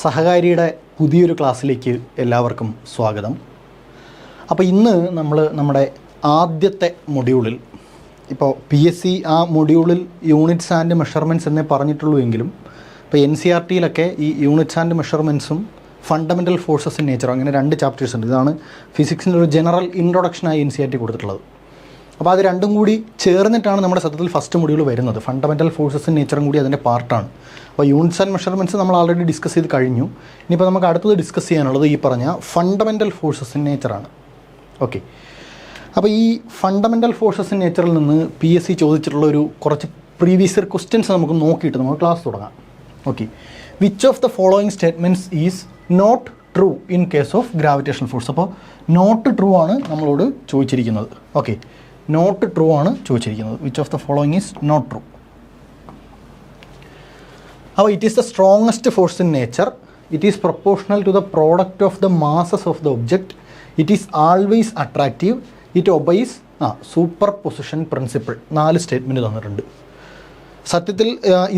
സഹകാരിയുടെ പുതിയൊരു ക്ലാസ്സിലേക്ക് എല്ലാവർക്കും സ്വാഗതം. അപ്പോൾ ഇന്ന് നമ്മൾ നമ്മുടെ ആദ്യത്തെ മൊഡ്യൂളിൽ ഇപ്പോൾ PSC ആ മൊഡ്യൂളിൽ യൂണിറ്റ്സ് ആൻഡ് മെഷർമെൻറ്റ്സ് എന്നേ പറഞ്ഞിട്ടുള്ളൂ എങ്കിലും ഇപ്പോൾ NCERT-യിലൊക്കെ ഈ യൂണിറ്റ്സ് ആൻഡ് മെഷർമെൻറ്റ്സും ഫണ്ടമെൻ്റൽ ഫോഴ്സസ് ഇൻ നേച്ചർ അങ്ങനെ 2 ചാപ്റ്റേഴ്സ് ഉണ്ട്. ഇതാണ് ഫിസിക്സിൻ്റെ ഒരു ജനറൽ ഇൻട്രൊഡക്ഷനായി NCERT കൊടുത്തിട്ടുള്ളത്. അപ്പോൾ അത് രണ്ടും കൂടി ചേർന്നിട്ടാണ് നമ്മുടെ സത്യത്തിൽ ഫസ്റ്റ് മൊഡ്യൂൾ വരുന്നത്. ഫണ്ടമെൻ്റൽ ഫോഴ്സസ് ഇൻ നേച്ചറും കൂടി അതിൻ്റെ പാർട്ടാണ്. അപ്പോൾ യൂണിറ്റ്സ് ആൻഡ് മെഷർമെൻറ്റ്സ് നമ്മൾ ആൾറെഡി ഡിസ്കസ് ചെയ്ത് കഴിഞ്ഞു. ഇനിയിപ്പോൾ നമുക്ക് അടുത്തത് ഡിസ്കസ് ചെയ്യാനുള്ളത് ഈ പറഞ്ഞ ഫണ്ടമെൻ്റൽ ഫോഴ്സസ് ഇൻ നേച്ചറാണ്. ഓക്കെ, അപ്പോൾ ഈ ഫണ്ടമെൻ്റൽ ഫോഴ്സസ് ഇൻ നേച്ചറിൽ നിന്ന് PSC ചോദിച്ചിട്ടുള്ള ഒരു കുറച്ച് പ്രീവിയസ് ഇയർ ക്വസ്റ്റ്യൻസ് നമുക്ക് നോക്കിയിട്ട് നമുക്ക് ക്ലാസ് തുടങ്ങാം. Okay, which of the following statements is not true in case of gravitational force? അപ്പോൾ നോട്ട് ട്രൂ ആണ് നമ്മളോട് ചോദിച്ചിരിക്കുന്നത്. ഓക്കെ, നോട്ട് ട്രൂ ആണ് ചോദിച്ചിരിക്കുന്നത്. Which of the following is not true? അപ്പോൾ it is the strongest force in nature, it is proportional to the product of the masses of the object, it is always attractive, it obeys superposition principle. 4 statement തന്നിട്ടുണ്ട്. സത്യത്തിൽ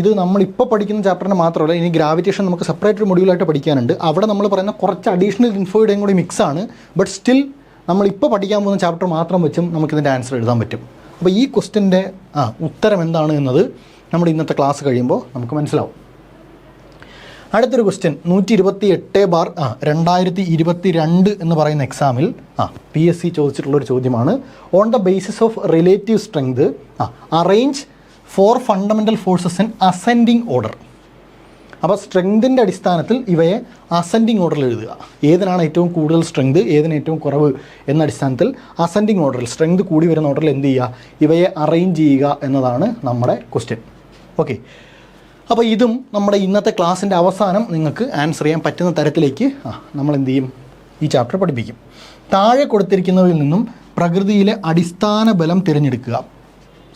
ഇത് നമ്മളിപ്പോൾ പഠിക്കുന്ന ചാപ്റ്ററിന് മാത്രമല്ല, ഇനി gravitation നമുക്ക് separate ഒരു മൊഡ്യൂളായിട്ട് പഠിക്കാനുണ്ട്. അവിടെ നമ്മൾ പറയുന്ന കുറച്ച് അഡീഷണൽ ഇൻഫോയുടെയും കൂടി മിക്സാണ്. ബട്ട് സ്റ്റിൽ നമ്മളിപ്പോൾ പഠിക്കാൻ പോകുന്ന ചാപ്റ്റർ മാത്രം വെച്ചും നമുക്കിതിൻ്റെ ആൻസർ എഴുതാൻ പറ്റും. അപ്പോൾ ഈ ക്വസ്റ്റ്യൻ്റെ ഉത്തരം എന്താണ് എന്നത് നമ്മുടെ ഇന്നത്തെ ക്ലാസ് കഴിയുമ്പോൾ നമുക്ക് മനസ്സിലാവും. അടുത്തൊരു ക്വസ്റ്റ്യൻ 128/2022 എന്ന് പറയുന്ന എക്സാമിൽ PSC ചോദിച്ചിട്ടുള്ളൊരു ചോദ്യമാണ്. On the basis of relative strength arrange 4 fundamental forces in ascending order. അപ്പോൾ സ്ട്രെങ്തിൻ്റെ അടിസ്ഥാനത്തിൽ ഇവയെ അസെൻഡിങ് ഓർഡറിൽ എഴുതുക. ഏതിനാണ് ഏറ്റവും കൂടുതൽ സ്ട്രെങ്ത്, ഏതിന് ഏറ്റവും കുറവ് എന്ന അടിസ്ഥാനത്തിൽ അസെൻഡിങ് ഓർഡറിൽ സ്ട്രെങ്ത് കൂടി വരുന്ന ഓർഡറിൽ എന്ത് ചെയ്യുക, ഇവയെ അറേഞ്ച് ചെയ്യുക എന്നതാണ് നമ്മുടെ ക്വസ്റ്റ്യൻ. ഓക്കെ, അപ്പോൾ ഇതും നമ്മുടെ ഇന്നത്തെ ക്ലാസ്സിൻ്റെ അവസാനം നിങ്ങൾക്ക് ആൻസർ ചെയ്യാൻ പറ്റുന്ന തരത്തിലേക്ക് നമ്മൾ എന്ത് ചെയ്യും, ഈ ചാപ്റ്റർ പഠിപ്പിക്കും. താഴെ കൊടുത്തിരിക്കുന്നവയിൽ നിന്നും പ്രകൃതിയിലെ അടിസ്ഥാന ബലം തിരഞ്ഞെടുക്കുക.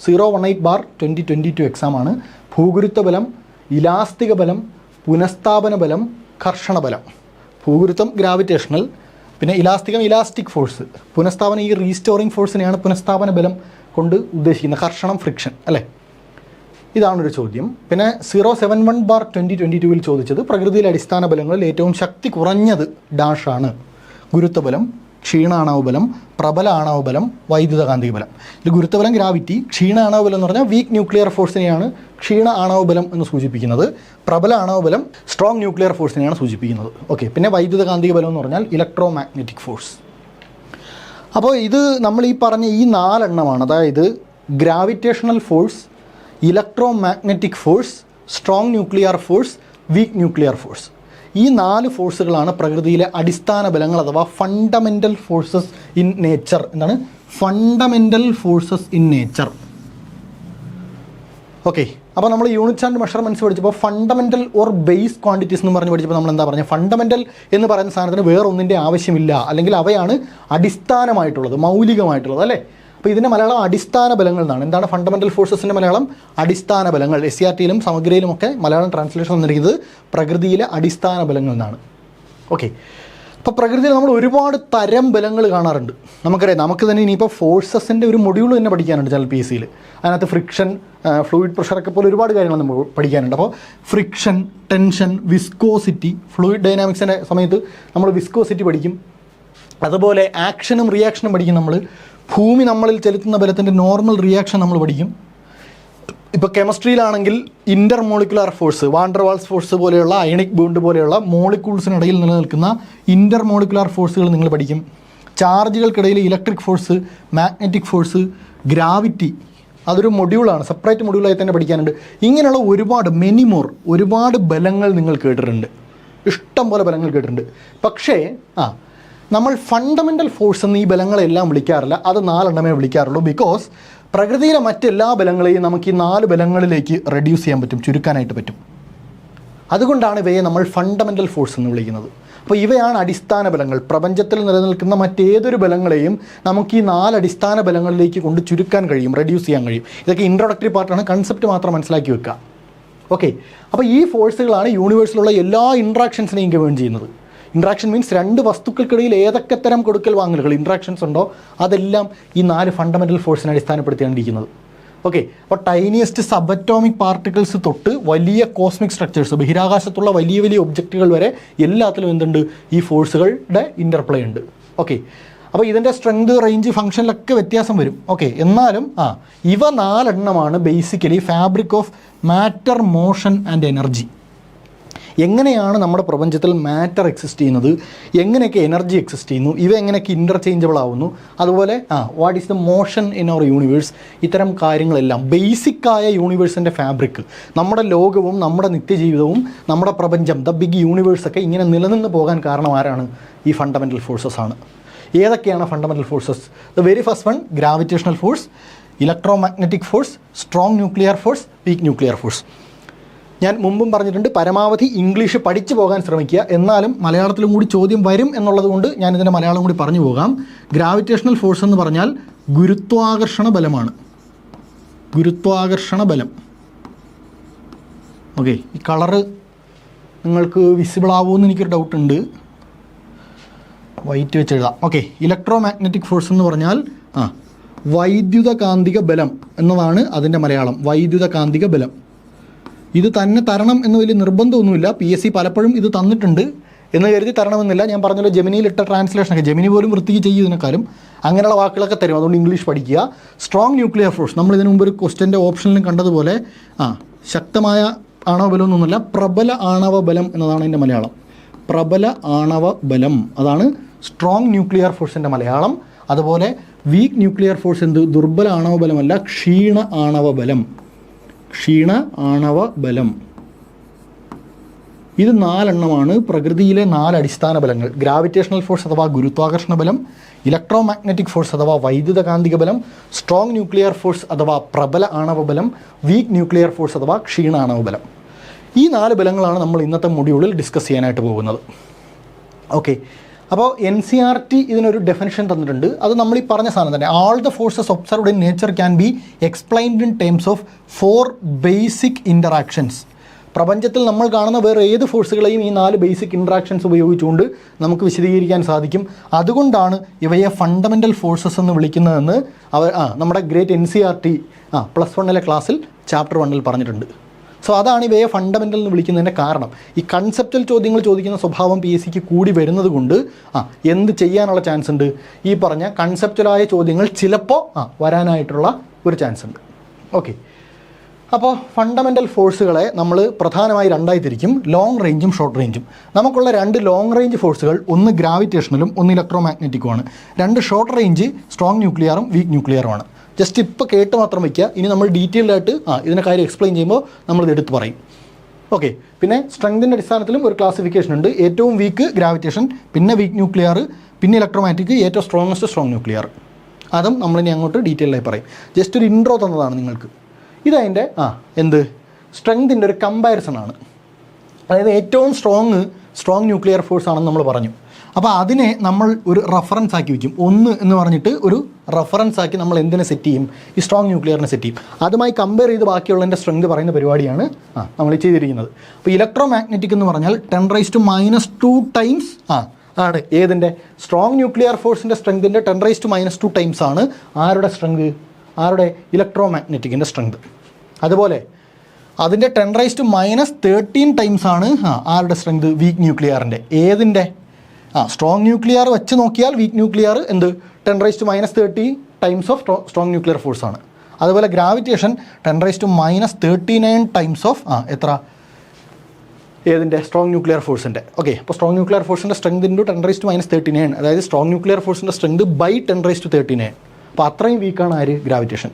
018/2022 എക്സാമാണ്. ഭൂഗുരുത്വ ബലം, ഇലാസ്തിക ബലം, പുനഃസ്ഥാപന ബലം, ഘർഷണ ബലം. ഭൂഗുരുത്വം ഗ്രാവിറ്റേഷണൽ, പിന്നെ ഇലാസ്തികം ഇലാസ്റ്റിക് ഫോഴ്സ്, പുനഃസ്ഥാപനം ഈ റീസ്റ്റോറിങ് ഫോഴ്സിനെയാണ് പുനഃസ്ഥാപന ബലം കൊണ്ട് ഉദ്ദേശിക്കുന്നത്, ഘർഷണം ഫ്രിക്ഷൻ അല്ലേ. ഇതാണൊരു ചോദ്യം. പിന്നെ 071/2022 ചോദിച്ചത് പ്രകൃതിയിലെ അടിസ്ഥാന ബലങ്ങളിൽ ഏറ്റവും ശക്തി കുറഞ്ഞത് ഡാഷാണ്. ഗുരുത്വബലം, ക്ഷീണ ആണവ ബലം, പ്രബല ആണവ ബലം, വൈദ്യുതകാന്തിക ബലം. ഇത് ഗുരുത്വബലം ഗ്രാവിറ്റി, ക്ഷീണ ആണവ ബലം എന്ന് പറഞ്ഞാൽ വീക്ക് ന്യൂക്ലിയർ ഫോഴ്സിനെയാണ് ക്ഷീണ ആണവ ബലം എന്ന് സൂചിപ്പിക്കുന്നത്. പ്രബല ആണവ ബലം സ്ട്രോങ് ന്യൂക്ലിയർ ഫോഴ്സിനെയാണ് സൂചിപ്പിക്കുന്നത്. ഓക്കെ, പിന്നെ വൈദ്യുതകാന്തിക ബലം എന്ന് പറഞ്ഞാൽ ഇലക്ട്രോ മാഗ്നറ്റിക് ഫോഴ്സ്. അപ്പോൾ ഇത് നമ്മൾ ഈ പറഞ്ഞ ഈ 4 എണ്ണമാണ്. അതായത് gravitational force, electromagnetic force, strong nuclear force, week nuclear force. ഈ 4 ഫോഴ്സുകളാണ് പ്രകൃതിയിലെ അടിസ്ഥാന ബലങ്ങൾ അഥവാ ഫണ്ടമെൻ്റൽ ഫോഴ്സസ് ഇൻ നേച്ചർ. എന്താണ് fundamental forces in nature? Okay, അപ്പോൾ നമ്മൾ യൂണിറ്റ്സ് ആൻഡ് മെഷർമെൻറ്റ്സ് പഠിച്ചപ്പോൾ ഫണ്ടമെൻ്റൽ ഓർ ബേസ് ക്വാണ്ടിറ്റീസ് എന്ന് പറഞ്ഞ് പഠിച്ചപ്പോൾ നമ്മൾ എന്താ പറഞ്ഞത്, ഫണ്ടമെൻ്റൽ എന്ന് പറയുന്ന സാധനത്തിന് വേറൊന്നിൻ്റെ ആവശ്യമില്ല, അല്ലെങ്കിൽ അവയാണ് അടിസ്ഥാനമായിട്ടുള്ളത്, മൗലികമായിട്ടുള്ളത് അല്ലേ. അപ്പോൾ ഇതിൻ്റെ മലയാളം അടിസ്ഥാന ബലങ്ങൾ എന്നാണ്. എന്താണ് ഫണ്ടമെൻ്റൽ ഫോഴ്സസിൻ്റെ മലയാളം? അടിസ്ഥാന ബലങ്ങൾ. SCERT-യിലും സമഗ്രയിലുമൊക്കെ മലയാളം ട്രാൻസ്ലേഷൻ വന്നിരിക്കുന്നത് പ്രകൃതിയിലെ അടിസ്ഥാന ബലങ്ങൾ എന്നാണ്. ഓക്കെ, അപ്പോൾ പ്രകൃതിയിൽ നമ്മൾ ഒരുപാട് തരം ബലങ്ങൾ കാണാറുണ്ട്. നമുക്കറിയാം, നമുക്ക് തന്നെ ഇനിയിപ്പോൾ ഫോഴ്സസിൻ്റെ ഒരു മൊഡ്യൂൾ തന്നെ പഠിക്കാനുണ്ട് ചില PSC-യിൽ. അതിനകത്ത് ഫ്രിക്ഷൻ, ഫ്ലൂയിഡ് പ്രഷറൊക്കെ പോലെ ഒരുപാട് കാര്യങ്ങൾ നമ്മൾ പഠിക്കാനുണ്ട്. അപ്പോൾ ഫ്രിക്ഷൻ, ടെൻഷൻ, വിസ്കോസിറ്റി, ഫ്ലൂയിഡ് ഡൈനാമിക്സിൻ്റെ സമയത്ത് നമ്മൾ വിസ്കോസിറ്റി പഠിക്കും. അതുപോലെ ആക്ഷനും റിയാക്ഷനും പഠിക്കും നമ്മൾ. ഭൂമി നമ്മളിൽ ചെലുത്തുന്ന ബലത്തിൻ്റെ നോർമൽ റിയാക്ഷൻ നമ്മൾ പഠിക്കും. ഇപ്പോൾ കെമിസ്ട്രിയിലാണെങ്കിൽ intermolecular force, van der Waals force പോലെയുള്ള, അയണിക് ബോണ്ട് പോലെയുള്ള മോളിക്യൂൾസിനിടയിൽ നിലനിൽക്കുന്ന ഇൻ്റർ മോളിക്കുലാർ ഫോഴ്സുകൾ നിങ്ങൾ പഠിക്കും. ചാർജുകൾക്കിടയിൽ electric force, magnetic force, gravity, അതൊരു മൊഡ്യൂളാണ്, സെപ്പറേറ്റ് മൊഡ്യൂളായി തന്നെ പഠിക്കാനുണ്ട്. ഇങ്ങനെയുള്ള ഒരുപാട് ബലങ്ങൾ നിങ്ങൾ കേട്ടിട്ടുണ്ട്, ഇഷ്ടം പോലെ ബലങ്ങൾ കേട്ടിട്ടുണ്ട്. പക്ഷേ നമ്മൾ ഫണ്ടമെൻ്റൽ ഫോഴ്സ് എന്ന് ഈ ബലങ്ങളെല്ലാം വിളിക്കാറില്ല. അത് 4 എണ്ണമേ വിളിക്കാറുള്ളൂ. ബിക്കോസ് പ്രകൃതിയിലെ മറ്റെല്ലാ ബലങ്ങളെയും നമുക്ക് ഈ 4 ബലങ്ങളിലേക്ക് റെഡ്യൂസ് ചെയ്യാൻ പറ്റും, ചുരുക്കാനായിട്ട് പറ്റും. അതുകൊണ്ടാണ് ഇവയെ നമ്മൾ ഫണ്ടമെൻ്റൽ ഫോഴ്സ് എന്ന് വിളിക്കുന്നത്. അപ്പോൾ ഇവയാണ് അടിസ്ഥാന ബലങ്ങൾ. പ്രപഞ്ചത്തിൽ നിലനിൽക്കുന്ന മറ്റേതൊരു ബലങ്ങളെയും നമുക്ക് ഈ 4 അടിസ്ഥാന ബലങ്ങളിലേക്ക് കൊണ്ട് ചുരുക്കാൻ കഴിയും, റെഡ്യൂസ് ചെയ്യാൻ കഴിയും. ഇതൊക്കെ ഇൻട്രോഡക്ടറി പാർട്ടാണ്, കൺസെപ്റ്റ് മാത്രം മനസ്സിലാക്കി വെക്കുക. ഓക്കെ, അപ്പോൾ ഈ ഫോഴ്സുകളാണ് യൂണിവേഴ്സിലുള്ള എല്ലാ ഇൻട്രാക്ഷൻസിനെയും ഗവേൺ ചെയ്യുന്നത്. ഇൻട്രാക്ഷൻ മീൻസ് 2 വസ്തുക്കൾക്കിടയിൽ ഏതൊക്കെ തരം കൊടുക്കൽ വാങ്ങലുകൾ, ഇൻട്രാക്ഷൻസ് ഉണ്ടോ അതെല്ലാം ഈ 4 ഫണ്ടമെൻ്റൽ ഫോഴ്സിനെ അടിസ്ഥാനപ്പെടുത്തിയാണ് ഇരിക്കുന്നത്. ഓക്കെ, അപ്പോൾ ടൈനിയസ്റ്റ് സബ് അറ്റോമിക് പാർട്ടിക്കിൾസ് തൊട്ട് വലിയ കോസ്മിക് സ്ട്രക്ചേഴ്സ്, ബഹിരാകാശത്തുള്ള വലിയ വലിയ ഒബ്ജക്റ്റുകൾ വരെ എല്ലാത്തിലും എന്തുണ്ട്, ഈ ഫോഴ്സുകളുടെ ഇൻ്റർപ്ലേ ഉണ്ട്. ഓക്കെ, അപ്പോൾ ഇതിൻ്റെ സ്ട്രെങ്ത്, റേഞ്ച്, ഫംഗ്ഷനിലൊക്കെ വ്യത്യാസം വരും. ഓക്കെ, എന്നാലും ഇവ 4 എണ്ണമാണ് basically fabric of matter, motion and energy. എങ്ങനെയാണ് നമ്മുടെ പ്രപഞ്ചത്തിൽ മാറ്റർ എക്സിസ്റ്റ് ചെയ്യുന്നത്, എങ്ങനെയൊക്കെ എനർജി എക്സിസ്റ്റ് ചെയ്യുന്നു, ഇവ എങ്ങനെയൊക്കെ ഇൻ്റർചേഞ്ചബിൾ ആവുന്നു, അതുപോലെ what is the motion in our universe, ഇത്തരം കാര്യങ്ങളെല്ലാം ബേസിക്കായ യൂണിവേഴ്സിൻ്റെ ഫാബ്രിക്, നമ്മുടെ ലോകവും നമ്മുടെ നിത്യജീവിതവും നമ്മുടെ പ്രപഞ്ചം, ദ ബിഗ് യൂണിവേഴ്സൊക്കെ ഇങ്ങനെ നിലനിന്ന് പോകാൻ കാരണം ആരാണ്? ഈ ഫണ്ടമെൻ്റൽ ഫോഴ്സസ് ആണ്. ഏതൊക്കെയാണ് fundamental forces? The very first one, gravitational force, electromagnetic force, strong nuclear force, week nuclear force. ഞാൻ മുമ്പും പറഞ്ഞിട്ടുണ്ട്, പരമാവധി ഇംഗ്ലീഷ് പഠിച്ചു പോകാൻ ശ്രമിക്കുക. എന്നാലും മലയാളത്തിലും കൂടി ചോദ്യം വരും എന്നുള്ളത് കൊണ്ട് ഞാനിതിൻ്റെ മലയാളം കൂടി പറഞ്ഞു പോകാം. ഗ്രാവിറ്റേഷണൽ ഫോഴ്സ് എന്ന് പറഞ്ഞാൽ ഗുരുത്വാകർഷണ ബലമാണ്. ഗുരുത്വാകർഷണ ബലം. ഓക്കെ, ഈ കളറ് നിങ്ങൾക്ക് വിസിബിൾ ആവുമെന്ന് എനിക്കൊരു ഡൗട്ടുണ്ട്. വൈറ്റ് വെച്ച് എഴുതാം. ഓക്കെ, ഇലക്ട്രോ മാഗ്നറ്റിക് ഫോഴ്സ് എന്ന് പറഞ്ഞാൽ വൈദ്യുത കാന്തിക ബലം എന്നതാണ് അതിൻ്റെ മലയാളം. വൈദ്യുത കാന്തിക ബലം. ഇത് തന്നെ തരണം എന്ന് വലിയ നിർബന്ധമൊന്നുമില്ല. PSC പലപ്പോഴും ഇത് തന്നിട്ടുണ്ട് എന്ന് കരുതി തരണമെന്നില്ല. ഞാൻ പറഞ്ഞല്ലോ, ജെമിനിയിലിട്ട ട്രാൻസ്ലേഷനൊക്കെ, ജെമിനി പോലും വൃത്തിക്ക് ചെയ്യും ഇതിനേക്കാളും. അങ്ങനെയുള്ള വാക്കുകളൊക്കെ തരും, അതുകൊണ്ട് ഇംഗ്ലീഷ് പഠിക്കുക. സ്ട്രോങ് ന്യൂക്ലിയർ ഫോഴ്സ്, നമ്മൾ ഇതിനു മുമ്പ് ഒരു ക്വസ്റ്റ്യൻ്റെ ഓപ്ഷനിലും കണ്ടതുപോലെ ശക്തമായ ആണവ ബലം ഒന്നുമല്ല, പ്രബല ആണവ ബലം എന്നതാണ് എൻ്റെ മലയാളം. പ്രബല ആണവ ബലം, അതാണ് സ്ട്രോങ് ന്യൂക്ലിയർ ഫോഴ്സിൻ്റെ മലയാളം. അതുപോലെ വീക്ക് ന്യൂക്ലിയർ ഫോഴ്സ് എന്ത്? ദുർബല ആണവ ബലമല്ല, ക്ഷീണ ആണവ ബലം. ക്ഷീണ ആണവ ബലം. ഇത് 4 എണ്ണമാണ് പ്രകൃതിയിലെ 4 അടിസ്ഥാന ബലങ്ങൾ. ഗ്രാവിറ്റേഷണൽ ഫോഴ്സ് അഥവാ ഗുരുത്വാകർഷണ ബലം, ഇലക്ട്രോ മാഗ്നറ്റിക് ഫോഴ്സ് അഥവാ വൈദ്യുത കാന്തിക ബലം, സ്ട്രോങ് ന്യൂക്ലിയർ ഫോഴ്സ് അഥവാ പ്രബല ആണവ ബലം, വീക്ക് ന്യൂക്ലിയർ ഫോഴ്സ് അഥവാ ക്ഷീണ ആണവ ബലം. ഈ 4 ബലങ്ങളാണ് നമ്മൾ ഇന്നത്തെ മൊഡ്യൂളിൽ ഡിസ്കസ് ചെയ്യാനായിട്ട് പോകുന്നത്. ഓക്കെ, അപ്പോൾ NCERT ഇതിനൊരു ഡെഫിനിഷൻ തന്നിട്ടുണ്ട്. അത് നമ്മൾ ഈ പറഞ്ഞ സാധനം തന്നെ. All the forces observed in nature can be explained in terms of 4 basic interactions. പ്രപഞ്ചത്തിൽ നമ്മൾ കാണുന്ന വേറെ ഏത് ഫോഴ്സുകളെയും ഈ 4 ബേസിക് ഇൻട്രാക്ഷൻസ് ഉപയോഗിച്ചുകൊണ്ട് നമുക്ക് വിശദീകരിക്കാൻ സാധിക്കും. അതുകൊണ്ടാണ് ഇവയെ ഫണ്ടമെൻ്റൽ ഫോഴ്സസ് എന്ന് വിളിക്കുന്നതെന്ന് നമ്മുടെ ഗ്രേറ്റ് NCERT +1 ക്ലാസ്സിൽ ചാപ്റ്റർ 1 പറഞ്ഞിട്ടുണ്ട്. സോ അതാണ് ഇവയെ ഫണ്ടമെൻ്റൽ എന്ന് വിളിക്കുന്നതിൻ്റെ കാരണം. ഈ കൺസെപ്റ്റൽ ചോദ്യങ്ങൾ ചോദിക്കുന്ന സ്വഭാവം PSCക്ക് കൂടി വരുന്നത് കൊണ്ട് എന്ത് ചെയ്യാനുള്ള ചാൻസ് ഉണ്ട്? ഈ പറഞ്ഞ കൺസെപ്റ്റലായ ചോദ്യങ്ങൾ ചിലപ്പോൾ വരാനായിട്ടുള്ള ഒരു ചാൻസ് ഉണ്ട്. ഓക്കെ, അപ്പോൾ ഫണ്ടമെൻ്റൽ ഫോഴ്സുകളെ നമ്മൾ പ്രധാനമായി 2ആയി തിരിക്കും, ലോങ് റേഞ്ചും ഷോർട്ട് റേഞ്ചും. നമുക്കുള്ള 2 ലോങ് റേഞ്ച് ഫോഴ്സുകൾ, ഒന്ന് ഗ്രാവിറ്റേഷണലും ഒന്ന് ഇലക്ട്രോ മാഗ്നറ്റിക്കുമാണ്. 2 ഷോർട്ട് റേഞ്ച് സ്ട്രോങ് ന്യൂക്ലിയറും വീക്ക് ന്യൂക്ലിയറുമാണ്. ജസ്റ്റ് ഇപ്പോൾ കേട്ട് മാത്രം വയ്ക്കുക. ഇനി നമ്മൾ ഡീറ്റെയിൽഡായിട്ട് ഇതിൻ്റെ കാര്യം എക്സ്പ്ലെയിൻ ചെയ്യുമ്പോൾ നമ്മളിത് എടുത്ത് പറയും. ഓക്കെ, പിന്നെ സ്ട്രെങ്തിൻ്റെ അടിസ്ഥാനത്തിലും ഒരു ക്ലാസിഫിക്കേഷൻ ഉണ്ട്. ഏറ്റവും വീക്ക് ഗ്രാവിറ്റേഷൻ, പിന്നെ വീക്ക് ന്യൂക്ലിയർ, പിന്നെ ഇലക്ട്രോമാറ്റിക്, ഏറ്റവും സ്ട്രോങ്ങസ്റ്റ് സ്ട്രോങ് ന്യൂക്ലിയർ. അതും നമ്മളിനി അങ്ങോട്ട് ഡീറ്റെയിൽഡായി പറയും. ജസ്റ്റ് ഒരു ഇൻട്രോ തന്നതാണ് നിങ്ങൾക്ക്. ഇതതിൻ്റെ എന്ത് സ്ട്രെങ്തിൻ്റെ ഒരു കമ്പാരിസൺ ആണ്. അതായത് ഏറ്റവും സ്ട്രോങ് ന്യൂക്ലിയർ ഫോഴ്സ് ആണെന്ന് നമ്മൾ പറഞ്ഞു. അപ്പോൾ അതിനെ നമ്മൾ ഒരു റെഫറൻസ് ആക്കി വയ്ക്കും. 1 എന്ന് പറഞ്ഞിട്ട് ഒരു റെഫറൻസ് ആക്കി നമ്മൾ എന്തിനെ സെറ്റ് ചെയ്യും? ഈ സ്ട്രോങ് ന്യൂക്ലിയറിനെ സെറ്റ് ചെയ്യും. അതുമായി കമ്പയർ ചെയ്ത് ബാക്കിയുള്ളതിൻ്റെ സ്ട്രെങ്ത് പറയുന്ന പരിപാടിയാണ് നമ്മൾ ചെയ്തിരിക്കുന്നത്. അപ്പോൾ ഇലക്ട്രോ മാഗ്നറ്റിക് എന്ന് പറഞ്ഞാൽ 10⁻² ടൈംസ് ആണ് ഏതിൻ്റെ? സ്ട്രോങ് ന്യൂക്ലിയർ ഫോഴ്സിൻ്റെ സ്ട്രെങ്തിൻ്റെ 10⁻² ടൈംസ് ആണ് ആരുടെ സ്ട്രെങ്ത്? ആരുടെ? ഇലക്ട്രോ മാഗ്നറ്റിക്കിൻ്റെ സ്ട്രെങ്ത്. അതുപോലെ അതിൻ്റെ 10⁻13 ടൈംസ് ആണ് ആരുടെ സ്ട്രെങ്ത്? വീക്ക് ന്യൂക്ലിയറിൻ്റെ. ഏതിൻ്റെ? സ്ട്രോങ് ന്യൂക്ലിയർ വെച്ച് നോക്കിയാൽ വീക്ക് ന്യൂക്ലിയർ എന്ത്? 10⁻30 times of strong nuclear force ആണ്. അതുപോലെ ഗ്രാവിറ്റേഷൻ 10⁻39 ടൈംസ് ഓഫ് എത്ര? ഏതിൻ്റെ? സ്ട്രോങ് ന്യൂക്ലിയർ ഫോഴ്സിൻ്റെ. ഓക്കെ, അപ്പോൾ സ്ട്രോങ് ന്യൂക്ലിയർ ഫോഴ്സിൻ്റെ സ്ട്രെങ്ത് ഇൻറ്റു 10⁻39, അതായത് സ്ട്രോങ് ന്യൂക്ലിയർ ഫോഴ്സിൻ്റെ സ്ട്രെങ്ത് ബൈ 10⁻39. അപ്പോൾ അത്രയും വീക്കാണ് ആര്? ഗ്രാവിറ്റേഷൻ.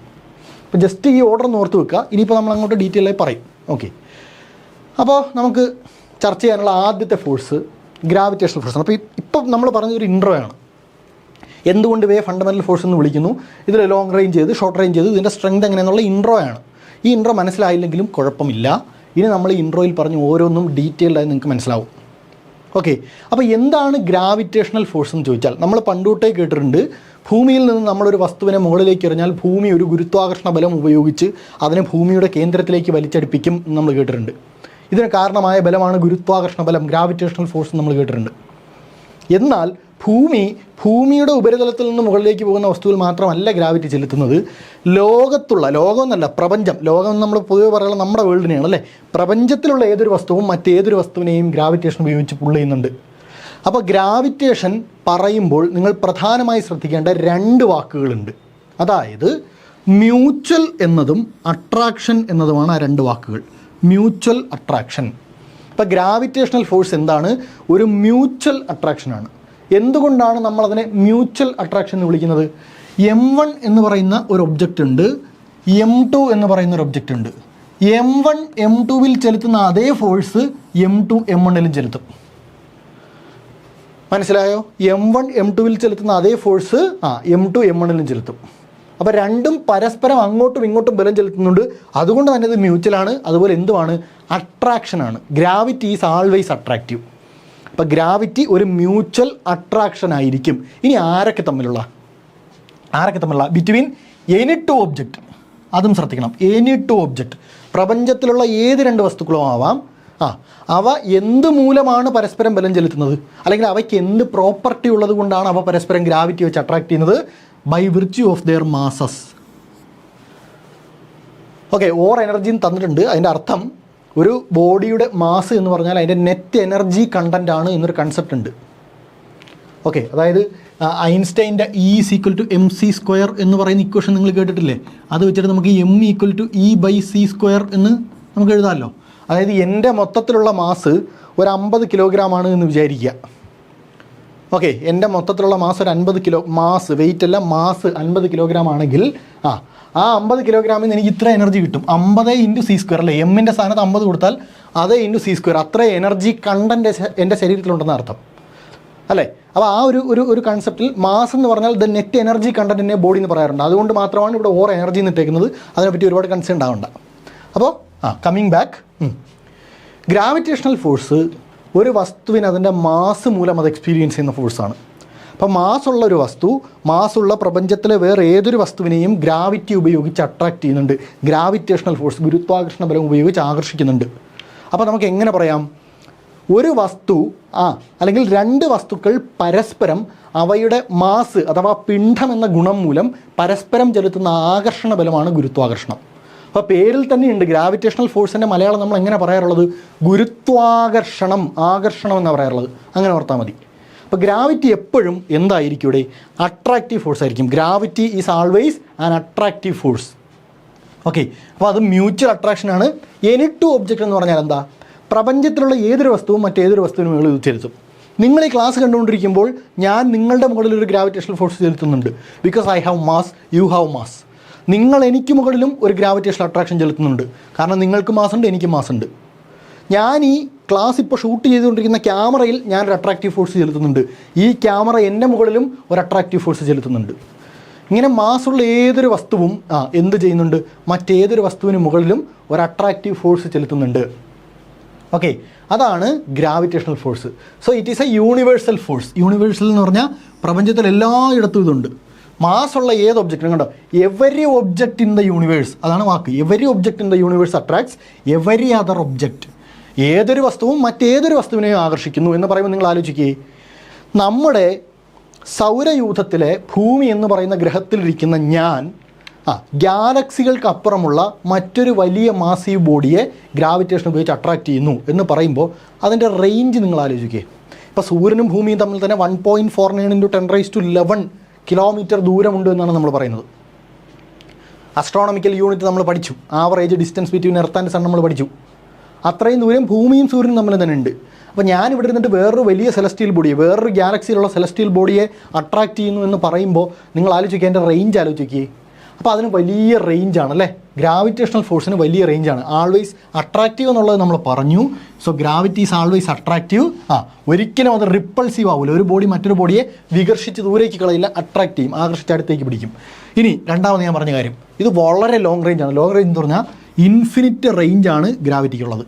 അപ്പോൾ ജസ്റ്റ് ഈ ഓർഡർ ഒന്ന് ഓർത്ത് വെക്കുക. ഇനിയിപ്പോൾ നമ്മൾ അങ്ങോട്ട് ഡീറ്റെയിലായി പറയും. ഓക്കെ, അപ്പോൾ നമുക്ക് ചർച്ച ചെയ്യാനുള്ള ആദ്യത്തെ ഫോഴ്സ് ഗ്രാവിറ്റേഷണൽ ഫോഴ്സാണ്. അപ്പോൾ ഇപ്പം നമ്മൾ പറഞ്ഞതൊരു ഇൻട്രോ ആണ്. എന്തുകൊണ്ട് ഇവയെ ഫണ്ടമെൻ്റൽ ഫോഴ്സ് എന്ന് വിളിക്കുന്നു, ഇതിൽ ലോങ് റേഞ്ച് ചെയ്ത് ഷോർട്ട് റേഞ്ച് ചെയ്ത് ഇതിൻ്റെ സ്ട്രെങ്ത് എങ്ങനെയെന്നുള്ള ഇൻട്രോ ആണ്. ഈ ഇൻട്രോ മനസ്സിലായില്ലെങ്കിലും കുഴപ്പമില്ല. ഇനി നമ്മൾ ഈ ഇൻട്രോയിൽ പറഞ്ഞ് ഓരോന്നും ഡീറ്റെയിൽഡായി നിങ്ങൾക്ക് മനസ്സിലാവും. ഓക്കെ, അപ്പോൾ എന്താണ് ഗ്രാവിറ്റേഷണൽ ഫോഴ്സ് എന്ന് ചോദിച്ചാൽ, നമ്മൾ പണ്ടുതൊട്ടേ കേട്ടിട്ടുണ്ട്, ഭൂമിയിൽ നിന്ന് നമ്മളൊരു വസ്തുവിനെ മുകളിലേക്ക് എറിഞ്ഞാൽ ഭൂമി ഒരു ഗുരുത്വാകർഷണ ബലം ഉപയോഗിച്ച് അതിനെ ഭൂമിയുടെ കേന്ദ്രത്തിലേക്ക് വലിച്ചടിപ്പിക്കും എന്ന് നമ്മൾ കേട്ടിട്ടുണ്ട്. ഇതിന് കാരണമായ ബലമാണ് ഗുരുത്വാകർഷണ ബലം, ഗ്രാവിറ്റേഷണൽ ഫോഴ്സ് നമ്മൾ കേട്ടിട്ടുണ്ട്. എന്നാൽ ഭൂമിയുടെ ഉപരിതലത്തിൽ നിന്ന് മുകളിലേക്ക് പോകുന്ന വസ്തുവിൽ മാത്രമല്ല ഗ്രാവിറ്റി ചെലുത്തുന്നത്. ലോകമെന്നല്ല പ്രപഞ്ചം, ലോകം നമ്മൾ പൊതുവെ പറയുന്നത് നമ്മുടെ വേൾഡിനെയാണ് അല്ലേ. പ്രപഞ്ചത്തിലുള്ള ഏതൊരു വസ്തുവും മറ്റേതൊരു വസ്തുവിനെയും ഗ്രാവിറ്റേഷൻ ഉപയോഗിച്ച് പുൾ ചെയ്യുന്നുണ്ട്. അപ്പോൾ ഗ്രാവിറ്റേഷൻ പറയുമ്പോൾ നിങ്ങൾ പ്രധാനമായി ശ്രദ്ധിക്കേണ്ട 2 വാക്കുകളുണ്ട്. അതായത് മ്യൂച്വൽ എന്നതും അട്രാക്ഷൻ എന്നതുമാണ് ആ 2 വാക്കുകൾ. Mutual attraction. ഇപ്പോൾ ഗ്രാവിറ്റേഷണൽ ഫോഴ്സ് എന്താണ്? ഒരു മ്യൂച്വൽ അട്രാക്ഷനാണ്. എന്തുകൊണ്ടാണ് നമ്മളതിനെ മ്യൂച്വൽ അട്രാക്ഷൻ എന്ന് വിളിക്കുന്നത്? M1 എന്ന് പറയുന്ന ഒരു ഒബ്ജക്റ്റ് ഉണ്ട്, M2 എന്ന് പറയുന്ന ഒരു ഒബ്ജക്റ്റ് ഉണ്ട്. M1 M2വിൽ ചെലുത്തുന്ന അതേ ഫോഴ്സ് M2 M1ലും ചെലുത്തും. മനസ്സിലായോ? M1 M2വിൽ ചെലുത്തുന്ന അതേ ഫോഴ്സ് M2 M1ലും ചെലുത്തും. അപ്പോൾ രണ്ടും പരസ്പരം അങ്ങോട്ടും ഇങ്ങോട്ടും ബലം ചെലുത്തുന്നുണ്ട്. അതുകൊണ്ട് തന്നെ ഇത് മ്യൂച്വലാണ്. അതുപോലെ എന്തുമാണ്? അട്രാക്ഷനാണ്. Gravity is always attractive. അപ്പോൾ ഗ്രാവിറ്റി ഒരു മ്യൂച്വൽ അട്രാക്ഷൻ ആയിരിക്കും. ഇനി ആരൊക്കെ തമ്മിലുള്ള ബിറ്റ്വീൻ എനി 2 ഒബ്ജക്റ്റ്, അതും ശ്രദ്ധിക്കണം. എനി 2 ഒബ്ജക്റ്റ്, പ്രപഞ്ചത്തിലുള്ള ഏത് 2 വസ്തുക്കളും ആവാം. അവ എന്ത് മൂലമാണ് പരസ്പരം ബലം ചെലുത്തുന്നത്, അല്ലെങ്കിൽ അവയ്ക്ക് എന്ത് പ്രോപ്പർട്ടി ഉള്ളത് കൊണ്ടാണ് അവ പരസ്പരം ഗ്രാവിറ്റി വെച്ച് അട്രാക്ട് ചെയ്യുന്നത്? By virtue of their masses. Okay, or എനർജിയും തന്നിട്ടുണ്ട്. അതിൻ്റെ അർത്ഥം ഒരു ബോഡിയുടെ മാസ് എന്ന് പറഞ്ഞാൽ അതിൻ്റെ നെറ്റ് എനർജി കണ്ടൻ്റ് ആണ് എന്നൊരു കൺസെപ്റ്റ് ഉണ്ട്. ഓക്കെ, അതായത് ഐൻസ്റ്റൈൻ്റെ E=mc² എന്ന് പറയുന്ന ഇക്വേഷൻ നിങ്ങൾ കേട്ടിട്ടില്ലേ? അത് വെച്ചിട്ട് നമുക്ക് M=E/c² എന്ന് നമുക്ക് എഴുതാമല്ലോ. അതായത് എൻ്റെ മൊത്തത്തിലുള്ള മാസ് ഒരു 50 കിലോഗ്രാം ആണ് എന്ന് വിചാരിക്കുക. ഓക്കെ, എൻ്റെ മൊത്തത്തിലുള്ള മാസ് ഒരു 50 കിലോ, മാസ് വെയിറ്റ് അല്ല, മാസ് 50 കിലോഗ്രാം ആണെങ്കിൽ ആ 50 കിലോഗ്രാമിൽ നിന്ന് എനിക്ക് ഇത്ര എനർജി കിട്ടും. 50 × c² അല്ലേ? എമ്മിൻ്റെ സ്ഥാനത്ത് 50 കൊടുത്താൽ അത് × c². അത്ര എനർജി കണ്ടൻറ്റ് എൻ്റെ ശരീരത്തിലുണ്ടെന്ന് അർത്ഥം അല്ലേ? അപ്പോൾ ആ ഒരു കൺസെപ്റ്റിൽ മാസ് എന്ന് പറഞ്ഞാൽ ദ നെറ്റ് എനർജി കണ്ടൻറ്റിനെ ബോഡി എന്ന് പറയാറുണ്ട്. അതുകൊണ്ട് മാത്രമാണ് ഇവിടെ ഓർ എനർജി എന്ന് ഇട്ടേക്കുന്നത്. അതിനെപ്പറ്റി ഒരുപാട് കൺസേൺ ഉണ്ടാവണ്ട. അപ്പോൾ കമ്മിങ് ബാക്ക്, ഗ്രാവിറ്റേഷണൽ ഫോഴ്സ് ഒരു വസ്തുവിന് അതിൻ്റെ മാസ് മൂലം അത് എക്സ്പീരിയൻസ് ചെയ്യുന്ന ഫോഴ്സാണ്. അപ്പോൾ മാസുള്ള ഒരു വസ്തു, മാസുള്ള പ്രപഞ്ചത്തിലെ വേറെ ഏതൊരു വസ്തുവിനെയും ഗ്രാവിറ്റി ഉപയോഗിച്ച് അട്രാക്റ്റ് ചെയ്യുന്നുണ്ട്. ഗ്രാവിറ്റേഷണൽ ഫോഴ്സ്, ഗുരുത്വാകർഷണ ബലം ഉപയോഗിച്ച് ആകർഷിക്കുന്നുണ്ട്. അപ്പോൾ നമുക്ക് എങ്ങനെ പറയാം? ഒരു വസ്തു അല്ലെങ്കിൽ 2 വസ്തുക്കൾ പരസ്പരം അവയുടെ മാസ് അഥവാ പിണ്ഡം എന്ന ഗുണം മൂലം പരസ്പരം ചെലുത്തുന്ന ആകർഷണ ബലമാണ് ഗുരുത്വാകർഷണം. അപ്പോൾ പേരിൽ തന്നെയുണ്ട് ഗ്രാവിറ്റേഷണൽ ഫോഴ്സിൻ്റെ മലയാളം നമ്മൾ എങ്ങനെ പറയാറുള്ളത്? ഗുരുത്വാകർഷണം, ആകർഷണം എന്നാണ് പറയാറുള്ളത്. അങ്ങനെ ഓർത്താൽ മതി. അപ്പോൾ ഗ്രാവിറ്റി എപ്പോഴും എന്തായിരിക്കും? ഇവിടെ അട്രാക്റ്റീവ് ഫോഴ്സ് ആയിരിക്കും. Gravity is always an attractive force. Okay, അപ്പോൾ അത് മ്യൂച്വൽ അട്രാക്ഷനാണ്. എനി 2 ഒബ്ജക്റ്റ് എന്ന് പറഞ്ഞാൽ എന്താ? പ്രപഞ്ചത്തിലുള്ള ഏതൊരു വസ്തുവും മറ്റേതൊരു വസ്തുവിനും മുകളിൽ ചെലുത്തും. നിങ്ങൾ ഈ ക്ലാസ് കണ്ടുകൊണ്ടിരിക്കുമ്പോൾ ഞാൻ നിങ്ങളുടെ മുകളിൽ ഒരു ഗ്രാവിറ്റേഷണൽ ഫോഴ്സ് ചെലുത്തുന്നുണ്ട്. Because I have mass, you have mass. നിങ്ങൾ എനിക്ക് മുകളിലും ഒരു ഗ്രാവിറ്റേഷണൽ അട്രാക്ഷൻ ചെലുത്തുന്നുണ്ട്. കാരണം നിങ്ങൾക്ക് മാസുണ്ട്, എനിക്ക് മാസുണ്ട്. ഞാൻ ഈ ക്ലാസ് ഇപ്പോൾ ഷൂട്ട് ചെയ്തുകൊണ്ടിരിക്കുന്ന ക്യാമറയിൽ ഞാനൊരു അട്രാക്റ്റീവ് ഫോഴ്സ് ചെലുത്തുന്നുണ്ട്. ഈ ക്യാമറ എൻ്റെ മുകളിലും ഒരു അട്രാക്റ്റീവ് ഫോഴ്സ് ചെലുത്തുന്നുണ്ട്. ഇങ്ങനെ മാസുള്ള ഏതൊരു വസ്തുവും എന്ത് ചെയ്യുന്നുണ്ട്? മറ്റേതൊരു വസ്തുവിന് മുകളിലും ഒരു അട്രാക്റ്റീവ് ഫോഴ്സ് ചെലുത്തുന്നുണ്ട്. ഓക്കെ, അതാണ് gravitational force. So it is a universal force. Universal എന്ന് പറഞ്ഞാൽ പ്രപഞ്ചത്തിൽ എല്ലായിടത്തും ഇതുണ്ട്. മാസുള്ള ഏത് ഒബ്ജക്റ്റിനും കണ്ടോ, every object in the universe, അതാണ് വാക്ക്. Every object in the universe attracts every other object. ഏതൊരു വസ്തുവും മറ്റേതൊരു വസ്തുവിനെയും ആകർഷിക്കുന്നു എന്ന് പറയുമ്പോൾ നിങ്ങൾ ആലോചിക്കുകയെ, നമ്മുടെ സൗരയൂഥത്തിലെ ഭൂമി എന്ന് പറയുന്ന ഗ്രഹത്തിലിരിക്കുന്ന ഞാൻ ഗാലക്സികൾക്കപ്പുറമുള്ള മറ്റൊരു വലിയ മാസീവ് ബോഡിയെ ഗ്രാവിറ്റേഷൻ ഉപയോഗിച്ച് അട്രാക്റ്റ് ചെയ്യുന്നു എന്ന് പറയുമ്പോൾ അതിൻ്റെ റേഞ്ച് നിങ്ങൾ ആലോചിക്കുക. ഇപ്പോൾ സൂര്യനും ഭൂമിയും തമ്മിൽ തന്നെ 1.49 × 10⁻11 കിലോമീറ്റർ ദൂരമുണ്ട് എന്നാണ് നമ്മൾ പറയുന്നത്. അസ്ട്രോണമിക്കൽ യൂണിറ്റ് നമ്മൾ പഠിച്ചു. Average distance between earth and sun നമ്മൾ പഠിച്ചു. അത്രയും ദൂരം ഭൂമിയും സൂര്യനും തമ്മിൽ തന്നെ ഉണ്ട്. അപ്പോൾ ഞാനിവിടെ ഇരുന്നിട്ട് വേറൊരു വലിയ സെലസ്റ്റിയൽ ബോഡിയെ, വേറൊരു ഗാലക്സിയിലുള്ള സെലസ്റ്റിയൽ ബോഡിയെ അട്രാക്റ്റ് ചെയ്യുന്നു എന്ന് പറയുമ്പോൾ നിങ്ങൾ ആലോചിക്കുക, എൻ്റെ റേഞ്ച് ആലോചിക്കുക. അപ്പോൾ അതിന് വലിയ റേഞ്ചാണ് അല്ലേ? ഗ്രാവിറ്റേഷണൽ ഫോഴ്സിന് വലിയ റേഞ്ചാണ്. ആൾവേസ് അട്രാക്റ്റീവ് എന്നുള്ളത് നമ്മൾ പറഞ്ഞു. So gravity is always attractive. ഒരിക്കലും അത് റിപ്പൾസീവ് ആവില്ല. ഒരു ബോഡി മറ്റൊരു ബോഡിയെ വികർഷിച്ച് ദൂരേക്ക് കളയില്ല, അട്രാക്റ്റ് ചെയ്യും, ആകർഷിച്ച് അടുത്തേക്ക് പിടിക്കും. ഇനി രണ്ടാമത് ഞാൻ പറഞ്ഞ കാര്യം, ഇത് വളരെ ലോങ് റേഞ്ചാണ്. ലോങ് റേഞ്ച് എന്ന് പറഞ്ഞാൽ ഇൻഫിനിറ്റ് റേഞ്ചാണ് ഗ്രാവിറ്റിക്കുള്ളത്.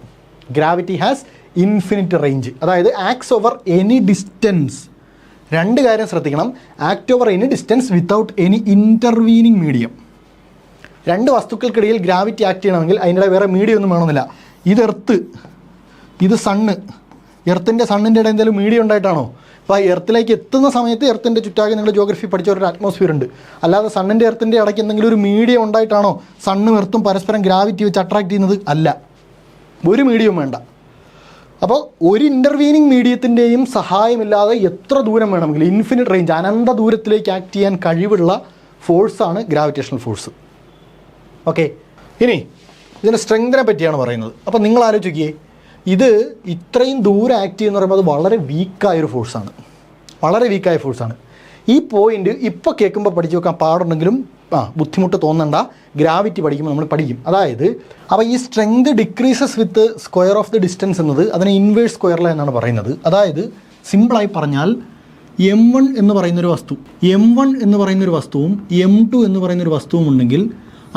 ഗ്രാവിറ്റി ഹാസ് ഇൻഫിനിറ്റ് റേഞ്ച്, അതായത് ആക്ട്സ് ഓവർ എനി ഡിസ്റ്റൻസ്. 2 കാര്യം ശ്രദ്ധിക്കണം. Act over any distance without any intervening medium. 2 വസ്തുക്കൾക്കിടയിൽ ഗ്രാവിറ്റി ആക്ട് ചെയ്യണമെങ്കിൽ അതിൻ്റെ വേറെ മീഡിയം ഒന്നും വേണമെന്നില്ല. ഇത് എർത്ത്, ഇത് സണ്ണ്. എർത്തിൻ്റെ സണ്ണിൻ്റെ ഇടയിൽ എന്തെങ്കിലും മീഡിയം ഉണ്ടായിട്ടാണോ അപ്പോൾ എർത്തിലേക്ക് എത്തുന്ന സമയത്ത് എർത്തിൻ്റെ ചുറ്റാകെ നിങ്ങൾ ജോഗ്രഫി പഠിച്ച ഒരു അറ്റ്മോസ്ഫിയർ ഉണ്ട്. അല്ലാതെ സണ്ണിൻ്റെ എർത്തിൻ്റെ ഇടയ്ക്ക് എന്തെങ്കിലും ഒരു മീഡിയം ഉണ്ടായിട്ടാണോ സണ്ണും എർത്തും പരസ്പരം ഗ്രാവിറ്റി വെച്ച് അട്രാക്ട് ചെയ്യുന്നത്? അല്ല, ഒരു മീഡിയവും വേണ്ട. അപ്പോൾ ഒരു ഇൻ്റർവീനിങ് മീഡിയത്തിൻ്റെയും സഹായമില്ലാതെ എത്ര ദൂരം വേണമെങ്കിലും ഇൻഫിനിറ്റ് റേഞ്ച്, അനന്ത ദൂരത്തിലേക്ക് ആക്ട് ചെയ്യാൻ കഴിവുള്ള ഫോഴ്സാണ് ഗ്രാവിറ്റേഷണൽ ഫോഴ്സ്. ഓക്കെ, ഇനി ഇതിൻ്റെ സ്ട്രെങ്തിനെ പറ്റിയാണ് പറയുന്നത്. അപ്പോൾ നിങ്ങൾ ആലോചിക്കുകയെ, ഇത് ഇത്രയും ദൂരം ആക്ട് ചെയ്യുന്ന പറയുമ്പോൾ അത് വളരെ വീക്കായൊരു ഫോഴ്സാണ്, വളരെ വീക്കായ ഫോഴ്സാണ്. ഈ പോയിൻ്റ് ഇപ്പോൾ കേൾക്കുമ്പോൾ പഠിച്ചു വെക്കാൻ പാടുണ്ടെങ്കിലും ബുദ്ധിമുട്ട് തോന്നണ്ട, ഗ്രാവിറ്റി പഠിക്കുമ്പോൾ നമ്മൾ പഠിക്കും. അതായത് അപ്പോൾ ഈ strength decreases with square of the distance എന്നത് അതിനെ ഇൻവേഴ്സ് സ്ക്വയർ ലോ എന്നാണ് പറയുന്നത്. അതായത് സിമ്പിളായി പറഞ്ഞാൽ M1 എന്ന് പറയുന്നൊരു വസ്തു, M1 എന്ന് പറയുന്നൊരു വസ്തുവും M2 എന്ന് പറയുന്നൊരു വസ്തുവും ഉണ്ടെങ്കിൽ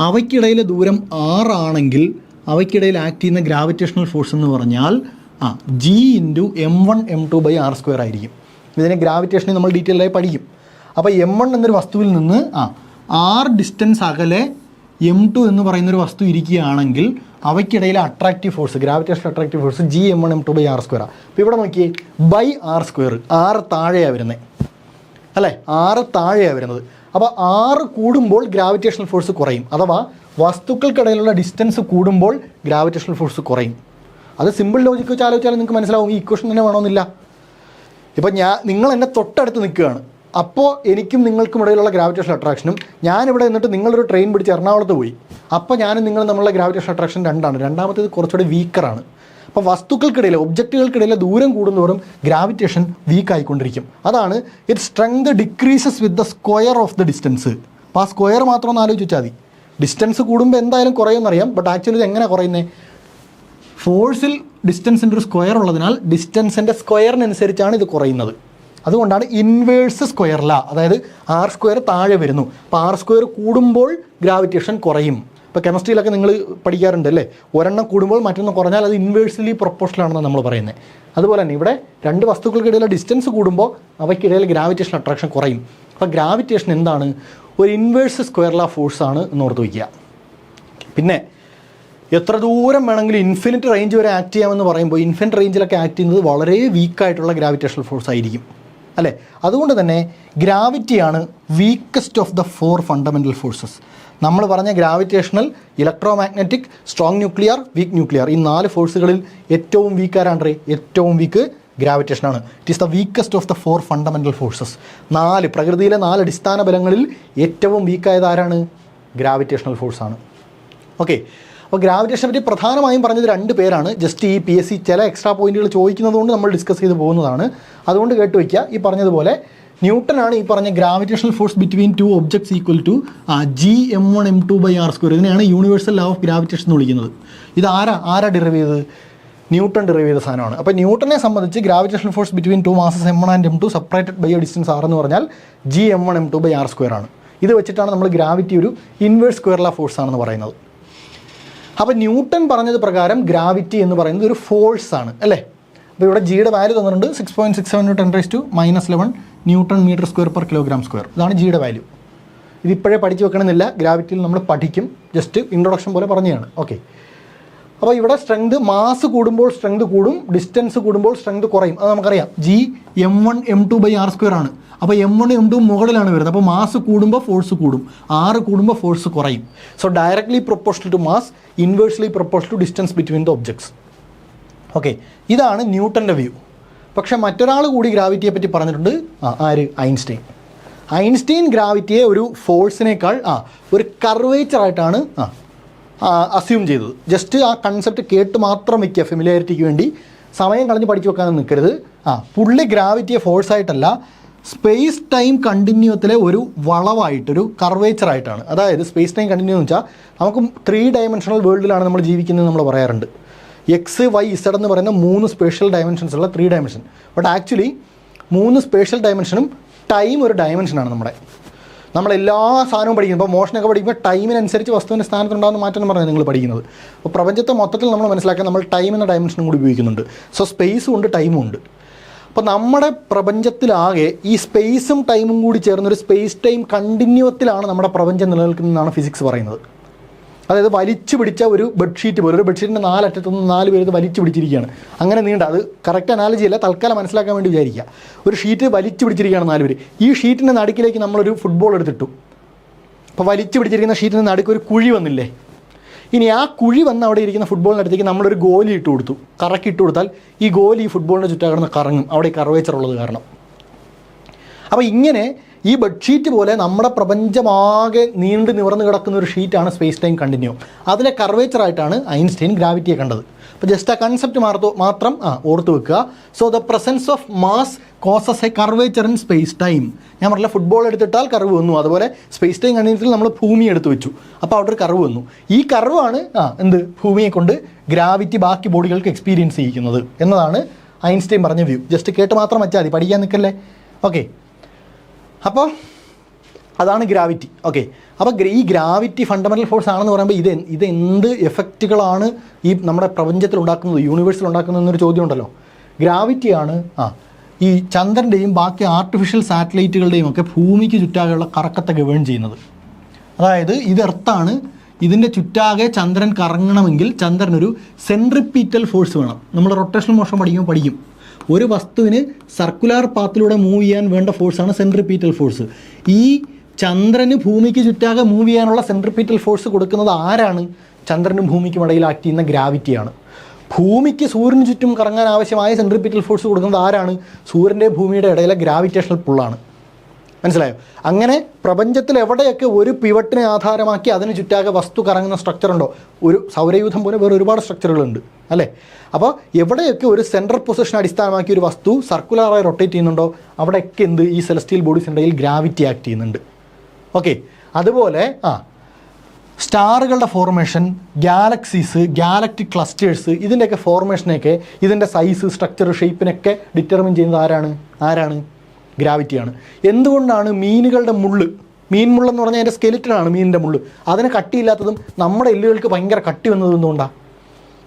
അവയ്ക്കിടയിലെ ദൂരം r ആണെങ്കിൽ അവയ്ക്കിടയിൽ ആക്ട് ചെയ്യുന്ന ഗ്രാവിറ്റേഷണൽ ഫോഴ്സ് എന്ന് പറഞ്ഞാൽ G × M1 M2/r² ആയിരിക്കും. ഇതിനെ ഗ്രാവിറ്റേഷനെ നമ്മൾ ഡീറ്റെയിൽ ആയി പഠിക്കും. അപ്പോൾ M1 എന്നൊരു വസ്തുവിൽ നിന്ന് r ഡിസ്റ്റൻസ് അകലെ M2 എന്ന് പറയുന്നൊരു വസ്തു ഇരിക്കുകയാണെങ്കിൽ അവയ്ക്കിടയിലെ attractive force, gravitational attractive force G M1 M2/r². അപ്പോൾ ഇവിടെ നോക്കിയേ, r², r താഴെയാണ് വരുന്നത് അല്ലേ, r താഴെയാണ് വരുന്നത്. അപ്പോൾ r കൂടുമ്പോൾ ഗ്രാവിറ്റേഷണൽ ഫോഴ്സ് കുറയും, അഥവാ വസ്തുക്കൾക്കിടയിലുള്ള ഡിസ്റ്റൻസ് കൂടുമ്പോൾ ഗ്രാവിറ്റേഷണൽ ഫോഴ്സ് കുറയും. അത് സിമ്പിൾ ലോജിക്ക് വെച്ച് ആലോചിച്ചാലും നിങ്ങൾക്ക് മനസ്സിലാവും. ഈ ഇക്വേഷൻ തന്നെ വേണമെന്നില്ല. ഇപ്പോൾ നിങ്ങൾ എന്നെ തൊട്ടടുത്ത് നിൽക്കുകയാണ്, അപ്പോൾ എനിക്കും നിങ്ങൾക്കും ഇടയിലുള്ള ഗ്രാവിറ്റേഷണൽ അട്രാക്ഷനും, ഞാനിവിടെ നിന്നിട്ട് നിങ്ങളൊരു ട്രെയിൻ പിടിച്ച് എറണാകുളത്ത് പോയി, അപ്പോൾ ഞാനും നിങ്ങൾ തമ്മിലുള്ള ഗ്രാവിറ്റേഷണൽ അട്രാക്ഷൻ രണ്ടാണ്. രണ്ടാമത്തേത് കുറച്ചുകൂടി വീക്കറാണ്. അപ്പോൾ വസ്തുക്കൾക്കിടയിൽ, ഒബ്ജക്റ്റുകൾക്കിടയിലെ ദൂരം കൂടുന്നതോറും ഗ്രാവിറ്റേഷൻ വീക്കായിക്കൊണ്ടിരിക്കും. അതാണ് it strength decreases with the square of the distance. അപ്പോൾ ആ സ്ക്വയർ മാത്രം ഒന്ന് ആലോചിച്ച് വെച്ചാൽ മതി. ഡിസ്റ്റൻസ് കൂടുമ്പോൾ എന്തായാലും കുറയുമെന്നറിയാം, ബട്ട് ആക്ച്വലി ഇത് എങ്ങനെ കുറയുന്നത്? ഫോഴ്സിൽ ഡിസ്റ്റൻസിൻ്റെ ഒരു സ്ക്വയർ ഉള്ളതിനാൽ ഡിസ്റ്റൻസിൻ്റെ സ്ക്വയറിനനുസരിച്ചാണ് ഇത് കുറയുന്നത്. അതുകൊണ്ടാണ് ഇൻവേഴ്സ് സ്ക്വയർ ലാ, അതായത് r² താഴെ വരുന്നു. അപ്പോൾ r² കൂടുമ്പോൾ ഗ്രാവിറ്റേഷൻ കുറയും. ഇപ്പോൾ കെമിസ്ട്രിയിലൊക്കെ നിങ്ങൾ പഠിക്കാറുണ്ട് അല്ലേ, ഒരെണ്ണം കൂടുമ്പോൾ മറ്റൊന്ന് കുറഞ്ഞാൽ അത് ഇൻവേഴ്സ്ലി പ്രൊപ്പോർഷണൽ ആണെന്നാണ് നമ്മൾ പറയുന്നത്. അതുപോലെ തന്നെ ഇവിടെ രണ്ട് വസ്തുക്കൾക്കിടയിലെ ഡിസ്റ്റൻസ് കൂടുമ്പോൾ അവയ്ക്കിടയിൽ ഗ്രാവിറ്റേഷൻ അട്രാക്ഷൻ കുറയും. അപ്പോൾ ഗ്രാവിറ്റേഷൻ എന്താണ്? ഒരു ഇൻവേഴ്സ് സ്ക്വയർ ലാ ഫോഴ്സാണ് എന്ന് ഓർത്ത് വയ്ക്കുക. പിന്നെ എത്ര ദൂരം വേണമെങ്കിലും ഇൻഫിനിറ്റ് റേഞ്ച് വരെ ആക്ട് ചെയ്യാമെന്ന് പറയുമ്പോൾ ഇൻഫിനിറ്റ് റേഞ്ചിലൊക്കെ ആക്ട് ചെയ്യുന്നത് വളരെ വീക്കായിട്ടുള്ള ഗ്രാവിറ്റേഷണൽ ഫോഴ്സ് ആയിരിക്കും അല്ലേ. അതുകൊണ്ട് തന്നെ ഗ്രാവിറ്റിയാണ് weakest of the 4 fundamental forces. നമ്മൾ പറഞ്ഞ gravitational, electromagnetic, strong nuclear, weak nuclear, ഈ 4 ഫോഴ്സുകളിൽ ഏറ്റവും വീക്കാരാണ്, ഏറ്റവും വീക്ക് ഗ്രാവിറ്റേഷനാണ്. It is the weakest of the 4 fundamental forces. 4 പ്രകൃതിയിലെ 4 അടിസ്ഥാന ബലങ്ങളിൽ ഏറ്റവും വീക്കായത് ആരാണ്? ഗ്രാവിറ്റേഷണൽ ഫോഴ്സാണ്. ഓക്കെ, അപ്പോൾ ഗ്രാവിറ്റേഷനെ പറ്റി പ്രധാനമായും പറഞ്ഞത് 2 പേരാണ്. ജസ്റ്റ് ഈ PSC ചില എക്സ്ട്രാ പോയിന്റുകൾ ചോദിക്കുന്നതുകൊണ്ട് നമ്മൾ ഡിസ്കസ് ചെയ്ത് പോകുന്നതാണ്. അതുകൊണ്ട് കേട്ട് വയ്ക്കുക. ഈ പറഞ്ഞതുപോലെ ന്യൂട്ടനാണ് ഈ പറഞ്ഞ gravitational force between 2 objects equal to G M1 M2/r². ഇതിനെയാണ് യൂണിവേഴ്സൽ ലോ ഓഫ് ഗ്രാവിറ്റേഷൻ എന്ന് വിളിക്കുന്നത്. ഇത് ആരാ ഡിറൈവ് ചെയ്തത്? ന്യൂട്ടൺ ഡിറൈവ് ചെയ്ത സാധനമാണ്. അപ്പോൾ ന്യൂട്ടനെ സംബന്ധിച്ച് gravitational force between 2 masses M1 and M2 separated by a distance r എന്ന് പറഞ്ഞാൽ G M1 M2/r² ആണ്. ഇത് വെച്ചിട്ടാണ് നമ്മൾ ഗ്രാവിറ്റി ഒരു ഇൻവേഴ്സ് സ്ക്വയർ ലാ ഫോഴ്സ് ആണെന്ന് പറയുന്നത്. അപ്പോൾ ന്യൂട്ടൺ പറഞ്ഞത് പ്രകാരം ഗ്രാവിറ്റി എന്ന് പറയുന്നത് ഒരു ഫോഴ്സാണ് അല്ലേ. അപ്പോൾ ഇവിടെ ജിയുടെ വാല്യൂ തന്നിട്ടുണ്ട് 6.67 × 10⁻11 newton metre square per kilogram square. ഇതാണ് ജിയുടെ വാല്യൂ. ഇതിപ്പോഴേ പഠിച്ച് വെക്കണമെന്നില്ല, ഗ്രാവിറ്റിയിൽ നമ്മൾ പഠിക്കും, ജസ്റ്റ് ഇൻട്രൊഡക്ഷൻ പോലെ പറഞ്ഞതാണ്. ഓക്കെ, അപ്പോൾ ഇവിടെ സ്ട്രെങ്ത്, മാസ് കൂടുമ്പോൾ സ്ട്രെങ്ത് കൂടും, ഡിസ്റ്റൻസ് കൂടുമ്പോൾ സ്ട്രെങ്ത് കുറയും. അത് നമുക്കറിയാം. G M1 M2/r² ആണ്. അപ്പോൾ M1 M2 മുകളിലാണ് വരുന്നത്. അപ്പോൾ മാസ് കൂടുമ്പോൾ ഫോഴ്സ് കൂടും, r കൂടുമ്പോൾ ഫോഴ്സ് കുറയും. So directly proportional to mass, inversely proportional to distance between the objects. Okay, ഇതാണ് ന്യൂട്ടൻ്റെ വ്യൂ. പക്ഷേ മറ്റൊരാൾ കൂടി ഗ്രാവിറ്റിയെ പറ്റി പറഞ്ഞിട്ടുണ്ട്. ആര്? ഐൻസ്റ്റൈൻ. ഐൻസ്റ്റൈൻ ഗ്രാവിറ്റിയെ ഒരു ഫോഴ്സിനേക്കാൾ ഒരു കർവേച്ചറായിട്ടാണ് അസ്യൂം ചെയ്തത്. ജസ്റ്റ് ആ കൺസെപ്റ്റ് കേട്ട് മാത്രം വയ്ക്കുക ഫെമിലിയാരിറ്റിക്ക് വേണ്ടി, സമയം കളഞ്ഞ് പഠിച്ചു വെക്കാനൊന്നും നിൽക്കരുത്. പുള്ളി ഗ്രാവിറ്റിയെ ഫോഴ്സായിട്ടല്ല, സ്പേസ് ടൈം കണ്ടിന്യൂത്തിലെ ഒരു വളവായിട്ടൊരു കർവേച്ചറായിട്ടാണ്. അതായത് സ്പേസ് ടൈം കണ്ടിന്യൂ എന്ന് വെച്ചാൽ നമുക്ക് 3 ഡയമെൻഷണൽ വേൾഡിലാണ് നമ്മൾ ജീവിക്കുന്നത് നമ്മൾ പറയാറുണ്ട്. X, Y, Z എന്ന് പറയുന്ന 3 സ്പേഷ്യൽ ഡയമെൻഷൻസ് ഉള്ള 3 ഡയമെൻഷൻ. ബട്ട് ആക്ച്വലി 3 സ്പേഷ്യൽ ഡയമെൻഷനും ടൈം ഒരു ഡയമെൻഷനാണ്. നമ്മളെല്ലാ സാധനവും പഠിക്കുന്നത്, ഇപ്പോൾ മോഷനൊക്കെ പഠിക്കുമ്പോൾ ടൈമിനനുസരിച്ച് വസ്തുവിൻ്റെ സ്ഥാനത്തുണ്ടാകുന്ന മാറ്റം എന്ന് പറഞ്ഞാൽ നിങ്ങൾ പഠിക്കുന്നത്. അപ്പോൾ പ്രപഞ്ചത്തെ മൊത്തത്തിൽ നമ്മൾ മനസ്സിലാക്കാൻ നമ്മൾ ടൈം എന്ന ഡയമെൻഷനും കൂടി ഉപയോഗിക്കുന്നുണ്ട്. സോ സ്പേസും ഉണ്ട്, ടൈമും ഉണ്ട്. അപ്പോൾ നമ്മുടെ പ്രപഞ്ചത്തിലാകെ ഈ സ്പേസും ടൈമും കൂടി ചേർന്നൊരു സ്പേസ് ടൈം കണ്ടിന്യൂത്തിലാണ് നമ്മുടെ പ്രപഞ്ചം നിലനിൽക്കുന്നതെന്നാണ് ഫിസിക്സ് പറയുന്നത്. അതായത് വലിച്ചു പിടിച്ച ഒരു ബെഡ്ഷീറ്റ് പോലെ, ഒരു ബെഡ്ഷീറ്റിൻ്റെ 4 അറ്റത്തുനിന്ന് 4 പേര് വലിച്ചു പിടിച്ചിരിക്കുകയാണ്. അങ്ങനെ നീണ്ട, അത് കറക്റ്റ് അനാലജി അല്ല, തൽക്കാലം മനസ്സിലാക്കാൻ വേണ്ടി വിചാരിക്കുക. ഒരു ഷീറ്റ് വലിച്ചു പിടിച്ചിരിക്കുകയാണ് 4 പേര്. ഈ ഷീറ്റിൻ്റെ നടുക്കിലേക്ക് നമ്മളൊരു ഫുട്ബോൾ എടുത്തിട്ടു. അപ്പോൾ വലിച്ചു പിടിച്ചിരിക്കുന്ന ഷീറ്റിൻ്റെ നടുക്ക് ഒരു കുഴി വന്നില്ലേ? ഇനി ആ കുഴി വന്ന് അവിടെ ഇരിക്കുന്ന ഫുട്ബോളിനടുത്തേക്ക് നമ്മളൊരു ഗോലി ഇട്ട് കൊടുത്തു. കറക്കിട്ട് കൊടുത്താൽ ഈ ഗോലി ഈ ഫുട്ബോളിൻ്റെ ചുറ്റാ കിടന്ന് കറങ്ങും, അവിടെ കർവേച്ചർ ഉള്ളത് കാരണം. അപ്പോൾ ഇങ്ങനെ ഈ ബെഡ്ഷീറ്റ് പോലെ നമ്മുടെ പ്രപഞ്ചമാകെ നീണ്ടു നിവർന്ന് കിടക്കുന്ന ഒരു ഷീറ്റാണ് സ്പേസ് ടൈം കണ്ടിന്യൂം. അതിലെ കർവേച്ചറായിട്ടാണ് ഐൻസ്റ്റൈൻ ഗ്രാവിറ്റിയെ കണ്ടത്. അപ്പോൾ ജസ്റ്റ് ആ കൺസെപ്റ്റ് മാത്രം ഓർത്ത് വെക്കുക. So the presence of mass causes a curvature in space time. ഞാൻ പറഞ്ഞില്ല, ഫുട്ബോൾ എടുത്തിട്ടാൽ കർവ് വന്നു, അതുപോലെ സ്പേസ് ടൈം കണ്ടിന്യൂത്തിൽ നമ്മൾ ഭൂമി എടുത്ത് വെച്ചു, അപ്പോൾ അവിടെ ഒരു കർവ് വന്നു. ഈ കർവാണ് ഭൂമിയെ കൊണ്ട് ഗ്രാവിറ്റി ബാക്കി ബോഡികൾക്ക് എക്സ്പീരിയൻസ് ചെയ്യിക്കുന്നത് എന്നതാണ് ഐൻസ്റ്റൈൻ പറഞ്ഞ വ്യൂ. ജസ്റ്റ് കേട്ട് മാത്രം വെച്ചാൽ മതി, പഠിക്കാൻ നിൽക്കല്ലേ. ഓക്കെ, അപ്പോൾ അതാണ് ഗ്രാവിറ്റി. ഓക്കെ, അപ്പോൾ ഈ ഗ്രാവിറ്റി ഫണ്ടമെൻ്റൽ ഫോഴ്സ് ആണെന്ന് പറയുമ്പോൾ ഇത് എന്ത് എഫക്റ്റുകളാണ് ഈ നമ്മുടെ പ്രപഞ്ചത്തിൽ ഉണ്ടാക്കുന്നത്, യൂണിവേഴ്സിൽ ഉണ്ടാക്കുന്നത് എന്നൊരു ചോദ്യം ഉണ്ടല്ലോ. ഗ്രാവിറ്റിയാണ് ഈ ചന്ദ്രൻ്റെയും ബാക്കി ആർട്ടിഫിഷ്യൽ സാറ്റലൈറ്റുകളുടെയും ഒക്കെ ഭൂമിക്ക് ചുറ്റാകെയുള്ള കറക്കത്തെ ഗവേൺ ചെയ്യുന്നത്. അതായത് ഇത് എർത്താണ്, ഇതിൻ്റെ ചുറ്റാകെ ചന്ദ്രൻ കറങ്ങണമെങ്കിൽ ചന്ദ്രനൊരു സെൻട്രിപ്പീറ്റൽ ഫോഴ്സ് വേണം. നമ്മൾ റൊട്ടേഷണൽ മോഷൻ പഠിക്കും. ഒരു വസ്തുവിന് സർക്കുലർ പാത്തിലൂടെ മൂവ് ചെയ്യാൻ വേണ്ട ഫോഴ്സാണ് സെൻട്രിപ്പീറ്റൽ ഫോഴ്സ്. ഈ ചന്ദ്രന് ഭൂമിക്ക് ചുറ്റാകെ മൂവ് ചെയ്യാനുള്ള സെൻട്രിപ്പീറ്റൽ ഫോഴ്സ് കൊടുക്കുന്നത് ആരാണ്? ചന്ദ്രനും ഭൂമിക്കും ഇടയിൽ ആക്ട് ചെയ്യുന്ന ഗ്രാവിറ്റിയാണ്. ഭൂമിക്ക് സൂര്യന് ചുറ്റും കറങ്ങാൻ ആവശ്യമായ സെൻട്രിപ്പീറ്റൽ ഫോഴ്സ് കൊടുക്കുന്നത് ആരാണ്? സൂര്യൻ്റെ ഭൂമിയുടെ ഇടയിലെ ഗ്രാവിറ്റേഷണൽ പുള്ളാണ്. മനസ്സിലായോ? അങ്ങനെ പ്രപഞ്ചത്തിൽ എവിടെയൊക്കെ ഒരു പിവട്ടിനെ ആധാരമാക്കി അതിന് ചുറ്റാകെ വസ്തു കറങ്ങുന്ന സ്ട്രക്ചറുണ്ടോ, ഒരു സൗരയൂഥം പോലെ വേറെ ഒരുപാട് സ്ട്രക്ചറുകളുണ്ട് അല്ലേ? അപ്പോൾ എവിടെയൊക്കെ ഒരു സെൻട്രൽ പൊസിഷൻ അടിസ്ഥാനമാക്കി ഒരു വസ്തു സർക്കുലറായി റൊട്ടേറ്റ് ചെയ്യുന്നുണ്ടോ അവിടെയൊക്കെ ഈ സെലസ്റ്റിയൽ ബോഡീസിൻ്റെ ഇടയിൽ ഗ്രാവിറ്റി ആക്ട് ചെയ്യുന്നുണ്ട്. ഓക്കെ, അതുപോലെ സ്റ്റാറുകളുടെ ഫോർമേഷൻ, ഗാലക്സീസ്, ഗാലക്റ്റിക് ക്ലസ്റ്റേഴ്സ്, ഇതിൻ്റെയൊക്കെ ഫോർമേഷനെയൊക്കെ, ഇതിൻ്റെ സൈസ്, സ്ട്രക്ചർ, ഷേപ്പിനൊക്കെ ഡിറ്റർമിൻ ചെയ്യുന്നത് ആരാണ്? ഗ്രാവിറ്റിയാണ്. എന്തുകൊണ്ടാണ് മീനുകളുടെ മീൻ മുള്ളെന്ന് പറഞ്ഞാൽ അതിൻ്റെ സ്കെലിറ്റനാണ് മീനിൻ്റെ മുള്ള്, അതിന് കട്ടിയില്ലാത്തതും നമ്മുടെ എല്ലുകൾക്ക് ഭയങ്കര കട്ടി വന്നത് എന്തുകൊണ്ടാണ്?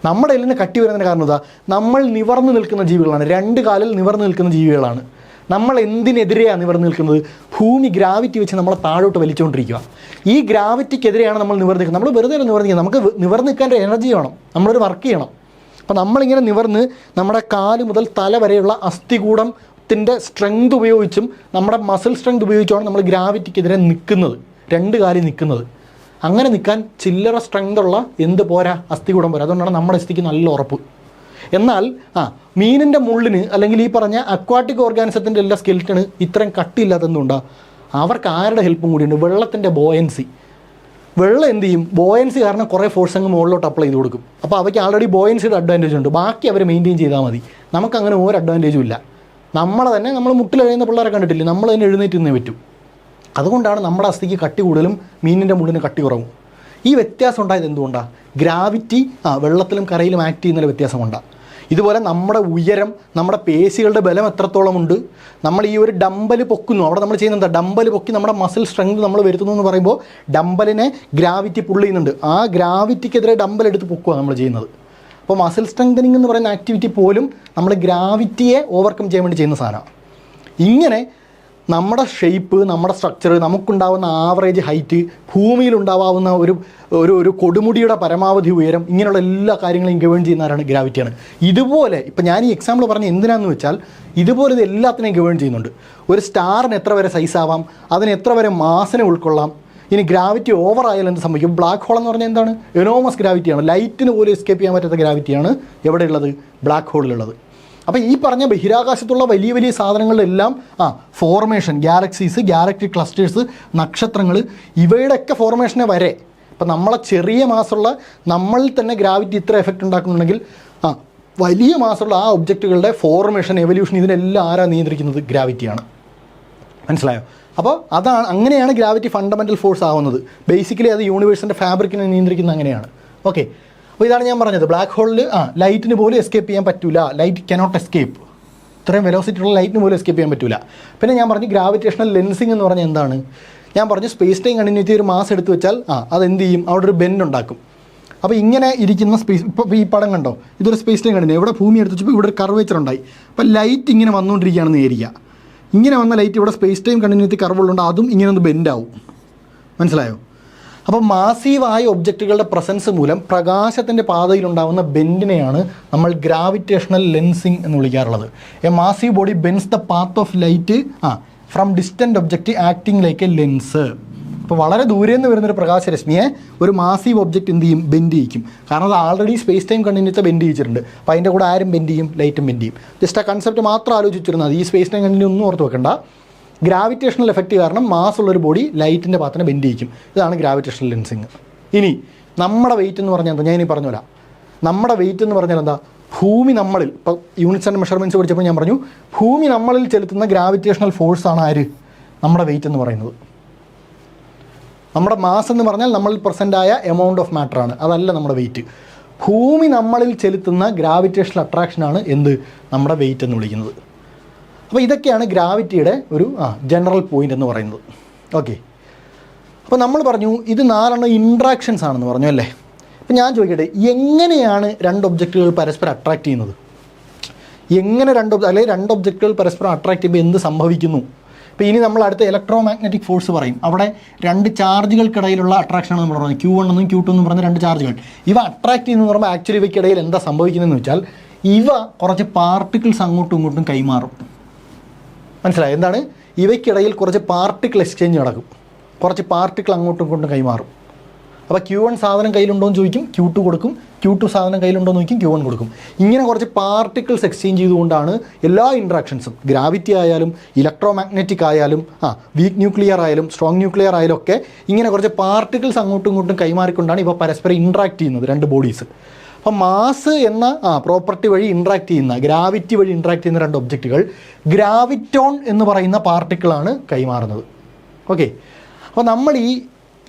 നമ്മുടെ എല്ലിന് കട്ടി വരുന്നതിന് കാരണം എന്താ? നമ്മൾ നിവർന്നു നിൽക്കുന്ന ജീവികളാണ്, 2 കാലിൽ നിവർന്നു നിൽക്കുന്ന ജീവികളാണ്. നമ്മൾ എന്തിനെതിരെയാണ് നിവർന്നു നിൽക്കുന്നത്? ഭൂമി ഗ്രാവിറ്റി വെച്ച് നമ്മളെ താഴോട്ട് വലിച്ചുകൊണ്ടിരിക്കുക. ഈ ഗ്രാവിറ്റിക്കെതിരെയാണ് നമ്മൾ നിവർന്നു നിൽക്കുന്നത്. നമ്മൾ വെറുതെ നിവർന്നിരിക്കുക, നമുക്ക് നിവർന്നു നിൽക്കാൻ എനർജി വേണം, നമ്മളൊരു വർക്ക് ചെയ്യണം. അപ്പോൾ നമ്മളിങ്ങനെ നിവർന്ന് നമ്മുടെ കാല് മുതൽ തല വരെയുള്ള അസ്ഥികൂടത്തിൻ്റെ സ്ട്രെങ്ത് ഉപയോഗിച്ചും നമ്മുടെ മസിൽ സ്ട്രെങ്ത് ഉപയോഗിച്ചുമാണ് നമ്മൾ ഗ്രാവിറ്റിക്കെതിരെ നിൽക്കുന്നത്, 2 കാലിൽ നിൽക്കുന്നത്. അങ്ങനെ നിൽക്കാൻ ചില്ലറ സ്ട്രെങ്ത് ഉള്ള പോരാ? അസ്ഥികൂടം പോരാ. അതുകൊണ്ടാണ് നമ്മുടെ അസ്ഥിക്ക് നല്ല ഉറപ്പ്. എന്നാൽ മീനിൻ്റെ മുള്ളിന്, അല്ലെങ്കിൽ ഈ പറഞ്ഞ അക്വാട്ടിക് ഓർഗാനിസത്തിൻ്റെ എല്ലാ സ്കെൽറ്റന് ഇത്രയും കട്ടിയില്ലാത്തതുകൊണ്ടാണ്. അവർക്ക് ആരുടെ ഹെൽപ്പും കൂടിയുണ്ട്? വെള്ളത്തിൻ്റെ ബോയൻസി. വെള്ളം എന്ത് ചെയ്യും? ബോയൻസി കാരണം കുറേ ഫോഴ്സ് അങ്ങ് മുകളിലോട്ട് അപ്ലൈ ചെയ്ത് കൊടുക്കും. അപ്പോൾ അവയ്ക്ക് ആൾറെഡി ബോയൻസിയുടെ അഡ്വാൻറ്റേജ് ഉണ്ട്, ബാക്കി അവർ മെയിൻറ്റെയിൻ ചെയ്താൽ മതി. നമുക്കങ്ങനെ ഒരു അഡ്വാൻറ്റേജും ഇല്ല. നമ്മൾ മുട്ടിലെഴുതുന്ന പിള്ളേരെ കണ്ടിട്ടില്ലേ? നമ്മൾ തന്നെ എഴുന്നേറ്റ് നിന്നേ പറ്റും. അതുകൊണ്ടാണ് നമ്മുടെ അസ്ഥിക്ക് കട്ടി കൂടുതലും, മീനിൻ്റെ മുള്ളിന് കട്ടി കുറവും. ഈ വ്യത്യാസം ഉണ്ടായത് എന്തുകൊണ്ടാണ്? ഗ്രാവിറ്റി വെള്ളത്തിലും കരയിലും ആക്ട് ചെയ്യുന്നതിൽ വ്യത്യാസമുണ്ടാകും. ഇതുപോലെ നമ്മുടെ ഉയരം, നമ്മുടെ പേശികളുടെ ബലം എത്രത്തോളം ഉണ്ട്, നമ്മൾ ഈ ഒരു ഡമ്പൽ പൊക്കുന്നു, അവിടെ നമ്മൾ ചെയ്യുന്നത് എന്താ? ഡമ്പൽ പൊക്കി നമ്മുടെ മസിൽ സ്ട്രെങ്ത് നമ്മൾ വരുത്തുന്നു എന്ന് പറയുമ്പോൾ ഡമ്പലിനെ ഗ്രാവിറ്റി പുള്ള് ചെയ്യുന്നുണ്ട്. ആ ഗ്രാവിറ്റിക്കെതിരെ ഡമ്പൽ എടുത്ത് പൊക്കുക നമ്മൾ ചെയ്യുന്നത്. അപ്പോൾ മസിൽ സ്ട്രെങ്തനിങ് എന്ന് പറയുന്ന ആക്ടിവിറ്റി പോലും നമ്മൾ ഗ്രാവിറ്റിയെ ഓവർകം ചെയ്യാൻ വേണ്ടി ചെയ്യുന്ന സാധനമാണ്. ഇങ്ങനെ നമ്മുടെ ഷേപ്പ്, നമ്മുടെ സ്ട്രക്ചർ, നമുക്കുണ്ടാകുന്ന ആവറേജ് ഹൈറ്റ്, ഭൂമിയിലുണ്ടാവാവുന്ന ഒരു കൊടുമുടിയുടെ പരമാവധി ഉയരം, ഇങ്ങനെയുള്ള എല്ലാ കാര്യങ്ങളും ഗവേൺ ചെയ്യുന്നവരാണ് ഗ്രാവിറ്റിയാണ്. ഇതുപോലെ ഇപ്പം ഞാൻ ഈ എക്സാമ്പിൾ പറഞ്ഞ എന്തിനാണെന്ന് വെച്ചാൽ ഇതുപോലെ ഇത് എല്ലാത്തിനെയും ഗവേൺ ചെയ്യുന്നുണ്ട്. ഒരു സ്റ്റാറിന് എത്ര വരെ സൈസ് ആവാം, അതിന് എത്ര വരെ മാസിനെ ഉൾക്കൊള്ളാം. ഇനി ഗ്രാവിറ്റി ഓവർ ആയാൽ എന്ത് സംഭവിക്കും? ബ്ലാക്ക് ഹോൾ എന്ന് പറഞ്ഞാൽ എന്താണ്? എനോമസ് ഗ്രാവിറ്റിയാണ്. ലൈറ്റിന് പോലും എസ്കേപ്പ് ചെയ്യാൻ പറ്റാത്ത ഗ്രാവിറ്റിയാണ് എവിടെയുള്ളത്? ബ്ലാക്ക് ഹോളിലുള്ളത്. അപ്പോൾ ഈ പറഞ്ഞ ബഹിരാകാശത്തുള്ള വലിയ വലിയ സാധനങ്ങളിലെല്ലാം ഫോർമേഷൻ, ഗാലക്സീസ്, ഗാലക്റ്റിക് ക്ലസ്റ്റേഴ്സ്, നക്ഷത്രങ്ങൾ, ഇവയുടെയൊക്കെ ഫോർമേഷനെ വരെ ഇപ്പം നമ്മളെ ചെറിയ മാസമുള്ള നമ്മളിൽ തന്നെ ഗ്രാവിറ്റി ഇത്ര എഫക്റ്റ് ഉണ്ടാക്കുന്നുണ്ടെങ്കിൽ വലിയ മാസമുള്ള ആ ഒബ്ജക്റ്റുകളുടെ ഫോർമേഷൻ, എവല്യൂഷൻ, ഇതിനെല്ലാം ആരാ നിയന്ത്രിക്കുന്നത്? ഗ്രാവിറ്റിയാണ്. മനസ്സിലായോ? അപ്പോൾ അങ്ങനെയാണ് ഗ്രാവിറ്റി ഫണ്ടമെൻ്റൽ ഫോഴ്സ് ആവുന്നത്. ബേസിക്കലി അത് യൂണിവേഴ്സിൻ്റെ ഫാബ്രിക്കിനെ നിയന്ത്രിക്കുന്നത് അങ്ങനെയാണ്. ഓക്കെ, അപ്പോൾ ഇതാണ് ഞാൻ പറഞ്ഞത്. ബ്ലാക്ക് ഹോളിൽ ലൈറ്റിന് പോലും എസ്കേപ്പ് ചെയ്യാൻ പറ്റില്ല. Light cannot escape. ഇത്രയും വെലോസിറ്റി ഉള്ള ലൈറ്റിന് പോലും എസ്കേപ്പ് ചെയ്യാൻ പറ്റില്ല. പിന്നെ ഞാൻ പറഞ്ഞു ഗ്രാവിറ്റേഷണൽ ലെൻസിങ് എന്ന് പറഞ്ഞാൽ എന്താണ്? ഞാൻ പറഞ്ഞു സ്പേസ് ടൈം കണ്ടിന്യൂറ്റി ഒരു മാസ് എടുത്ത് വെച്ചാൽ അതെന്ത് ചെയ്യും? അവിടെ ഒരു ബെൻഡ് ഉണ്ടാക്കും. അപ്പോൾ ഇങ്ങനെ ഇരിക്കുന്ന സ്പേസ്, ഇപ്പോൾ ഈ പടം കണ്ടോ, ഇതൊരു സ്പേസ് ടൈം കണ്ടിന്യൂ. ഇവിടെ ഭൂമി എടുത്ത് വെച്ചപ്പോൾ ഇവിടെ ഒരു കർവേച്ചർ ഉണ്ടായി. അപ്പോൾ ലൈറ്റ് ഇങ്ങനെ വന്നുകൊണ്ടിരിക്കുകയാണെന്ന് വിചാരിക്കുക. ഇങ്ങനെ വന്ന ലൈറ്റ് ഇവിടെ സ്പേസ് ടൈം കണ്ടിന്യൂറ്റി കർവുള്ളതുകൊണ്ട് അതും ഇങ്ങനെ ഒന്ന് ബെൻഡാവും. മനസ്സിലായോ? അപ്പോൾ മാസീവായ ഒബ്ജക്റ്റുകളുടെ പ്രസൻസ് മൂലം പ്രകാശത്തിൻ്റെ പാതയിലുണ്ടാകുന്ന ബെൻഡിനെയാണ് നമ്മൾ ഗ്രാവിറ്റേഷണൽ ലെൻസിങ് എന്ന് വിളിക്കാറുള്ളത്. A massive body bends the path of light from distant object acting like a lens. അപ്പോൾ വളരെ ദൂരെ നിന്ന് വരുന്നൊരു പ്രകാശരശ്മിയെ ഒരു മാസീവ് ഒബ്ജക്റ്റ് എന്ത് ചെയ്യും? ബെൻഡ് ചെയ്യിക്കും. കാരണം അത് already space time continuous bend ചെയ്യിച്ചിട്ടുണ്ട്. അപ്പോൾ അതിൻ്റെ കൂടെ ആരും ബെൻഡ് ചെയ്യും? ലൈറ്റും ബെൻഡ് ചെയ്യും. ജസ്റ്റ് ആ കൺസെപ്റ്റ് മാത്രം ആലോചിച്ചിരുന്നത്, ഈ സ്പേസ് ടൈം കണ്ടിന്യൂ ഒന്നും ഓർത്ത് വെക്കണ്ട. ഗ്രാവിറ്റേഷണൽ എഫക്റ്റ് കാരണം മാസ്സുള്ളൊരു ബോഡി ലൈറ്റിൻ്റെ പാത്തിനെ ബെൻഡ് ചെയ്യിക്കും. ഇതാണ് ഗ്രാവിറ്റേഷണൽ ലെൻസിങ്. ഇനി നമ്മുടെ വെയിറ്റ് എന്ന് പറഞ്ഞാൽ എന്താ? ഞാൻ ഇനി പറഞ്ഞുതരാം. നമ്മുടെ വെയിറ്റ് എന്ന് പറഞ്ഞാൽ എന്താ? ഭൂമി നമ്മളിൽ, ഇപ്പോൾ യൂണിറ്റ്സ് ആൻഡ് മെഷർമെൻറ്റ്സ് പഠിച്ചപ്പോൾ ഞാൻ പറഞ്ഞു, ഭൂമി നമ്മളിൽ ചെലുത്തുന്ന ഗ്രാവിറ്റേഷണൽ ഫോഴ്സാണ് ആര്? നമ്മുടെ വെയിറ്റ് എന്ന് പറയുന്നത്. നമ്മുടെ മാസ് എന്ന് പറഞ്ഞാൽ നമ്മളിൽ പ്രസൻ്റായ എമൗണ്ട് ഓഫ് മാറ്ററാണ്, അതല്ല നമ്മുടെ വെയിറ്റ്. ഭൂമി നമ്മളിൽ ചെലുത്തുന്ന ഗ്രാവിറ്റേഷണൽ അട്രാക്ഷനാണ് എന്ത്? നമ്മുടെ വെയിറ്റ് എന്ന് വിളിക്കുന്നത്. അപ്പോൾ ഇതൊക്കെയാണ് ഗ്രാവിറ്റിയുടെ ഒരു ജനറൽ പോയിൻ്റ് എന്ന് പറയുന്നത്. ഓക്കെ, അപ്പോൾ നമ്മൾ പറഞ്ഞു ഇത് 4 ഇൻട്രാക്ഷൻസ് ആണെന്ന് പറഞ്ഞു അല്ലേ. അപ്പോൾ ഞാൻ ചോദിക്കട്ടെ, എങ്ങനെയാണ് രണ്ട് ഒബ്ജക്റ്റുകൾ പരസ്പരം അട്രാക്റ്റ് ചെയ്യുന്നത്? എങ്ങനെ രണ്ട് ഒബ്ജക്റ്റുകൾ പരസ്പരം അട്രാക്റ്റ് ചെയ്യുമ്പോൾ എന്ത് സംഭവിക്കുന്നു? ഇപ്പോൾ ഇനി നമ്മൾ അടുത്ത ഇലക്ട്രോ മാഗ്നറ്റിക് ഫോഴ്സ് പറയും. അവിടെ രണ്ട് ചാർജുകൾക്കിടയിലുള്ള അട്രാക്ഷനാണ് നമ്മൾ പറയുന്നത്. Q1 എന്നും Q2 എന്നും പറഞ്ഞ രണ്ട് ചാർജുകൾ. ഇവ അട്രാക്റ്റ് ചെയ്യുന്നതെന്ന് പറയുമ്പോൾ ആക്ച്വലി ഇവയ്ക്കിടയിൽ എന്താ സംഭവിക്കുന്നതെന്ന് വെച്ചാൽ ഇവ കുറച്ച് പാർട്ടിക്കിൾസ് അങ്ങോട്ടും ഇങ്ങോട്ടും കൈമാറും. മനസ്സിലായി? എന്താണ്? ഇവയ്ക്കിടയിൽ കുറച്ച് പാർട്ടിക്കിൾ എക്സ്ചേഞ്ച് നടക്കും. കുറച്ച് പാർട്ടിക്കിൾ അങ്ങോട്ടും ഇങ്ങോട്ടും കൈമാറും. അപ്പോൾ Q1 സാധനം കയ്യിലുണ്ടോ എന്ന് ചോദിക്കും, Q2 കൊടുക്കും. Q2 സാധനം കയ്യിലുണ്ടോ എന്ന് ചോദിക്കും, Q1 കൊടുക്കും. ഇങ്ങനെ കുറച്ച് പാർട്ടിക്കിൾസ് എക്സ്ചേഞ്ച് ചെയ്തുകൊണ്ടാണ് എല്ലാ ഇൻട്രാക്ഷൻസും, ഗ്രാവിറ്റി ആയാലും ഇലക്ട്രോ മാഗ്നറ്റിക് ആയാലും വീക്ക് ന്യൂക്ലിയർ ആയാലും സ്ട്രോങ് ന്യൂക്ലിയർ ആയാലും ഒക്കെ ഇങ്ങനെ കുറച്ച് പാർട്ടിക്കിൾസ് അങ്ങോട്ടും ഇങ്ങോട്ടും കൈമാറിക്കൊണ്ടാണ് ഇവ പരസ്പരം ഇൻട്രാക്ട് ചെയ്യുന്നത്, രണ്ട് ബോഡീസ്. അപ്പോൾ മാസ് എന്ന പ്രോപ്പർട്ടി വഴി ഇൻട്രാക്ട് ചെയ്യുന്ന, ഗ്രാവിറ്റി വഴി ഇൻട്രാക്ട് ചെയ്യുന്ന രണ്ട് ഒബ്ജക്റ്റുകൾ ഗ്രാവിറ്റോൺ എന്ന് പറയുന്ന പാർട്ടിക്കിളാണ് കൈമാറുന്നത്. ഓക്കെ, അപ്പോൾ നമ്മൾ ഈ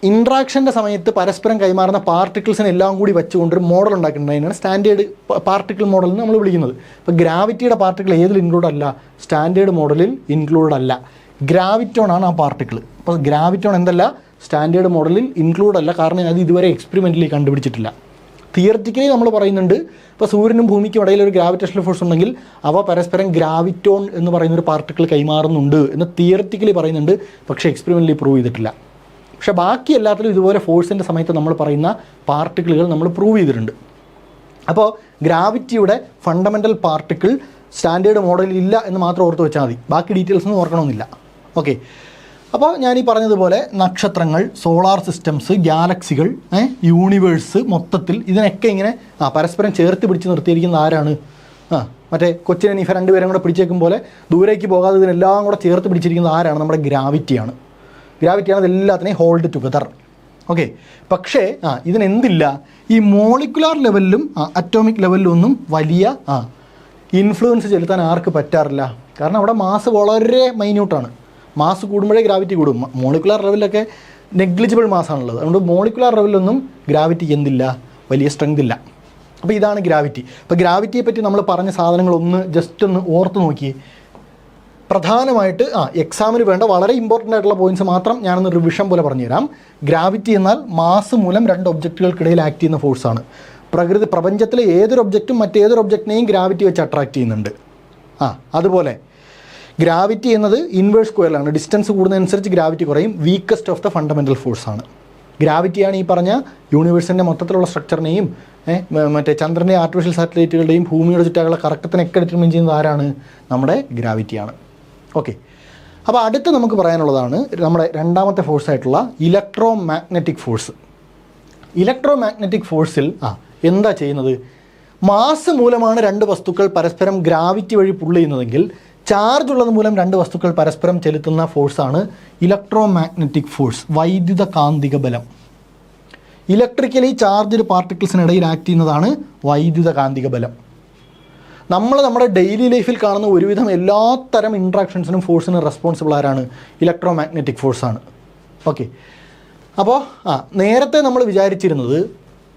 ഇൻട്രാക്ഷൻ്റെ സമയത്ത് പരസ്പരം കൈമാറുന്ന പാർട്ടിക്കിൾസിനെ എല്ലാം കൂടി വെച്ചുകൊണ്ടൊരു മോഡൽ ഉണ്ടാക്കിയിട്ടുണ്ട്. അതിനാണ് സ്റ്റാൻഡേർഡ് പാർട്ടിക്കിൾ മോഡൽ എന്ന് നമ്മൾ വിളിക്കുന്നത്. അപ്പോൾ ഗ്രാവിറ്റിയുടെ പാർട്ടിക്കിൾ ഏതിൽ ഇൻക്ലൂഡ് അല്ല? സ്റ്റാൻഡേർഡ് മോഡലിൽ ഇൻക്ലൂഡ് അല്ല. ഗ്രാവിറ്റോൺ ആണ് ആ പാർട്ടിക്കിൾ. അപ്പോൾ ഗ്രാവിറ്റോൺ എന്തല്ല? സ്റ്റാൻഡേർഡ് മോഡലിൽ ഇൻക്ലൂഡ് അല്ല. കാരണം അത് ഇതുവരെ എക്സ്പെരിമെൻ്റലി കണ്ടുപിടിച്ചിട്ടില്ല. തിയററ്റിക്കലി നമ്മൾ പറയുന്നുണ്ട്, ഇപ്പോൾ സൂര്യനും ഭൂമിക്കും ഇടയിൽ ഒരു ഗ്രാവിറ്റേഷണൽ ഫോഴ്സ് ഉണ്ടെങ്കിൽ അവ പരസ്പരം ഗ്രാവിറ്റോൺ എന്ന് പറയുന്നൊരു പാർട്ടിക്കിൾ കൈമാറുന്നുണ്ട് എന്ന് തിയററ്റിക്കലി പറയുന്നുണ്ട്. പക്ഷേ എക്സ്പെരിമെൻ്റലി പ്രൂവ് ചെയ്തിട്ടില്ല. പക്ഷേ ബാക്കി എല്ലാത്തിലും ഇതുപോലെ ഫോഴ്സിൻ്റെ സമയത്ത് നമ്മൾ പറയുന്ന പാർട്ടിക്കിളുകൾ നമ്മൾ പ്രൂവ് ചെയ്തിട്ടുണ്ട്. അപ്പോൾ ഗ്രാവിറ്റിയുടെ ഫണ്ടമെൻ്റൽ പാർട്ടിക്കിൾ സ്റ്റാൻഡേർഡ് മോഡലിൽ ഇല്ല എന്ന് മാത്രം ഓർത്ത് വെച്ചാൽ മതി. ബാക്കി ഡീറ്റെയിൽസ് ഒന്നും ഓർക്കണമെന്നില്ല. ഓക്കെ, അപ്പോൾ ഞാൻ ഈ പറഞ്ഞതുപോലെ നക്ഷത്രങ്ങൾ, സോളാർ സിസ്റ്റംസ്, ഗാലക്സികൾ, യൂണിവേഴ്സ് മൊത്തത്തിൽ ഇതിനൊക്കെ ഇങ്ങനെ പരസ്പരം ചേർത്ത് പിടിച്ച് നിർത്തിയിരിക്കുന്ന ആരാണ്? മറ്റേ കൊച്ചിനെ നീ രണ്ടുപേരും കൂടെ പിടിച്ചേക്കും പോലെ ദൂരേക്ക് പോകാതെ ഇതിനെല്ലാം കൂടെ ചേർത്ത് പിടിച്ചിരിക്കുന്നത് ആരാണ്? നമ്മുടെ ഗ്രാവിറ്റിയാണ്. ഗ്രാവിറ്റിയാണ് ഇതെല്ലാത്തിനെയും ഹോൾഡ് ടുഗദർ. ഓക്കെ, പക്ഷേ ഇതിനെന്തില്ല? ഈ മോളിക്കുലാർ ലെവലിലും അറ്റോമിക് ലെവലിലും ഒന്നും വലിയ ഇൻഫ്ലുവൻസ് ചെലുത്താൻ ആർക്ക് പറ്റാറില്ല. കാരണം അവിടെ മാസ് വളരെ മൈന്യൂട്ടാണ്. മാസ് കൂടുമ്പോഴേ ഗ്രാവിറ്റി കൂടും. മോളിക്കുലാർ ലെവലിലൊക്കെ നെഗ്ലിജിബിൾ മാസ്സാണുള്ളത്. അതുകൊണ്ട് മോളിക്കുലാർ ലെവലിലൊന്നും ഗ്രാവിറ്റിക്ക് എന്തില്ല? വലിയ സ്ട്രെങ്ത് ഇല്ല. അപ്പോൾ ഇതാണ് ഗ്രാവിറ്റി. അപ്പോൾ ഗ്രാവിറ്റിയെ പറ്റി നമ്മൾ പറഞ്ഞ സാധനങ്ങളൊന്ന് ജസ്റ്റ് ഒന്ന് ഓർത്ത് നോക്കിയേ. പ്രധാനമായിട്ട് എക്സാമിന് വേണ്ട വളരെ ഇമ്പോർട്ടൻ്റ് ആയിട്ടുള്ള പോയിൻറ്റ്സ് മാത്രം ഞാനൊന്ന് റിവിഷൻ പോലെ പറഞ്ഞുതരാം. ഗ്രാവിറ്റി എന്നാൽ മാസ് മൂലം രണ്ട് ഒബ്ജക്റ്റുകൾക്കിടയിൽ ആക്ട് ചെയ്യുന്ന ഫോഴ്സാണ്. പ്രപഞ്ചത്തിലെ ഏതൊരു ഒബ്ജക്റ്റും മറ്റേതൊരു ഒബ്ജക്റ്റിനെയും ഗ്രാവിറ്റി വെച്ച് അട്രാക്റ്റ് ചെയ്യുന്നുണ്ട്. അതുപോലെ ഗ്രാവിറ്റി എന്നത് ഇൻവേഴ്സ് സ്ക്വയറിലാണ്. ഡിസ്റ്റൻസ് കൂടുന്നതനുസരിച്ച് ഗ്രാവിറ്റി കുറയും. വീക്കസ്റ്റ് ഓഫ് ദ ഫണ്ടമെൻ്റൽ ഫോഴ്സാണ്. ഗ്രാവിറ്റിയാണ് ഈ പറഞ്ഞ യൂണിവേഴ്സിൻ്റെ മൊത്തത്തിലുള്ള സ്ട്രക്ചറിനെയും മറ്റേ ചന്ദ്രൻ്റെ ആർട്ടിഫിഷ്യൽ സാറ്റലൈറ്റുകളുടെയും ഭൂമിയുടെ ചുറ്റാനുള്ള കറക്കത്തിനൊക്കെ ഡിറ്റർമിൻ ചെയ്യുന്നത് ആരാണ്? നമ്മുടെ ഗ്രാവിറ്റിയാണ്. ഓക്കെ, അപ്പോൾ അടുത്ത് നമുക്ക് പറയാനുള്ളതാണ് നമ്മുടെ രണ്ടാമത്തെ ഫോഴ്സായിട്ടുള്ള electromagnetic force. Electromagnetic ഫോഴ്സിൽ എന്താ ചെയ്യുന്നത്? മാസ് മൂലമാണ് രണ്ട് വസ്തുക്കൾ പരസ്പരം ഗ്രാവിറ്റി വഴി പുള്ള് ചെയ്യുന്നതെങ്കിൽ ചാർജ് ഉള്ളത് മൂലം രണ്ട് വസ്തുക്കൾ പരസ്പരം ചെലുത്തുന്ന ഫോഴ്സാണ് ഇലക്ട്രോ മാഗ്നറ്റിക് ഫോഴ്സ്, വൈദ്യുത കാന്തിക ബലം. ഇലക്ട്രിക്കലി ചാർജ്ഡ് പാർട്ടിക്കിൾസിനിടയിൽ ആക്ട് ചെയ്യുന്നതാണ് വൈദ്യുത കാന്തിക ബലം. നമ്മൾ നമ്മുടെ ഡെയിലി ലൈഫിൽ കാണുന്ന ഒരുവിധം എല്ലാ തരം ഇൻട്രാക്ഷൻസിനും ഫോഴ്സിനും റെസ്പോൺസിബിൾ ആരാണ്? ഇലക്ട്രോ മാഗ്നറ്റിക് ഫോഴ്സാണ്. ഓക്കെ, അപ്പോൾ നേരത്തെ നമ്മൾ വിചാരിച്ചിരുന്നത്,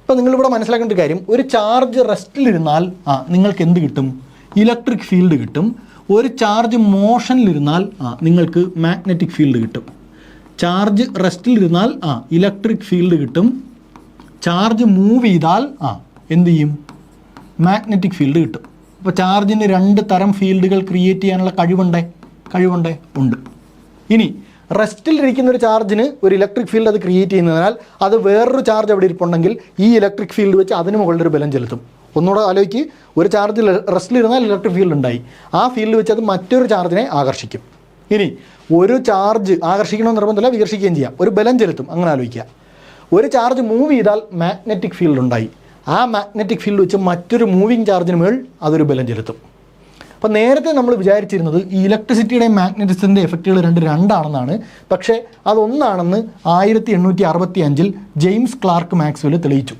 ഇപ്പോൾ നിങ്ങളിവിടെ മനസ്സിലാക്കേണ്ട കാര്യം, ഒരു ചാർജ് റെസ്റ്റിലിരുന്നാൽ നിങ്ങൾക്ക് എന്ത് കിട്ടും? ഇലക്ട്രിക് ഫീൽഡ് കിട്ടും. ഒരു ചാർജ് മോഷനിലിരുന്നാൽ നിങ്ങൾക്ക് മാഗ്നറ്റിക് ഫീൽഡ് കിട്ടും. ചാർജ് റെസ്റ്റിലിരുന്നാൽ ഇലക്ട്രിക് ഫീൽഡ് കിട്ടും. ചാർജ് മൂവ് ചെയ്താൽ എന്ത് ചെയ്യും? മാഗ്നറ്റിക് ഫീൽഡ് കിട്ടും. അപ്പോൾ ചാർജിന് രണ്ട് തരം ഫീൽഡുകൾ ക്രിയേറ്റ് ചെയ്യാനുള്ള കഴിവുണ്ടേ? ഉണ്ട്. ഇനി റെസ്റ്റിലിരിക്കുന്ന ഒരു ചാർജിന് ഒരു ഇലക്ട്രിക് ഫീൽഡ് അത് ക്രിയേറ്റ് ചെയ്യുന്നതിനാൽ അത് വേറൊരു ചാർജ് അവിടെ ഇരിപ്പുണ്ടെങ്കിൽ ഈ ഇലക്ട്രിക് ഫീൽഡ് വെച്ച് അതിന് മുകളിലൊരു ബലം ചെലുത്തും. ഒന്നുകൂടെ ആലോചിക്ക്, ഒരു ചാർജിൽ റെസ്റ്റിലിരുന്നാൽ ഇലക്ട്രിക് ഫീൽഡ് ഉണ്ടായി, ആ ഫീൽഡ് വെച്ച് അത് മറ്റൊരു ചാർജിനെ ആകർഷിക്കും. ഇനി ഒരു ചാർജ് ആകർഷിക്കണമെന്ന് നിർബന്ധമില്ല, വികർഷിക്കുകയും ചെയ്യാം, ഒരു ബലം ചെലുത്തും. അങ്ങനെ ആലോചിക്കുക. ഒരു ചാർജ് മൂവ് ചെയ്താൽ മാഗ്നറ്റിക് ഫീൽഡ് ഉണ്ടായി, ആ മാഗ്നറ്റിക് ഫീൽഡ് വെച്ച് മറ്റൊരു മൂവിങ് ചാർജിന് മേൽ അതൊരു ബലം ചെലുത്തും. അപ്പോൾ നേരത്തെ നമ്മൾ വിചാരിച്ചിരുന്നത് ഈ ഇലക്ട്രിസിറ്റിയുടെയും മാഗ്നറ്റിസത്തിൻ്റെ എഫക്റ്റുകൾ രണ്ടാണെന്നാണ്. പക്ഷേ അതൊന്നാണെന്ന് 1865 ജെയിംസ് ക്ലാർക്ക് മാക്സ്വെൽ തെളിയിച്ചു.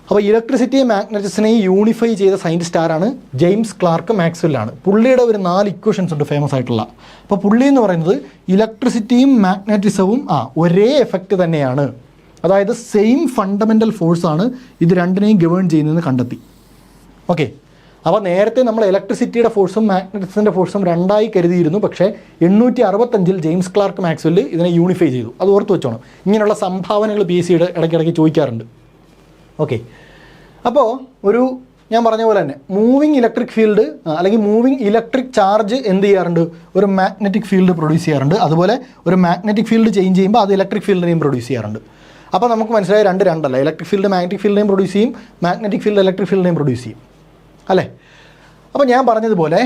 അപ്പോൾ ഇലക്ട്രിസിറ്റിയും മാഗ്നറ്റിസിനെയും യൂണിഫൈ ചെയ്ത സയൻറ്റിസ്റ്റ് ആരാണ്? ജെയിംസ് ക്ലാർക്ക് മാക്സ്വെല്ലാണ്. പുള്ളിയുടെ ഒരു 4 ഇക്വേഷൻസ് ഉണ്ട് ഫേമസ് ആയിട്ടുള്ള. അപ്പോൾ പുള്ളി എന്ന് പറയുന്നത് ഇലക്ട്രിസിറ്റിയും മാഗ്നറ്റിസവും ഒരേ എഫക്റ്റ് തന്നെയാണ്, അതായത് സെയിം ഫണ്ടമെൻ്റൽ ഫോഴ്സാണ് ഇത് രണ്ടിനെയും ഗവേൺ ചെയ്യുന്നതെന്ന് കണ്ടെത്തി. ഓക്കെ, അപ്പോൾ നേരത്തെ നമ്മൾ ഇലക്ട്രിസിറ്റിയുടെ ഫോഴ്സും മാഗ്നറ്റിസത്തിൻ്റെ ഫോഴ്സും രണ്ടായി കരുതിയിരുന്നു. പക്ഷേ 865 ജെയിംസ് ക്ലാർക്ക് മാക്സ്വെൽ ഇതിനെ യൂണിഫൈ ചെയ്തു. അത് ഓർത്ത് വെച്ചോണം. ഇങ്ങനെയുള്ള സംഭാവനകൾ PSC ഇടയ്ക്കിടയ്ക്ക് ചോദിക്കാറുണ്ട്. ഓക്കെ, അപ്പോൾ ഞാൻ പറഞ്ഞ പോലെ തന്നെ മൂവിങ് ഇലക്ട്രിക് ഫീൽഡ് അല്ലെങ്കിൽ മൂവിങ് ഇലക്ട്രിക് ചാർജ് എന്ത് ചെയ്യാറുണ്ട്? ഒരു മാഗ്നറ്റിക് ഫീൽഡ് പ്രൊഡ്യൂസ് ചെയ്യാറുണ്ട്. അതുപോലെ ഒരു മാഗ്നറ്റിക് ഫീൽഡ് ചേഞ്ച് ചെയ്യുമ്പോൾ അത് ഇലക്ട്രിക് ഫീൽഡിനെയും പ്രൊഡ്യൂസ് ചെയ്യാറുണ്ട്. അപ്പോൾ നമുക്ക് മനസ്സിലായി രണ്ടല്ല, ഇലക്ട്രിക് ഫീൽഡ് മാഗ്നറ്റിക് ഫീൽഡിനെയും പ്രൊഡ്യൂസ് ചെയ്യും, മാഗ്നറ്റിക് ഫീൽഡ് ഇലക്ട്രിക് ഫീൽഡിനെയും പ്രൊഡ്യൂസ് ചെയ്യും, അല്ലേ? അപ്പോൾ ഞാൻ പറഞ്ഞതുപോലെ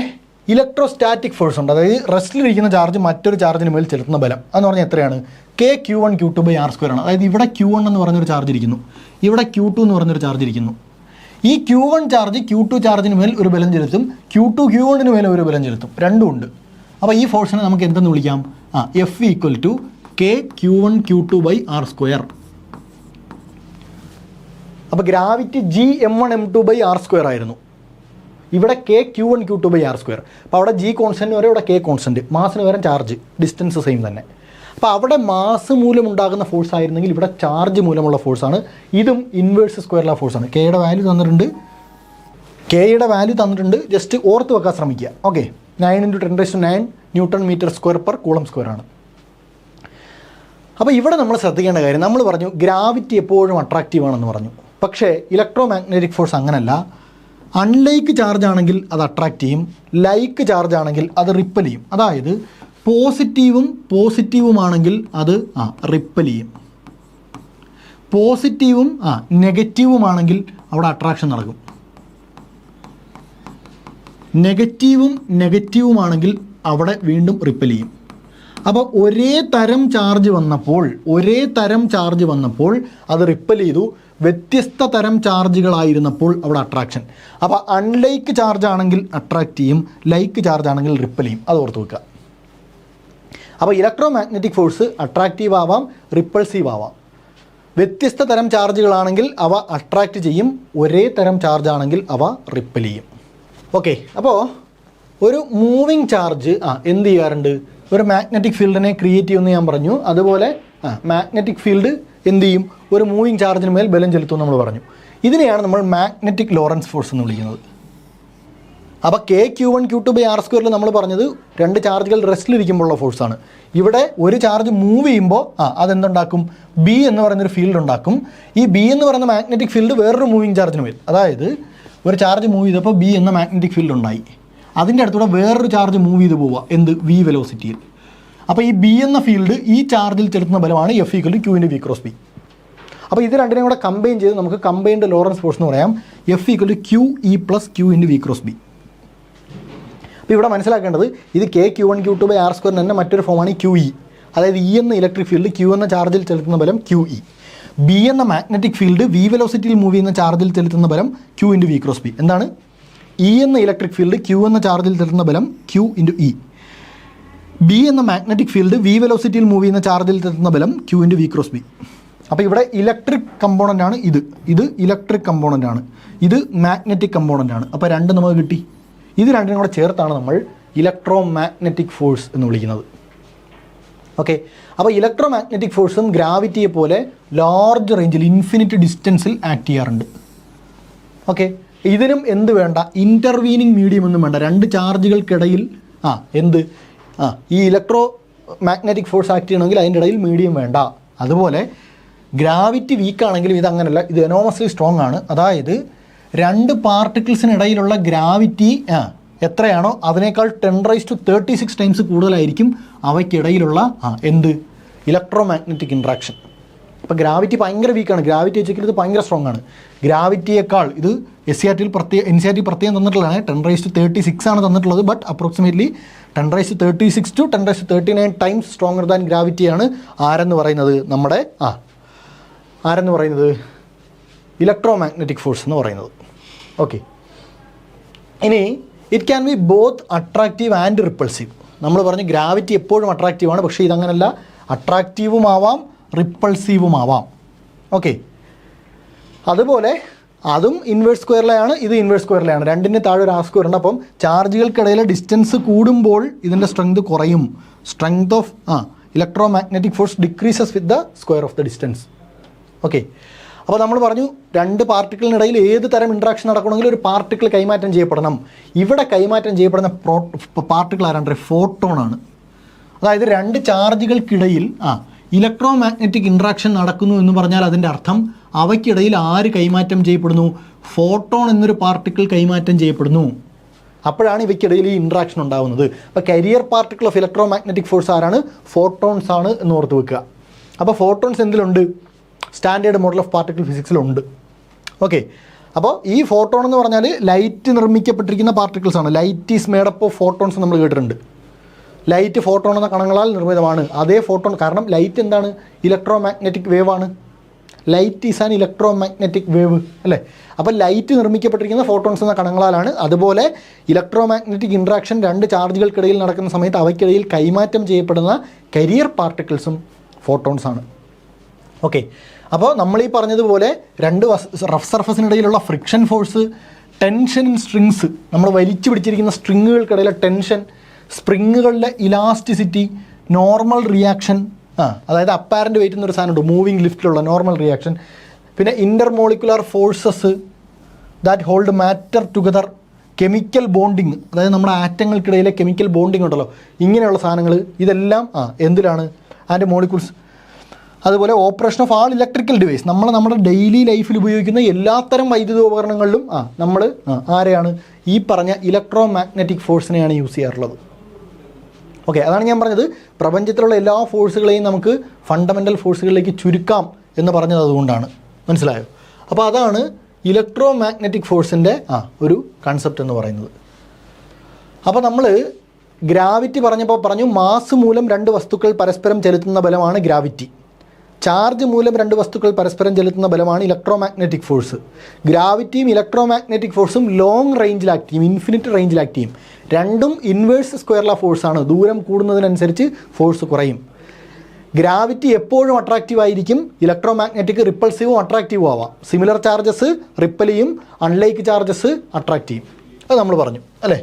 ഇലക്ട്രോസ്റ്റാറ്റിക് ഫോഴ്സ് ഉണ്ട്, അതായത് റെസ്റ്റിലിരിക്കുന്ന ചാർജ് മറ്റൊരു ചാർജിന് മേൽ ചെലുത്തുന്ന ബലം. അതെന്ന് പറഞ്ഞാൽ എത്രയാണ്? KQ1 Q2/r² ആണ്. അതായത് ഇവിടെ Q1 എന്ന് പറഞ്ഞൊരു ചാർജ് ഇരിക്കുന്നു, ഇവിടെ Q2 എന്ന് പറഞ്ഞൊരു ചാർജ് ഇരിക്കുന്നു. ഈ Q1 ചാർജ് Q2 ചാർജിന് മേൽ ഒരു ബലം ചെലുത്തും, Q2 Q1 മേൽ ഒരു ബലം ചെലുത്തും, രണ്ടും ഉണ്ട്. അപ്പോൾ ഈ ഫോഴ്സിനെ നമുക്ക് എന്തെന്ന് വിളിക്കാം? F = KQ1 Q2/r². അപ്പോൾ ഗ്രാവിറ്റി Gm1 m2/r² ആയിരുന്നു. ഇവിടെ KQ1 Q2/r². അപ്പോൾ അവിടെ G കോൺസ്റ്റൻറ്റ് വരെ, ഇവിടെ K കോൺസ്റ്റൻറ്റ്, മാസിന് വരെ ചാർജ്, ഡിസ്റ്റൻസ് സെയിം തന്നെ. അപ്പോൾ അവിടെ മാസ് മൂലം ഉണ്ടാകുന്ന ഫോഴ്സ് ആയിരുന്നെങ്കിൽ ഇവിടെ ചാർജ് മൂലമുള്ള ഫോഴ്സാണ്. ഇതും ഇൻവേഴ്സ് സ്ക്വയർ ഓഫ് ഫോഴ്സാണ്. Kയുടെ വാല്യൂ തന്നിട്ടുണ്ട്, ജസ്റ്റ് ഓർത്ത് വെക്കാൻ ശ്രമിക്കുക. ഓക്കെ, 9 × 10⁹ Nm²/Coulomb² ആണ്. അപ്പോൾ ഇവിടെ നമ്മൾ ശ്രദ്ധിക്കേണ്ട കാര്യം, നമ്മൾ പറഞ്ഞു ഗ്രാവിറ്റി എപ്പോഴും അട്രാക്റ്റീവ് ആണെന്ന് പറഞ്ഞു. പക്ഷേ ഇലക്ട്രോ മാഗ്നറ്റിക് ഫോഴ്സ് അങ്ങനല്ല. അൺലൈക്ക് ചാർജ് ആണെങ്കിൽ അത് അട്രാക്റ്റ് ചെയ്യും, ലൈക്ക് ചാർജ് ആണെങ്കിൽ അത് റിപ്പൽ ചെയ്യും. അതായത് പോസിറ്റീവുമാണെങ്കിൽ അത് റിപ്പൽ ചെയ്യും, പോസിറ്റീവും നെഗറ്റീവുമാണെങ്കിൽ അവിടെ അട്രാക്ഷൻ നടക്കും, നെഗറ്റീവുമാണെങ്കിൽ അവിടെ വീണ്ടും റിപ്പൽ ചെയ്യും. അപ്പോൾ ഒരേ തരം ചാർജ് വന്നപ്പോൾ അത് റിപ്പൽ ചെയ്തു, വ്യത്യസ്ത തരം ചാർജുകളായിരുന്നപ്പോൾ അവിടെ അട്രാക്ഷൻ. അപ്പോൾ അൺലൈക്ക് ചാർജ് ആണെങ്കിൽ അട്രാക്റ്റ് ചെയ്യും, ലൈക്ക് ചാർജ് ആണെങ്കിൽ റിപ്പൽ ചെയ്യും. അത് ഓർത്ത് വെക്കുക. അപ്പോൾ ഇലക്ട്രോ മാഗ്നറ്റിക് ഫോഴ്സ് അട്രാക്റ്റീവ് ആവാം, റിപ്പൾസീവ് ആവാം. വ്യത്യസ്ത തരം ചാർജുകളാണെങ്കിൽ അവ അട്രാക്റ്റ് ചെയ്യും, ഒരേ തരം ചാർജ് ആണെങ്കിൽ അവ റിപ്പൽ ചെയ്യും. ഓക്കെ, അപ്പോൾ ഒരു മൂവിങ് ചാർജ് എന്ത് ചെയ്യാറുണ്ട്? ഒരു മാഗ്നറ്റിക് ഫീൽഡിനെ ക്രിയേറ്റ് ചെയ്യുമെന്ന് ഞാൻ പറഞ്ഞു. അതുപോലെ മാഗ്നറ്റിക് ഫീൽഡ് എന്ത് ചെയ്യും? ഒരു മൂവിങ് ചാർജിന് മേൽ ബലം ചെലുത്തും നമ്മൾ പറഞ്ഞു. ഇതിനെയാണ് നമ്മൾ മാഗ്നറ്റിക് ലോറൻസ് ഫോഴ്സ് എന്ന് വിളിക്കുന്നത്. അപ്പോൾ KQ1 Q2/r² നമ്മൾ പറഞ്ഞത് രണ്ട് ചാർജുകൾ റെസ്റ്റിലിരിക്കുമ്പോഴുള്ള ഫോഴ്സാണ്. ഇവിടെ ഒരു ചാർജ് മൂവ് ചെയ്യുമ്പോൾ അതെന്തുണ്ടാക്കും? B എന്ന് പറയുന്നൊരു ഫീൽഡ് ഉണ്ടാക്കും. ഈ B എന്ന് പറയുന്ന മാഗ്നറ്റിക് ഫീൽഡ് വേറൊരു മൂവിങ് ചാർജിന് മേൽ, അതായത് ഒരു ചാർജ് മൂവ് ചെയ്തപ്പോൾ B എന്ന മാഗ്നറ്റിക് ഫീൽഡ് ഉണ്ടായി, അതിൻ്റെ അടുത്തൂടെ വേറൊരു ചാർജ് മൂവ് ചെയ്ത് പോവുക, v വെലോസിറ്റിയിൽ. അപ്പോൾ ഈ B എന്ന ഫീൽഡ് ഈ ചാർജിൽ ചെലുത്തുന്ന ബലമാണ് F = Q × V × B. അപ്പോൾ ഇത് രണ്ടിനെയും കൂടെ കമ്പൈൻ ചെയ്ത് നമുക്ക് കമ്പൈൻഡ് ലോറൻസ് ഫോഴ്സ് എന്ന് പറയാം. F = QE + Q × V × B. അപ്പോൾ ഇവിടെ മനസ്സിലാക്കേണ്ടത് ഇത് KQ1 Q2/r² തന്നെ മറ്റൊരു ഫോമാണ് QE. അതായത് E എന്ന ഇലക്ട്രിക് ഫീൽഡ് Q എന്ന ചാർജിൽ ചെലുത്തുന്ന ബലം QE. B എന്ന മാഗ്നറ്റിക് ഫീൽഡ് V വെലോസിറ്റിയിൽ മൂവ് ചെയ്യുന്ന ചാർജിൽ ചെലുത്തുന്ന ബലം Q × V × B. എന്താണ്? E എന്ന ഇലക്ട്രിക് ഫീൽഡ് Q എന്ന ചാർജിൽ ചെലുത്തുന്ന ബലം Q × E. B എന്ന മാഗ്നറ്റിക് ഫീൽഡ് V വെലോസിറ്റിയിൽ മൂവ് ചെയ്യുന്ന ചാർജിൽ ചെലുത്തുന്ന ബലം Q × V × B. അപ്പോൾ ഇവിടെ ഇലക്ട്രിക് കമ്പോണൻ്റ് ആണ് ഇത് ഇലക്ട്രിക് കമ്പോണൻ്റ് ആണ്, ഇത് മാഗ്നറ്റിക് കമ്പോണൻ്റ് ആണ്. അപ്പോൾ രണ്ട് നമുക്ക് കിട്ടി. ഇത് രണ്ടിനും കൂടെ ചേർത്താണ് നമ്മൾ ഇലക്ട്രോ മാഗ്നറ്റിക് ഫോഴ്സ് എന്ന് വിളിക്കുന്നത്. ഓക്കെ, അപ്പോൾ ഇലക്ട്രോ മാഗ്നറ്റിക് ഫോഴ്സും ഗ്രാവിറ്റിയെ പോലെ ലാർജ് റേഞ്ചിൽ ഇൻഫിനിറ്റ് ഡിസ്റ്റൻസിൽ ആക്ട് ചെയ്യാറുണ്ട്. ഓക്കെ, ഇതിനും എന്ത് വേണ്ട? ഇൻ്റർവീനിങ് മീഡിയം ഒന്നും വേണ്ട. രണ്ട് ചാർജുകൾക്കിടയിൽ ഈ ഇലക്ട്രോ മാഗ്നറ്റിക് ഫോഴ്സ് ആക്ട് ചെയ്യണമെങ്കിൽ അതിൻ്റെ ഇടയിൽ മീഡിയം വേണ്ട. അതുപോലെ ഗ്രാവിറ്റി വീക്കാണെങ്കിലും ഇതങ്ങനല്ല, ഇത് എനോമസ്ലി സ്ട്രോങ് ആണ്. അതായത് രണ്ട് പാർട്ടിക്കിൾസിനിടയിലുള്ള ഗ്രാവിറ്റി എത്രയാണോ അതിനേക്കാൾ 10⁻36 ടൈംസ് കൂടുതലായിരിക്കും അവയ്ക്കിടയിലുള്ള എന്ത് ഇലക്ട്രോ മാഗ്നറ്റിക് ഇൻട്രാക്ഷൻ. അപ്പോൾ ഗ്രാവിറ്റി ഭയങ്കര വീക്കാണ്, ഗ്രാവിറ്റി വെച്ചിട്ട് ഇത് ഭയങ്കര സ്ട്രോങ് ആണ്. ഗ്രാവിറ്റിയേക്കാൾ ഇത് NCERT പ്രത്യേകം തന്നിട്ടുള്ളതാണ്, 10⁻36 ആണ് തന്നിട്ടുള്ളത്. But approximately 10⁻36 to 10⁻39 times stronger than ഗ്രാവിറ്റിയാണ് ആരെന്ന് പറയുന്നത്, നമ്മുടെ ആരെന്ന് പറയുന്നത് ഇലക്ട്രോ മാഗ്നറ്റിക് ഫോഴ്സ് എന്ന് പറയുന്നത്. ഓക്കെ, ഇനി it can be both attractive and repulsive. നമ്മൾ പറഞ്ഞു ഗ്രാവിറ്റി എപ്പോഴും അട്രാക്റ്റീവാണ്, പക്ഷേ ഇതങ്ങനല്ല, അട്രാക്റ്റീവുമാവാം റിപ്പൾസീവുമാവാം. ഓക്കെ, അതുപോലെ അതും ഇൻവേഴ്സ് സ്ക്വയറിലെയാണ്, ഇത് ഇൻവേഴ്സ് സ്ക്വയറിലെയാണ്, രണ്ടിന് താഴെ ഒരു ഹാഫ് സ്ക്വയർ ഉണ്ട്. അപ്പം ചാർജുകൾക്കിടയിലെ ഡിസ്റ്റൻസ് കൂടുമ്പോൾ ഇതിൻ്റെ സ്ട്രെങ്ത് കുറയും. Strength of electromagnetic force decreases with the square of the distance. Okay, അപ്പോൾ നമ്മൾ പറഞ്ഞു രണ്ട് പാർട്ടിക്കിളിനിടയിൽ ഏത് തരം ഇൻട്രാക്ഷൻ നടക്കണമെങ്കിലും ഒരു പാർട്ടിക്കിൾ കൈമാറ്റം ചെയ്യപ്പെടണം. ഇവിടെ കൈമാറ്റം ചെയ്യപ്പെടുന്ന പാർട്ടിക്കിൾ ആരാണ്? ഫോട്ടോൺ ആണ്. അതായത് രണ്ട് ചാർജുകൾക്കിടയിൽ ഇലക്ട്രോ മാഗ്നറ്റിക് ഇൻട്രാക്ഷൻ നടക്കുന്നു എന്ന് പറഞ്ഞാൽ അതിൻ്റെ അർത്ഥം അവയ്ക്കിടയിൽ ആര് കൈമാറ്റം ചെയ്യപ്പെടുന്നു? ഫോട്ടോൺ എന്നൊരു പാർട്ടിക്കിൾ കൈമാറ്റം ചെയ്യപ്പെടുന്നു. അപ്പോഴാണ് ഇവയ്ക്കിടയിൽ ഈ ഇൻട്രാക്ഷൻ ഉണ്ടാകുന്നത്. അപ്പോൾ carrier particle of electromagnetic force ആരാണ്? ഫോട്ടോൺസ് ആണ് എന്ന് ഓർത്ത് വെക്കുക. അപ്പോൾ ഫോട്ടോൺസ് എന്തിലുണ്ട്? സ്റ്റാൻഡേർഡ് മോഡൽ ഓഫ് പാർട്ടിക്കിൾ ഫിസിക്സിലുണ്ട്. ഓക്കെ, അപ്പോൾ ഈ ഫോട്ടോൺ എന്ന് പറഞ്ഞാൽ ലൈറ്റ് നിർമ്മിക്കപ്പെട്ടിരിക്കുന്ന പാർട്ടിക്കിൾസ് ആണ്. Light is made up of photons നമ്മൾ കേട്ടിട്ടുണ്ട്. ലൈറ്റ് ഫോട്ടോൺ എന്ന കണങ്ങളാൽ നിർമ്മിതമാണ്. അതേ ഫോട്ടോൺ, കാരണം ലൈറ്റ് എന്താണ്? ഇലക്ട്രോ മാഗ്നറ്റിക് വേവ് ആണ്. Light is an electro magnetic wave അല്ലേ? അപ്പോൾ ലൈറ്റ് നിർമ്മിക്കപ്പെട്ടിരിക്കുന്ന ഫോട്ടോൺസ് എന്ന കണങ്ങളാലാണ്. അതുപോലെ ഇലക്ട്രോ മാഗ്നറ്റിക് ഇൻട്രാക്ഷൻ രണ്ട് ചാർജുകൾക്കിടയിൽ നടക്കുന്ന സമയത്ത് അവയ്ക്കിടയിൽ കൈമാറ്റം ചെയ്യപ്പെടുന്ന കരിയർ പാർട്ടിക്കിൾസും ഫോട്ടോൺസ് ആണ്. ഓക്കെ, അപ്പോൾ നമ്മൾ ഈ പറഞ്ഞതുപോലെ രണ്ട് റഫ് സർഫസിനിടയിലുള്ള friction force, tension in strings, നമ്മൾ വലിച്ചു പിടിച്ചിരിക്കുന്ന സ്ട്രിങ്ങുകൾക്കിടയിലെ ടെൻഷൻ, സ്പ്രിങ്ങുകളിലെ ഇലാസ്റ്റിസിറ്റി, നോർമൽ റിയാക്ഷൻ, അതായത് അപ്പാരൻ്റ് വെയിറ്റ് എന്നൊരു സാധനമുണ്ട് മൂവിങ് ലിഫ്റ്റിലുള്ള നോർമൽ റിയാക്ഷൻ, പിന്നെ intermolecular forces that hold matter together, chemical bonding, അതായത് നമ്മുടെ ആറ്റങ്ങൾക്കിടയിലെ കെമിക്കൽ ബോണ്ടിങ് ഉണ്ടല്ലോ, ഇങ്ങനെയുള്ള സാധനങ്ങൾ, ഇതെല്ലാം എന്തിലാണ്? And molecules. അതുപോലെ operation of all electrical device, നമ്മുടെ ഡെയിലി ലൈഫിൽ ഉപയോഗിക്കുന്ന എല്ലാത്തരം വൈദ്യുത ഉപകരണങ്ങളിലും നമ്മൾ ആരെയാണ്? ഈ പറഞ്ഞ ഇലക്ട്രോ മാഗ്നറ്റിക് ഫോഴ്സിനെയാണ് യൂസ് ചെയ്യാറുള്ളത്. ഓക്കെ, അതാണ് ഞാൻ പറഞ്ഞത്, പ്രപഞ്ചത്തിലുള്ള എല്ലാ ഫോഴ്സുകളെയും നമുക്ക് ഫണ്ടമെൻ്റൽ ഫോഴ്സുകളിലേക്ക് ചുരുക്കാം എന്ന് പറഞ്ഞത് അതുകൊണ്ടാണ്. മനസ്സിലായോ? അപ്പോൾ അതാണ് ഇലക്ട്രോ മാഗ്നറ്റിക് ഫോഴ്സിൻ്റെ ഒരു കൺസെപ്റ്റ് എന്ന് പറയുന്നത്. അപ്പോൾ നമ്മൾ ഗ്രാവിറ്റി പറഞ്ഞപ്പോൾ പറഞ്ഞു മാസ് മൂലം രണ്ട് വസ്തുക്കൾ പരസ്പരം ചെലുത്തുന്ന ബലമാണ് ഗ്രാവിറ്റി. ചാർജ് മൂലം രണ്ട് വസ്തുക്കൾ പരസ്പരം ചെലുത്തുന്ന ബലമാണ് ഇലക്ട്രോ മാഗ്നറ്റിക് ഫോഴ്സ്. ഗ്രാവിറ്റിയും ഇലക്ട്രോ മാഗ്നറ്റിക് ഫോഴ്സും ലോങ് റേഞ്ചിൽ ആക്ട് ചെയ്യും, ഇൻഫിനിറ്റ് റേഞ്ചിൽ ആക്ട് ചെയ്യും. രണ്ടും ഇൻവേഴ്സ് സ്ക്വയർ ഓഫ് ഫോഴ്സാണ്. ദൂരം കൂടുന്നതിനനുസരിച്ച് ഫോഴ്സ് കുറയും. ഗ്രാവിറ്റി എപ്പോഴും അട്രാക്റ്റീവ് ആയിരിക്കും, ഇലക്ട്രോ മാഗ്നറ്റിക് റിപ്പൾസീവും അട്രാക്റ്റീവും ആവാം. സിമിലർ ചാർജസ് റിപ്പൽ ചെയ്യും, അൺലൈക്ക് ചാർജസ് അട്രാക്റ്റ് ചെയ്യും. അത് നമ്മൾ പറഞ്ഞു അല്ലേ?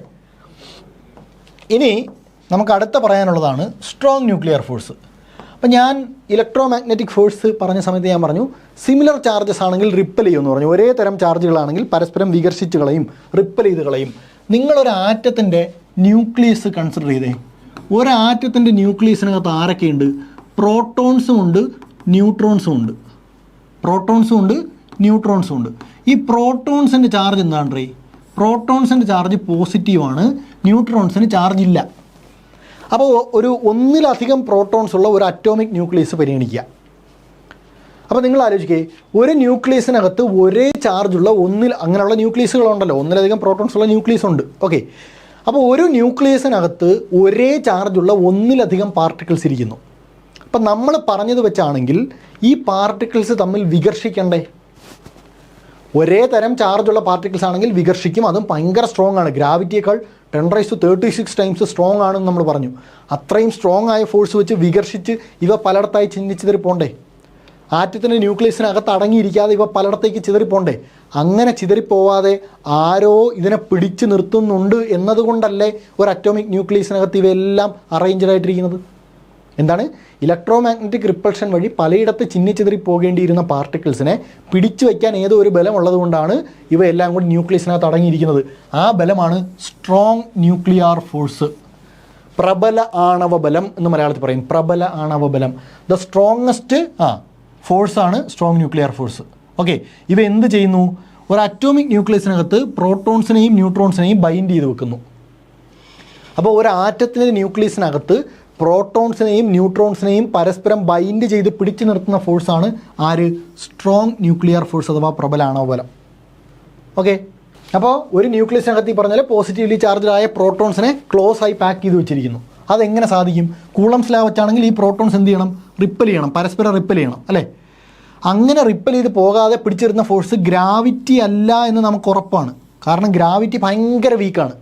ഇനി നമുക്ക് അടുത്ത പറയാനുള്ളതാണ് സ്ട്രോങ് ന്യൂക്ലിയർ ഫോഴ്സ്. അപ്പം ഞാൻ ഇലക്ട്രോ മാഗ്നറ്റിക് ഫോഴ്സ് പറഞ്ഞ സമയത്ത് ഞാൻ പറഞ്ഞു സിമിലർ ചാർജസ് ആണെങ്കിൽ റിപ്പൽ ചെയ്യുമെന്ന് പറഞ്ഞു. ഒരേ തരം ചാർജുകളാണെങ്കിൽ പരസ്പരം വികർഷിച്ച് കളയും, റിപ്പൽ ചെയ്ത് കളയും. നിങ്ങളൊരു ആറ്റത്തിൻ്റെ ന്യൂക്ലിയസ് കൺസിഡർ ചെയ്തേ. ഒരാറ്റത്തിൻ്റെ ന്യൂക്ലിയസിനകത്ത് ആരൊക്കെയുണ്ട്? പ്രോട്ടോൺസും ഉണ്ട്, ന്യൂട്രോൺസും ഉണ്ട്. പ്രോട്ടോൺസും ഉണ്ട്, ന്യൂട്രോൺസും ഉണ്ട്. ഈ പ്രോട്ടോൺസിൻ്റെ ചാർജ് എന്താണ്? പ്രോട്ടോൺസിൻ്റെ ചാർജ് പോസിറ്റീവാണ്, ന്യൂട്രോൺസിന് ചാർജ് ഇല്ല. അപ്പോൾ ഒന്നിലധികം പ്രോട്ടോൺസ് ഉള്ള ഒരു അറ്റോമിക് ന്യൂക്ലിയസ് പരിഗണിക്കുക. അപ്പോൾ നിങ്ങൾ ആലോചിക്കേ, ഒരു ന്യൂക്ലിയസിനകത്ത് ഒരേ ചാർജുള്ള അങ്ങനെയുള്ള ന്യൂക്ലിയസുകളുണ്ടല്ലോ, ഒന്നിലധികം പ്രോട്ടോൺസ് ഉള്ള ന്യൂക്ലിയസ് ഉണ്ട്. ഓക്കെ, അപ്പോൾ ഒരു ന്യൂക്ലിയസിനകത്ത് ഒരേ ചാർജുള്ള ഒന്നിലധികം പാർട്ടിക്കിൾസ് ഇരിക്കുന്നു. അപ്പം നമ്മൾ പറഞ്ഞത് വെച്ചാണെങ്കിൽ ഈ പാർട്ടിക്കിൾസ് തമ്മിൽ വികർഷിക്കണ്ടേ? ഒരേ തരം ചാർജുള്ള പാർട്ടിക്കിൾസ് ആണെങ്കിൽ വികർഷിക്കും, അതും ഭയങ്കര സ്ട്രോങ് ആണ്. ഗ്രാവിറ്റിയേക്കാൾ 10⁻36 ടൈംസ് സ്ട്രോങ് ആണെന്ന് നമ്മൾ പറഞ്ഞു. അത്രയും സ്ട്രോങ് ആയ ഫോഴ്സ് വെച്ച് വികർഷിച്ച് ഇവ പലയിടത്തായി ചിതറിപ്പോണ്ടേ? ആറ്റത്തിൻ്റെ ന്യൂക്ലിയസിനകത്ത് അടങ്ങിയിരിക്കാതെ ഇവ പലയിടത്തേക്ക് ചിതറിപ്പോണ്ടേ? അങ്ങനെ ചിതറിപ്പോവാതെ ആരോ ഇതിനെ പിടിച്ചു നിർത്തുന്നുണ്ട് എന്നതുകൊണ്ടല്ലേ ഒരു അറ്റോമിക് ന്യൂക്ലിയസിനകത്ത് ഇവയെല്ലാം അറേഞ്ച്ഡ് ആയിട്ടിരിക്കുന്നത്? എന്താണ്? ഇലക്ട്രോ മാഗ്നറ്റിക് റിപ്പൾഷൻ വഴി പലയിടത്ത് ചിന്നിച്ചിതറി പോകേണ്ടിയിരുന്ന പാർട്ടിക്കിൾസിനെ പിടിച്ചു വയ്ക്കാൻ ഏതോ ഒരു ബലം ഉള്ളതുകൊണ്ടാണ് ഇവയെല്ലാം കൂടി ന്യൂക്ലിയസിനകത്ത് അടങ്ങിയിരിക്കുന്നത്. ആ ബലമാണ് സ്ട്രോങ് ന്യൂക്ലിയർ ഫോഴ്സ്. പ്രബല ആണവ ബലം എന്ന് മലയാളത്തിൽ പറയും. പ്രബല ആണവ ബലം, ദ സ്ട്രോങ്ങസ്റ്റ് ഫോഴ്സാണ് സ്ട്രോങ് ന്യൂക്ലിയർ ഫോഴ്സ്. ഓക്കെ, ഇവ എന്ത് ചെയ്യുന്നു? ഒരു അറ്റോമിക് ന്യൂക്ലിയസിനകത്ത് പ്രോട്ടോൺസിനെയും ന്യൂട്രോൺസിനെയും ബൈൻഡ് ചെയ്ത് വെക്കുന്നു. അപ്പോൾ ഒരു ആറ്റത്തിൻ്റെ ന്യൂക്ലിയസിനകത്ത് പ്രോട്ടോൺസിനെയും ന്യൂട്രോൺസിനെയും പരസ്പരം ബൈൻഡ് ചെയ്ത് പിടിച്ചു നിർത്തുന്ന ഫോഴ്സാണ് ആര്? സ്ട്രോങ് ന്യൂക്ലിയർ ഫോഴ്സ് അഥവാ പ്രബല ആണവബലം. ഓക്കെ, അപ്പോൾ ഒരു ന്യൂക്ലിയസിനകത്ത് ഈ പറഞ്ഞാൽ പോസിറ്റീവ്ലി ചാർജ്ഡായ പ്രോട്ടോൺസിനെ ക്ലോസ് ആയി പാക്ക് ചെയ്ത് വെച്ചിരിക്കുന്നു. അതെങ്ങനെ സാധിക്കും? കൂളംസ് ലാ വെച്ചാണെങ്കിൽ ഈ പ്രോട്ടോൺസ് എന്ത് ചെയ്യണം? റിപ്പൽ ചെയ്യണം, പരസ്പരം റിപ്പൽ ചെയ്യണം അല്ലേ? അങ്ങനെ റിപ്പൽ ചെയ്ത് പോകാതെ പിടിച്ചിരുന്ന ഫോഴ്സ് ഗ്രാവിറ്റി അല്ല എന്ന് നമുക്ക് ഉറപ്പാണ്. കാരണം ഗ്രാവിറ്റി ഭയങ്കര വീക്കാണ്.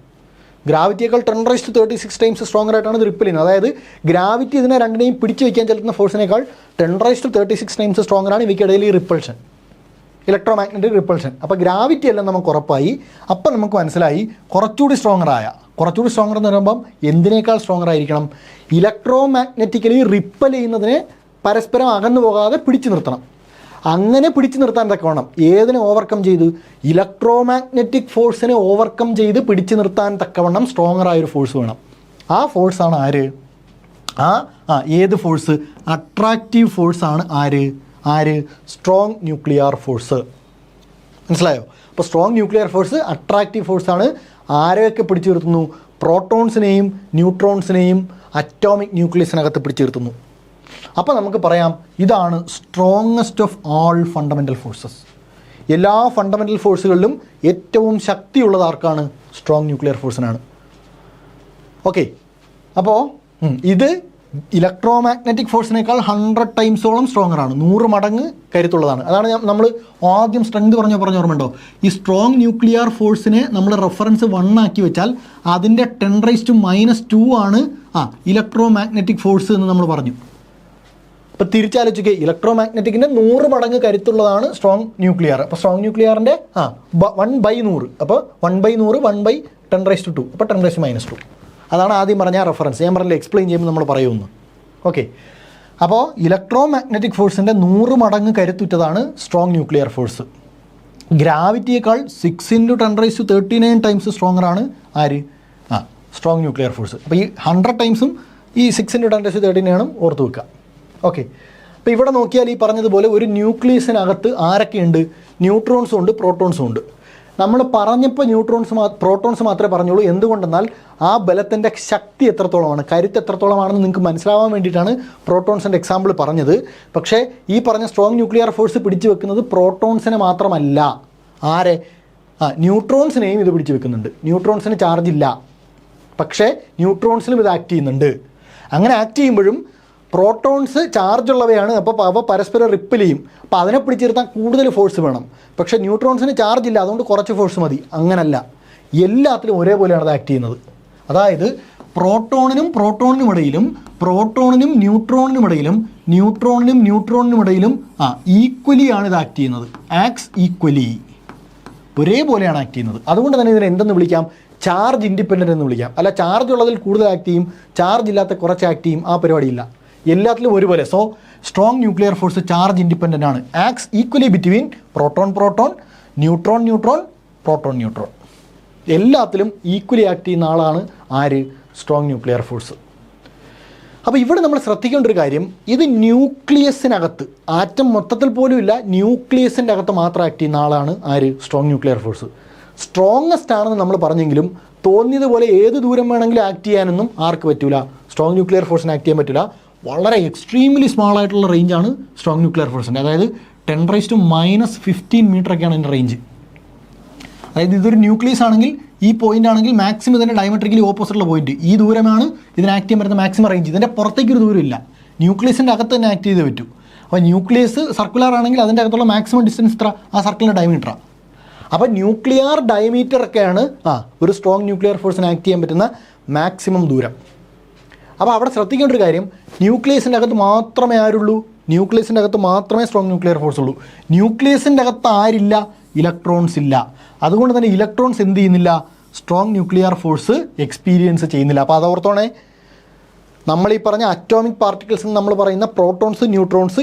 ഗ്രാവിറ്റിയേക്കാൾ 10⁻36 ടൈംസ് സ്ട്രോങ്ങർ ആയിട്ടാണ് ഇത് റിപ്പൽ ചെയ്യുന്നത്. അതായത് ഗ്രാവിറ്റി ഇതിനെ രണ്ടിനെയും പിടിച്ചു വയ്ക്കാൻ ചെലുത്തുന്ന ഫോഴ്സിനേക്കാൾ 10⁻36 ടൈംസ് സ്ട്രോങ്ങറാണ് ഇവയ്ക്കിടയിൽ ഈ റിപ്പൾഷൻ, ഇലക്ട്രോ മാഗ്നറ്റിക് റിപ്പൾഷൻ. അപ്പോൾ ഗ്രാവിറ്റി എല്ലാം നമുക്ക് ഉറപ്പായി. അപ്പം നമുക്ക് മനസ്സിലായി കുറച്ചുകൂടി സ്ട്രോങ്ങർ എന്ന് പറയുമ്പം എന്തിനേക്കാൾ സ്ട്രോങ്ങർ ആയിരിക്കണം? ഇലക്ട്രോ മാഗ്നറ്റിക്കലി റിപ്പൽ ചെയ്യുന്നതിനെ പരസ്പരം അകന്നു പോകാതെ പിടിച്ചു നിർത്തണം. അങ്ങനെ പിടിച്ചു നിർത്താൻ തക്കവണ്ണം ഏതിനെ ഓവർകം ചെയ്ത്? ഇലക്ട്രോ മാഗ്നറ്റിക് ഫോഴ്സിനെ ഓവർകം ചെയ്ത് പിടിച്ചു നിർത്താൻ തക്കവണ്ണം സ്ട്രോങ്ങറായൊരു ഫോഴ്സ് വേണം. ആ ഫോഴ്സാണ് ആര്? ഏത് ഫോഴ്സ്? അട്രാക്റ്റീവ് ഫോഴ്സാണ് ആര്? Strong nuclear force. മനസ്സിലായോ? അപ്പോൾ സ്ട്രോങ് ന്യൂക്ലിയർ ഫോഴ്സ് അട്രാക്റ്റീവ് ഫോഴ്സാണ്. ആരെയൊക്കെ പിടിച്ചു നിർത്തുന്നു? പ്രോട്ടോൺസിനെയും ന്യൂട്രോൺസിനെയും അറ്റോമിക് ന്യൂക്ലിയസിനകത്ത് പിടിച്ചു നിർത്തുന്നു. അപ്പോൾ നമുക്ക് പറയാം ഇതാണ് strongest of all fundamental forces. എല്ലാ ഫണ്ടമെൻ്റൽ ഫോഴ്സുകളിലും ഏറ്റവും ശക്തിയുള്ളത് ആർക്കാണ്? Strong nuclear ഫോഴ്സിനാണ്. ഓക്കെ, അപ്പോൾ ഇത് ഇലക്ട്രോ മാഗ്നറ്റിക് ഫോഴ്സിനേക്കാൾ 100 ടൈംസോളം സ്ട്രോങ്ങറാണ്, 100 മടങ്ങ് കരുത്തുള്ളതാണ്. അതാണ് നമ്മൾ ആദ്യം സ്ട്രെങ്ത് പറഞ്ഞ ഓർമ്മയുണ്ടോ? ഈ സ്ട്രോങ് ന്യൂക്ലിയർ ഫോഴ്സിനെ നമ്മൾ റെഫറൻസ് 1 ആക്കി വെച്ചാൽ അതിൻ്റെ 10⁻²² ആണ് ഇലക്ട്രോ മാഗ്നറ്റിക് ഫോഴ്സ് എന്ന് നമ്മൾ പറഞ്ഞു. അപ്പോൾ തിരിച്ചാലോചിക്കുക, ഇലക്ട്രോ മാഗ്നറ്റിക്കിൻ്റെ 100 മടങ്ങ് കരുത്തുള്ളതാണ് സ്ട്രോങ് ന്യൂക്ലിയർ. അപ്പോൾ സ്ട്രോങ് ന്യൂക്ലിയറിൻ്റെ 1/100, അപ്പോൾ 1/100 1/10⁻², അപ്പോൾ 10⁻². അതാണ് ആദ്യം പറഞ്ഞ റെഫറൻസ്. ഞാൻ പറഞ്ഞില്ല എക്സ്പ്ലെയിൻ ചെയ്യുമ്പോൾ നമ്മൾ പറയുമെന്ന്. ഓക്കെ, അപ്പോൾ ഇലക്ട്രോ മാഗ്നറ്റിക് ഫോഴ്സിൻ്റെ 100 മടങ്ങ് കരുത്തുറ്റതാണ് സ്ട്രോങ് ന്യൂക്ലിയർ ഫോഴ്സ്. ഗ്രാവിറ്റിയേക്കാൾ 6 × 10⁻39 ടൈംസ് സ്ട്രോങ്ങറാണ് ആര്? Strong nuclear force. അപ്പോൾ ഈ 100 ടൈംസും ഈ 6 × 10⁻39 ഓർത്ത് വെക്കുക. ഓക്കെ, അപ്പോൾ ഇവിടെ നോക്കിയാൽ ഈ പറഞ്ഞതുപോലെ ഒരു ന്യൂക്ലിയസിനകത്ത് ആരൊക്കെയുണ്ട്? ന്യൂട്രോൺസും ഉണ്ട്, പ്രോട്ടോൺസും ഉണ്ട്. നമ്മൾ പറഞ്ഞപ്പോൾ പ്രോട്ടോൺസ് മാത്രമേ പറഞ്ഞുള്ളൂ. എന്തുകൊണ്ടെന്നാൽ ആ ബലത്തിൻ്റെ ശക്തി എത്രത്തോളമാണ്, കരുത്ത് എത്രത്തോളമാണെന്ന് നിങ്ങൾക്ക് മനസ്സിലാവാൻ വേണ്ടിയിട്ടാണ് പ്രോട്ടോൺസിൻ്റെ എക്സാമ്പിൾ പറഞ്ഞത്. പക്ഷേ ഈ പറഞ്ഞ സ്ട്രോങ് ന്യൂക്ലിയർ ഫോഴ്സ് പിടിച്ചു വെക്കുന്നത് പ്രോട്ടോൺസിനെ മാത്രമല്ല, ന്യൂട്രോൺസിനെയും ഇത് പിടിച്ചു വെക്കുന്നുണ്ട്. ന്യൂട്രോൺസിന് ചാർജ് ഇല്ല, പക്ഷേ ന്യൂട്രോൺസിലും ഇത് ആക്ട് ചെയ്യുന്നുണ്ട്. അങ്ങനെ ആക്ട് ചെയ്യുമ്പോഴും പ്രോട്ടോൺസ് ചാർജ് ഉള്ളവയാണ്, അപ്പോൾ അവ പരസ്പരം റിപ്പൽ ചെയ്യും. അപ്പോൾ അതിനെ പിടിച്ചിരുത്താൻ കൂടുതൽ ഫോഴ്സ് വേണം. പക്ഷേ ന്യൂട്രോൺസിന് ചാർജ് ഇല്ല, അതുകൊണ്ട് കുറച്ച് ഫോഴ്സ് മതി. അങ്ങനല്ല, എല്ലാത്തിലും ഒരേപോലെയാണ് അത് ആക്ട് ചെയ്യുന്നത്. അതായത് പ്രോട്ടോണിനും ഇടയിലും പ്രോട്ടോണിനും ന്യൂട്രോണിനും ഇടയിലും ഈക്വലിയാണ് ഇത് ആക്ട് ചെയ്യുന്നത്. ആക്സ് ഈക്വലി, ഒരേപോലെയാണ് ആക്ട് ചെയ്യുന്നത്. അതുകൊണ്ട് തന്നെ ഇതിനെ എന്തെന്ന് വിളിക്കാം? ചാർജ് ഇൻഡിപെൻഡൻ്റ് എന്ന് വിളിക്കാം. അല്ല ചാർജ് ഉള്ളതിൽ കൂടുതൽ ആക്ട് ചെയ്യും, ചാർജ് ഇല്ലാത്ത കുറച്ച് ആക്ട് ചെയ്യും, ആ പരിപാടിയില്ല. എല്ലാത്തിലും ഒരുപോലെ. So strong nuclear force charge independent ആണ്. Acts equally between proton, neutron. എല്ലാത്തിലും ഈക്വലി ആക്ട് ചെയ്യുന്ന ആളാണ് ആര്? Strong nuclear force. അപ്പോൾ ഇവിടെ നമ്മൾ ശ്രദ്ധിക്കേണ്ട ഒരു കാര്യം, ഇത് ന്യൂക്ലിയസിനകത്ത്, ആറ്റം മൊത്തത്തിൽ പോലും ഇല്ല, ന്യൂക്ലിയസിൻ്റെ അകത്ത് മാത്രം ആക്ട് ചെയ്യുന്ന ആളാണ് ആര്? Strong nuclear force. സ്ട്രോങ്ങസ്റ്റ് ആണെന്ന് നമ്മൾ പറഞ്ഞെങ്കിലും തോന്നിയതുപോലെ ഏത് ദൂരം വേണമെങ്കിലും ആക്ട് ചെയ്യാനൊന്നും ആർക്ക് പറ്റില്ല? സ്ട്രോങ് ന്യൂക്ലിയർ ഫോഴ്സിന് ആക്ട് ചെയ്യാൻ പറ്റില്ല. വളരെ എക്സ്ട്രീംലി സ്മാൾ ആയിട്ടുള്ള റേഞ്ചാണ് സ്ട്രോങ് ന്യൂക്ലിയർ ഫോഴ്സിൻ്റെ. അതായത് 10⁻−15 മീറ്ററൊക്കെയാണ് അതിൻ്റെ റേഞ്ച്. അതായത് ഇതൊരു ന്യൂക്ലിയസ് ആണെങ്കിൽ ഈ പോയിന്റ് ആണെങ്കിൽ മാക്സിമം ഇതിൻ്റെ ഡയമെട്രിക്കലി ഓപ്പോസിറ്റുള്ള പോയിന്റ്, ഈ ദൂരമാണ് ഇതിന് ആക്ട് ചെയ്യാൻ പറ്റുന്ന മാക്സിമം റേഞ്ച്. ഇതിൻ്റെ പുറത്തേക്കൊരു ദൂരമില്ല, ന്യൂക്ലിയസിൻ്റെ അകത്ത് തന്നെ ആക്ട് ചെയ്തേ പറ്റൂ. അപ്പോൾ ന്യൂക്ലിയസ് സർക്കുലർ ആണെങ്കിൽ അതിൻ്റെ അകത്തുള്ള മാക്സിമം ഡിസ്റ്റൻസ് ഇത്ര, ആ സർക്കിളിൻ്റെ ഡയമീറ്ററാണ്. അപ്പോൾ ന്യൂക്ലിയർ ഡയമീറ്റർ ഒക്കെയാണ് ഒരു സ്ട്രോങ് ന്യൂക്ലിയർ ഫോഴ്സിന് ആക്ട് ചെയ്യാൻ പറ്റുന്ന മാക്സിമം ദൂരം. അപ്പോൾ അവിടെ ശ്രദ്ധിക്കേണ്ട ഒരു കാര്യം, ന്യൂക്ലിയസിൻ്റെ അകത്ത് മാത്രമേ ആരുള്ളൂ? ന്യൂക്ലിയസിൻ്റെ അകത്ത് മാത്രമേ സ്ട്രോങ് ന്യൂക്ലിയർ ഫോഴ്സ് ഉള്ളൂ. ന്യൂക്ലിയസിൻ്റെ അകത്ത് ആരില്ല? ഇലക്ട്രോൺസ് ഇല്ല. അതുകൊണ്ട് തന്നെ ഇലക്ട്രോൺസ് എന്ത് ചെയ്യുന്നില്ല? സ്ട്രോങ് ന്യൂക്ലിയർ ഫോഴ്സ് എക്സ്പീരിയൻസ് ചെയ്യുന്നില്ല. അപ്പോൾ അതോർത്തോണേ, നമ്മൾ ഈ പറഞ്ഞ അറ്റോമിക് പാർട്ടിക്കിൾസ് എന്ന് നമ്മൾ പറയുന്ന പ്രോട്ടോൺസ്, ന്യൂട്രോൺസ്,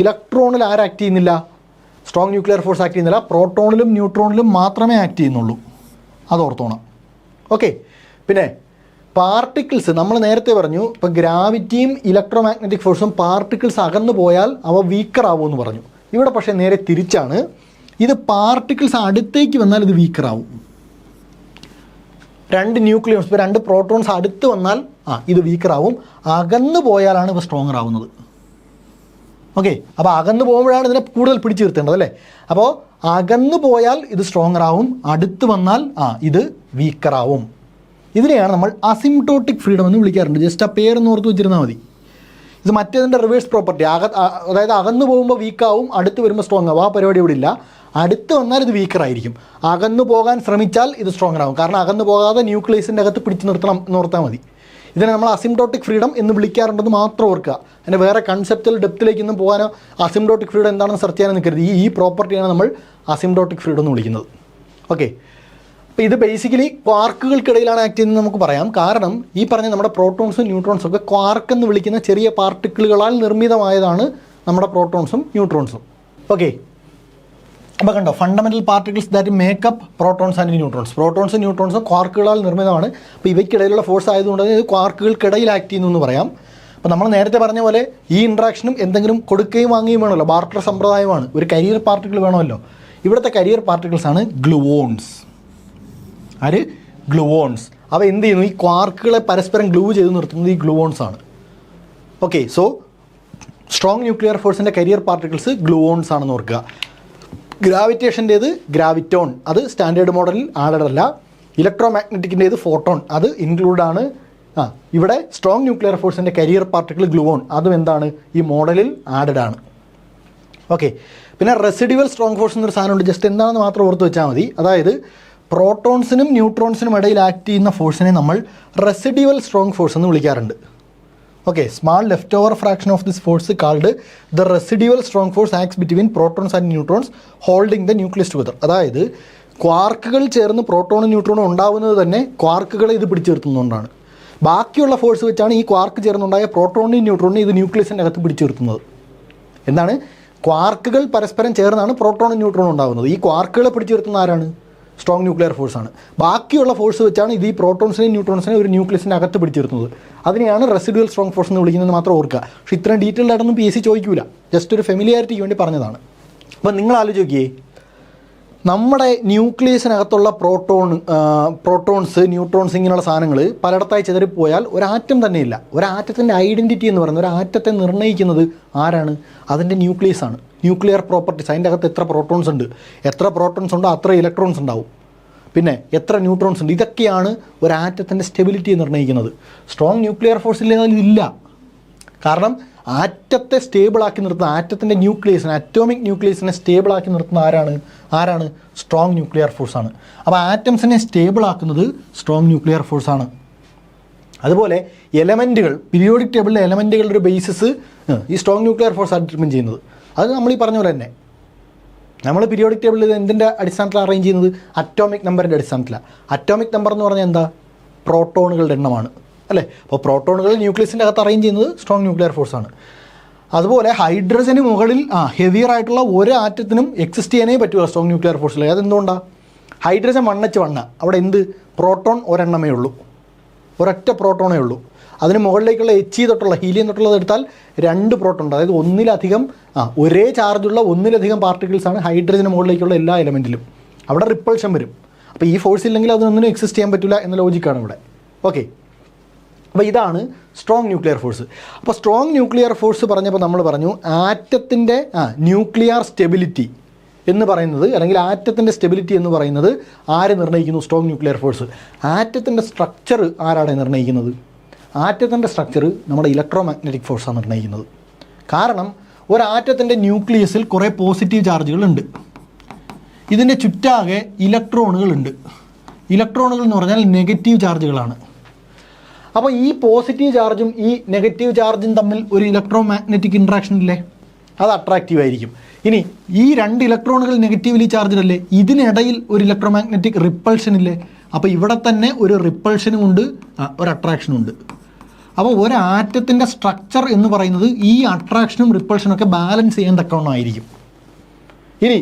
ഇലക്ട്രോണിൽ ആക്ട് ചെയ്യുന്നില്ല? സ്ട്രോങ് ന്യൂക്ലിയർ ഫോഴ്സ് ആക്ട് ചെയ്യുന്നില്ല. പ്രോട്ടോണിലും ന്യൂട്രോണിലും മാത്രമേ ആക്ട് ചെയ്യുന്നുള്ളൂ. അതോർത്തോണം. ഓക്കെ, പിന്നെ പാർട്ടിക്കിൾസ് നമ്മൾ നേരത്തെ പറഞ്ഞു, ഇപ്പോൾ ഗ്രാവിറ്റിയും ഇലക്ട്രോ മാഗ്നറ്റിക് ഫോഴ്സും പാർട്ടിക്കിൾസ് അകന്നു പോയാൽ അവ വീക്കർ ആവുമെന്ന് പറഞ്ഞു. ഇവിടെ പക്ഷേ നേരെ തിരിച്ചാണ്. ഇത് പാർട്ടിക്കിൾസ് അടുത്തേക്ക് വന്നാൽ ഇത് വീക്കർ ആവും. രണ്ട് ന്യൂക്ലിയോൺസ്, ഇപ്പോൾ രണ്ട് പ്രോട്ടോൺസ് അടുത്ത് വന്നാൽ ഇത് വീക്കർ ആവും, അകന്നു പോയാലാണ് ഇവ സ്ട്രോങ്ങർ ആവുന്നത്. ഓക്കെ, അപ്പോൾ അകന്നു പോകുമ്പോഴാണ് ഇതിനെ കൂടുതൽ പിടിച്ചു നിർത്തേണ്ടത് അല്ലേ. അപ്പോൾ അകന്നു പോയാൽ ഇത് സ്ട്രോങ്ങർ ആവും, അടുത്ത് വന്നാൽ ഇത് വീക്കർ ആവും. ഇതിനെയാണ് നമ്മൾ അസിംപ്റ്റോട്ടിക് ഫ്രീഡം എന്ന് വിളിക്കാറുണ്ട്. ജസ്റ്റ് ആ പേരൊന്ന് ഓർത്ത് വെച്ചിരുന്നാൽ മതി. ഇത് മറ്റേതിൻ്റെ റിവേഴ്സ് പ്രോപ്പർട്ടി. അതായത് അകന്നു പോകുമ്പോൾ വീക്കാവും, അടുത്ത് വരുമ്പോൾ സ്ട്രോങ് ആവും. ആ പരിപാടി ഇവിടെ ഇല്ല. അടുത്ത് വന്നാൽ ഇത് വീക്കർ ആയിരിക്കും. അകന്നു പോകാൻ ശ്രമിച്ചാൽ ഇത് സ്ട്രോങ്ങർ ആവും. കാരണം അകന്നു പോകാതെ ന്യൂക്ലിയസിൻ്റെ അകത്ത് പിടിച്ച് നിർത്തണം എന്ന് ഓർത്താൽ മതി. ഇതിനെ നമ്മൾ അസിംപ്റ്റോട്ടിക് ഫ്രീഡം എന്ന് വിളിക്കാറുണ്ടെന്ന് മാത്രം ഓർക്കുക. അതിൻ്റെ വേറെ കൺസെപ്റ്റൽ ഡെപ്തിലേക്കൊന്നും പോകാനോ അസിംപ്റ്റോട്ടിക് ഫ്രീഡം എന്താണെന്ന് സെർച്ച് ചെയ്യാനോ നിൽക്കരുത്. ഈ പ്രോപ്പർട്ടിയാണ് നമ്മൾ അസിംപ്റ്റോട്ടിക് ഫ്രീഡം എന്ന് വിളിക്കുന്നത്. ഓക്കെ, അപ്പോൾ ഇത് ബേസിക്കലി ക്വാർക്കുകൾക്കിടയിലാണ് ആക്ട് ചെയ്യുന്നത് നമുക്ക് പറയാം. കാരണം ഈ പറഞ്ഞ നമ്മുടെ പ്രോട്ടോൺസും ന്യൂട്രോൺസും ഒക്കെ ക്വാർക്ക് എന്ന് വിളിക്കുന്ന ചെറിയ പാർട്ടിക്കിളുകളാൽ നിർമ്മിതമായതാണ് നമ്മുടെ പ്രോട്ടോൺസും ന്യൂട്രോൺസും. ഓക്കെ, അപ്പോൾ കണ്ടോ, fundamental particles that make up protons and neutrons. പ്രോട്ടോൺസും ന്യൂട്രോൺസും ക്വാർക്കുകളാൽ നിർമ്മിതമാണ്. അപ്പോൾ ഇവയ്ക്കിടയിലുള്ള ഫോഴ്സ് ആയതുകൊണ്ട് ഇത് ക്വാർക്കുകൾക്കിടയിൽ ആക്ട് ചെയ്യുന്നു എന്ന് പറയാം. അപ്പോൾ നമ്മൾ നേരത്തെ പറഞ്ഞ പോലെ ഈ ഇൻട്രാക്ഷനും എന്തെങ്കിലും കൊടുക്കുകയും വാങ്ങുകയും വേണമല്ലോ, ബാർട്ടർ സമ്പ്രദായമാണ്. ഒരു കരിയർ പാർട്ടിക്കിൾ വേണമല്ലോ. ഇവിടുത്തെ കരിയർ പാർട്ടിക്കിൾസാണ് ഗ്ലൂവോൺസ്. ആര്? ഗ്ലൂവോൺസ്. അവ എന്ത് ചെയ്യുന്നു? ഈ ക്വാർക്കുകളെ പരസ്പരം ഗ്ലൂ ചെയ്ത് നിർത്തുന്നത് ഈ ഗ്ലൂവോൺസ് ആണ്. ഓക്കെ, സോ സ്ട്രോങ് ന്യൂക്ലിയർ ഫോഴ്സിൻ്റെ കരിയർ പാർട്ടിക്കിൾസ് ഗ്ലൂവോൺസ് ആണെന്ന് ഓർക്കുക. ഗ്രാവിറ്റേഷൻ്റേത് ഗ്രാവിറ്റോൺ, അത് സ്റ്റാൻഡേർഡ് മോഡലിൽ ആഡഡ് അല്ല. ഇലക്ട്രോ മാഗ്നറ്റിക്കിൻ്റേത് ഫോട്ടോൺ, അത് ഇൻക്ലൂഡ് ആണ്. ഇവിടെ സ്ട്രോങ് ന്യൂക്ലിയർ ഫോഴ്സിൻ്റെ കരിയർ പാർട്ടിക്കിൾ ഗ്ലൂവോൺ, അതും എന്താണ്? ഈ മോഡലിൽ ആഡഡ് ആണ്. ഓക്കെ, പിന്നെ റെസിഡ്യുവൽ സ്ട്രോങ് ഫോഴ്സ് എന്നൊരു സാധനമുണ്ട്. ജസ്റ്റ് എന്താണെന്ന് മാത്രം ഓർത്ത് വെച്ചാൽ മതി. അതായത് പ്രോട്ടോൺസിനും ന്യൂട്രോൺസിനും ഇടയിൽ ആക്ട് ചെയ്യുന്ന ഫോഴ്സിനെ നമ്മൾ റെസിഡ്യുവൽ സ്ട്രോങ് ഫോഴ്സ് എന്ന് വിളിക്കാറുണ്ട്. Okay, small left over fraction of this force called the residual strong force acts between protons and neutrons holding the nucleus together. അതായത് ക്വാർക്കുകൾ ചേർന്ന് പ്രോട്ടോണും ന്യൂട്രോണും ഉണ്ടാവുന്നത് തന്നെ ക്വാർക്കുകളെ ഇത് പിടിച്ചു നിർത്തുന്നതുകൊണ്ടാണ്. ബാക്കിയുള്ള ഫോഴ്സ് വെച്ചാണ് ഈ ക്വാർക്ക് ചേർന്നുണ്ടായ പ്രോട്ടോണിനെയും ന്യൂട്രോണിനെയും ഇത് ന്യൂക്ലിയസിൻ്റെ അകത്ത് പിടിച്ചു നിർത്തുന്നത്. എന്താണ്? ക്വാർക്കുകൾ പരസ്പരം ചേർന്നാണ് പ്രോട്ടോണും ന്യൂട്രോണും ഉണ്ടാകുന്നത്. ഈ ക്വാർക്കുകളെ പിടിച്ചു നിർത്തുന്ന ആരാണ്? സ്ട്രോങ് ന്യൂക്ലിയർ ഫോഴ്സാണ്. ബാക്കിയുള്ള ഫോഴ്സ് വെച്ചാണ് ഇത് ഈ പ്രോട്ടോൺസിനെയും ന്യൂട്രോൺസിനെയും ഒരു ന്യൂക്ലിയസിൻ്റെ അകത്ത് പിടിച്ചിരുന്നത്. അതിനെയാണ് റെസിഡ്യുവൽ സ്ട്രോങ് ഫോഴ്സ് എന്ന് വിളിക്കുന്നത് മാത്രം ഓർക്കുക. പക്ഷേ ഇത്രയും ഡീറ്റെയിൽഡ് ആയിട്ടൊന്നും PSC ചോദിക്കില്ല. ജസ്റ്റ് ഒരു ഫെമിലിയാരിറ്റിക്ക് വേണ്ടി പറഞ്ഞതാണ്. അപ്പോൾ നിങ്ങൾ ആലോചിക്കുകയെ, നമ്മുടെ ന്യൂക്ലിയസിനകത്തുള്ള പ്രോട്ടോൺസ് ന്യൂട്രോൺസ് ഇങ്ങനെയുള്ള സാധനങ്ങൾ പലയിടത്തായി ചിതറിപ്പോയാൽ ഒരാറ്റം തന്നെയില്ല. ഒരാറ്റത്തിൻ്റെ ഐഡൻറ്റിറ്റി എന്ന് പറയുന്നത്, ഒരു ആറ്റത്തെ നിർണ്ണയിക്കുന്നത് ആരാണ്? അതിൻ്റെ ന്യൂക്ലിയസ് ആണ്. ന്യൂക്ലിയർ പ്രോപ്പർട്ടീസ്, അതിൻ്റെ അകത്ത് എത്ര പ്രോട്ടോൺസ് ഉണ്ട്, എത്ര പ്രോട്ടോൺസ് ഉണ്ടോ അത്ര ഇലക്ട്രോൺസ് ഉണ്ടാവും, പിന്നെ എത്ര ന്യൂട്രോൺസ് ഉണ്ട്, ഇതൊക്കെയാണ് ഒരു ആറ്റത്തിൻ്റെ സ്റ്റെബിലിറ്റി നിർണ്ണയിക്കുന്നത്. സ്ട്രോങ് ന്യൂക്ലിയർ ഫോഴ്സ് ഇല്ലെങ്കിൽ ഇതില്ല. കാരണം ആറ്റത്തെ സ്റ്റേബിളാക്കി നിർത്തുന്ന, ആറ്റത്തിൻ്റെ ന്യൂക്ലിയസിനെ, അറ്റോമിക് ന്യൂക്ലിയസിനെ സ്റ്റേബിളാക്കി നിർത്തുന്ന ആരാണ്? സ്ട്രോങ് ന്യൂക്ലിയർ ഫോഴ്സാണ്. അപ്പോൾ ആറ്റംസിനെ സ്റ്റേബിളാക്കുന്നത് സ്ട്രോങ് ന്യൂക്ലിയർ ഫോഴ്സാണ്. അതുപോലെ എലമെൻറ്റുകൾ, പീരിയോഡിക് ടേബിളിലെ എലമെൻറ്റുകളുടെ ഒരു ബേസിസ് ഈ സ്ട്രോങ് ന്യൂക്ലിയർ ഫോഴ്സാണ് ഡിറ്റർമിൻ ചെയ്യുന്നത്. അത് നമ്മൾ ഈ പറഞ്ഞ പോലെ തന്നെ നമ്മൾ പീരിയോഡിക് ടേബിളിൽ ഇത് എന്തിൻ്റെ അടിസ്ഥാനത്തിൽ അറേഞ്ച് ചെയ്യുന്നത്? അറ്റോമിക് നമ്പറിൻ്റെ അടിസ്ഥാനത്തിലാണ്. അറ്റോമിക് നമ്പർ എന്ന് പറഞ്ഞാൽ എന്താ? പ്രോട്ടോണുകളുടെ എണ്ണമാണ് അല്ലേ. അപ്പോൾ പ്രോട്ടോണുകൾ ന്യൂക്ലിയസിൻ്റെ അകത്ത് അറേഞ്ച് ചെയ്യുന്നത് സ്ട്രോങ് ന്യൂക്ലിയർ ഫോഴ്സാണ്. അതുപോലെ ഹൈഡ്രജന് മുകളിൽ ഹെവിയർ ആയിട്ടുള്ള ഒരു ആറ്റത്തിനും എക്സിസ്റ്റ് ചെയ്യാനേ പറ്റുക സ്ട്രോങ് ന്യൂക്ലിയർ ഫോഴ്സിൽ. അതെന്തുകൊണ്ടാണ്? ഹൈഡ്രജൻ 1H1, അവിടെ എന്ത്? പ്രോട്ടോൺ ഒരെണ്ണമേ ഉള്ളൂ, ഒരൊറ്റ പ്രോട്ടോണേ ഉള്ളൂ. അതിന് മുകളിലേക്കുള്ള He തൊട്ടുള്ള ഹീലിയം തൊട്ടുള്ളത് എടുത്താൽ 2 പ്രോട്ടോൺ ഉണ്ട്. അതായത് ഒന്നിലധികം ഒരേ ചാർജുള്ള ഒന്നിലധികം പാർട്ടിക്കിൾസാണ് ഹൈഡ്രജന് മുകളിലേക്കുള്ള എല്ലാ എലമെൻറ്റിലും. അവിടെ റിപ്പൾഷൻ വരും. അപ്പോൾ ഈ ഫോഴ്സ് ഇല്ലെങ്കിൽ അതിനൊന്നിനും എക്സിസ്റ്റ് ചെയ്യാൻ പറ്റില്ല എന്ന ലോജിക്കാണ് ഇവിടെ. ഓക്കെ, അപ്പോൾ ഇതാണ് സ്ട്രോങ് ന്യൂക്ലിയർ ഫോഴ്സ്. അപ്പോൾ സ്ട്രോങ് ന്യൂക്ലിയർ ഫോഴ്സ് പറഞ്ഞപ്പോൾ നമ്മൾ പറഞ്ഞു ആറ്റത്തിൻ്റെ ന്യൂക്ലിയർ സ്റ്റെബിലിറ്റി എന്ന് പറയുന്നത്, അല്ലെങ്കിൽ ആറ്റത്തിൻ്റെ സ്റ്റെബിലിറ്റി എന്ന് പറയുന്നത് ആര് നിർണ്ണയിക്കുന്നു? Strong nuclear force. ആറ്റത്തിൻ്റെ സ്ട്രക്ചർ ആരാണ് നിർണ്ണയിക്കുന്നത്? ആറ്റത്തിൻ്റെ സ്ട്രക്ചർ നമ്മുടെ ഇലക്ട്രോ മാഗ്നറ്റിക് ഫോഴ്സാണ് നിർണ്ണയിക്കുന്നത്. കാരണം ഒരാറ്റത്തിൻ്റെ ന്യൂക്ലിയസിൽ കുറേ പോസിറ്റീവ് ചാർജുകളുണ്ട്, ഇതിൻ്റെ ചുറ്റാകെ ഇലക്ട്രോണുകളുണ്ട്. ഇലക്ട്രോണുകൾ എന്ന് പറഞ്ഞാൽ നെഗറ്റീവ് ചാർജുകളാണ്. അപ്പോൾ ഈ പോസിറ്റീവ് ചാർജും ഈ നെഗറ്റീവ് ചാർജും തമ്മിൽ ഒരു ഇലക്ട്രോ മാഗ്നറ്റിക് ഇൻട്രാക്ഷൻ ഇല്ലേ, അത് അട്രാക്റ്റീവ് ആയിരിക്കും. ഇനി ഈ 2 ഇലക്ട്രോണുകൾ നെഗറ്റീവ്ലി ചാർജ്ഡ് അല്ലേ, ഇതിനിടയിൽ ഒരു ഇലക്ട്രോ മാഗ്നറ്റിക് റിപ്പൾഷൻ ഇല്ലേ. അപ്പോൾ ഇവിടെ തന്നെ ഒരു റിപ്പൾഷനും ഉണ്ട്, ഒരു അട്രാക്ഷനും ഉണ്ട്. അപ്പോൾ ഒരു ആറ്റത്തിൻ്റെ സ്ട്രക്ചർ എന്ന് പറയുന്നത് ഈ അട്രാക്ഷനും റിപ്പൾഷനും ഒക്കെ ബാലൻസ് ചെയ്യാൻ തക്കവണ്ണമായിരിക്കും. ഇനി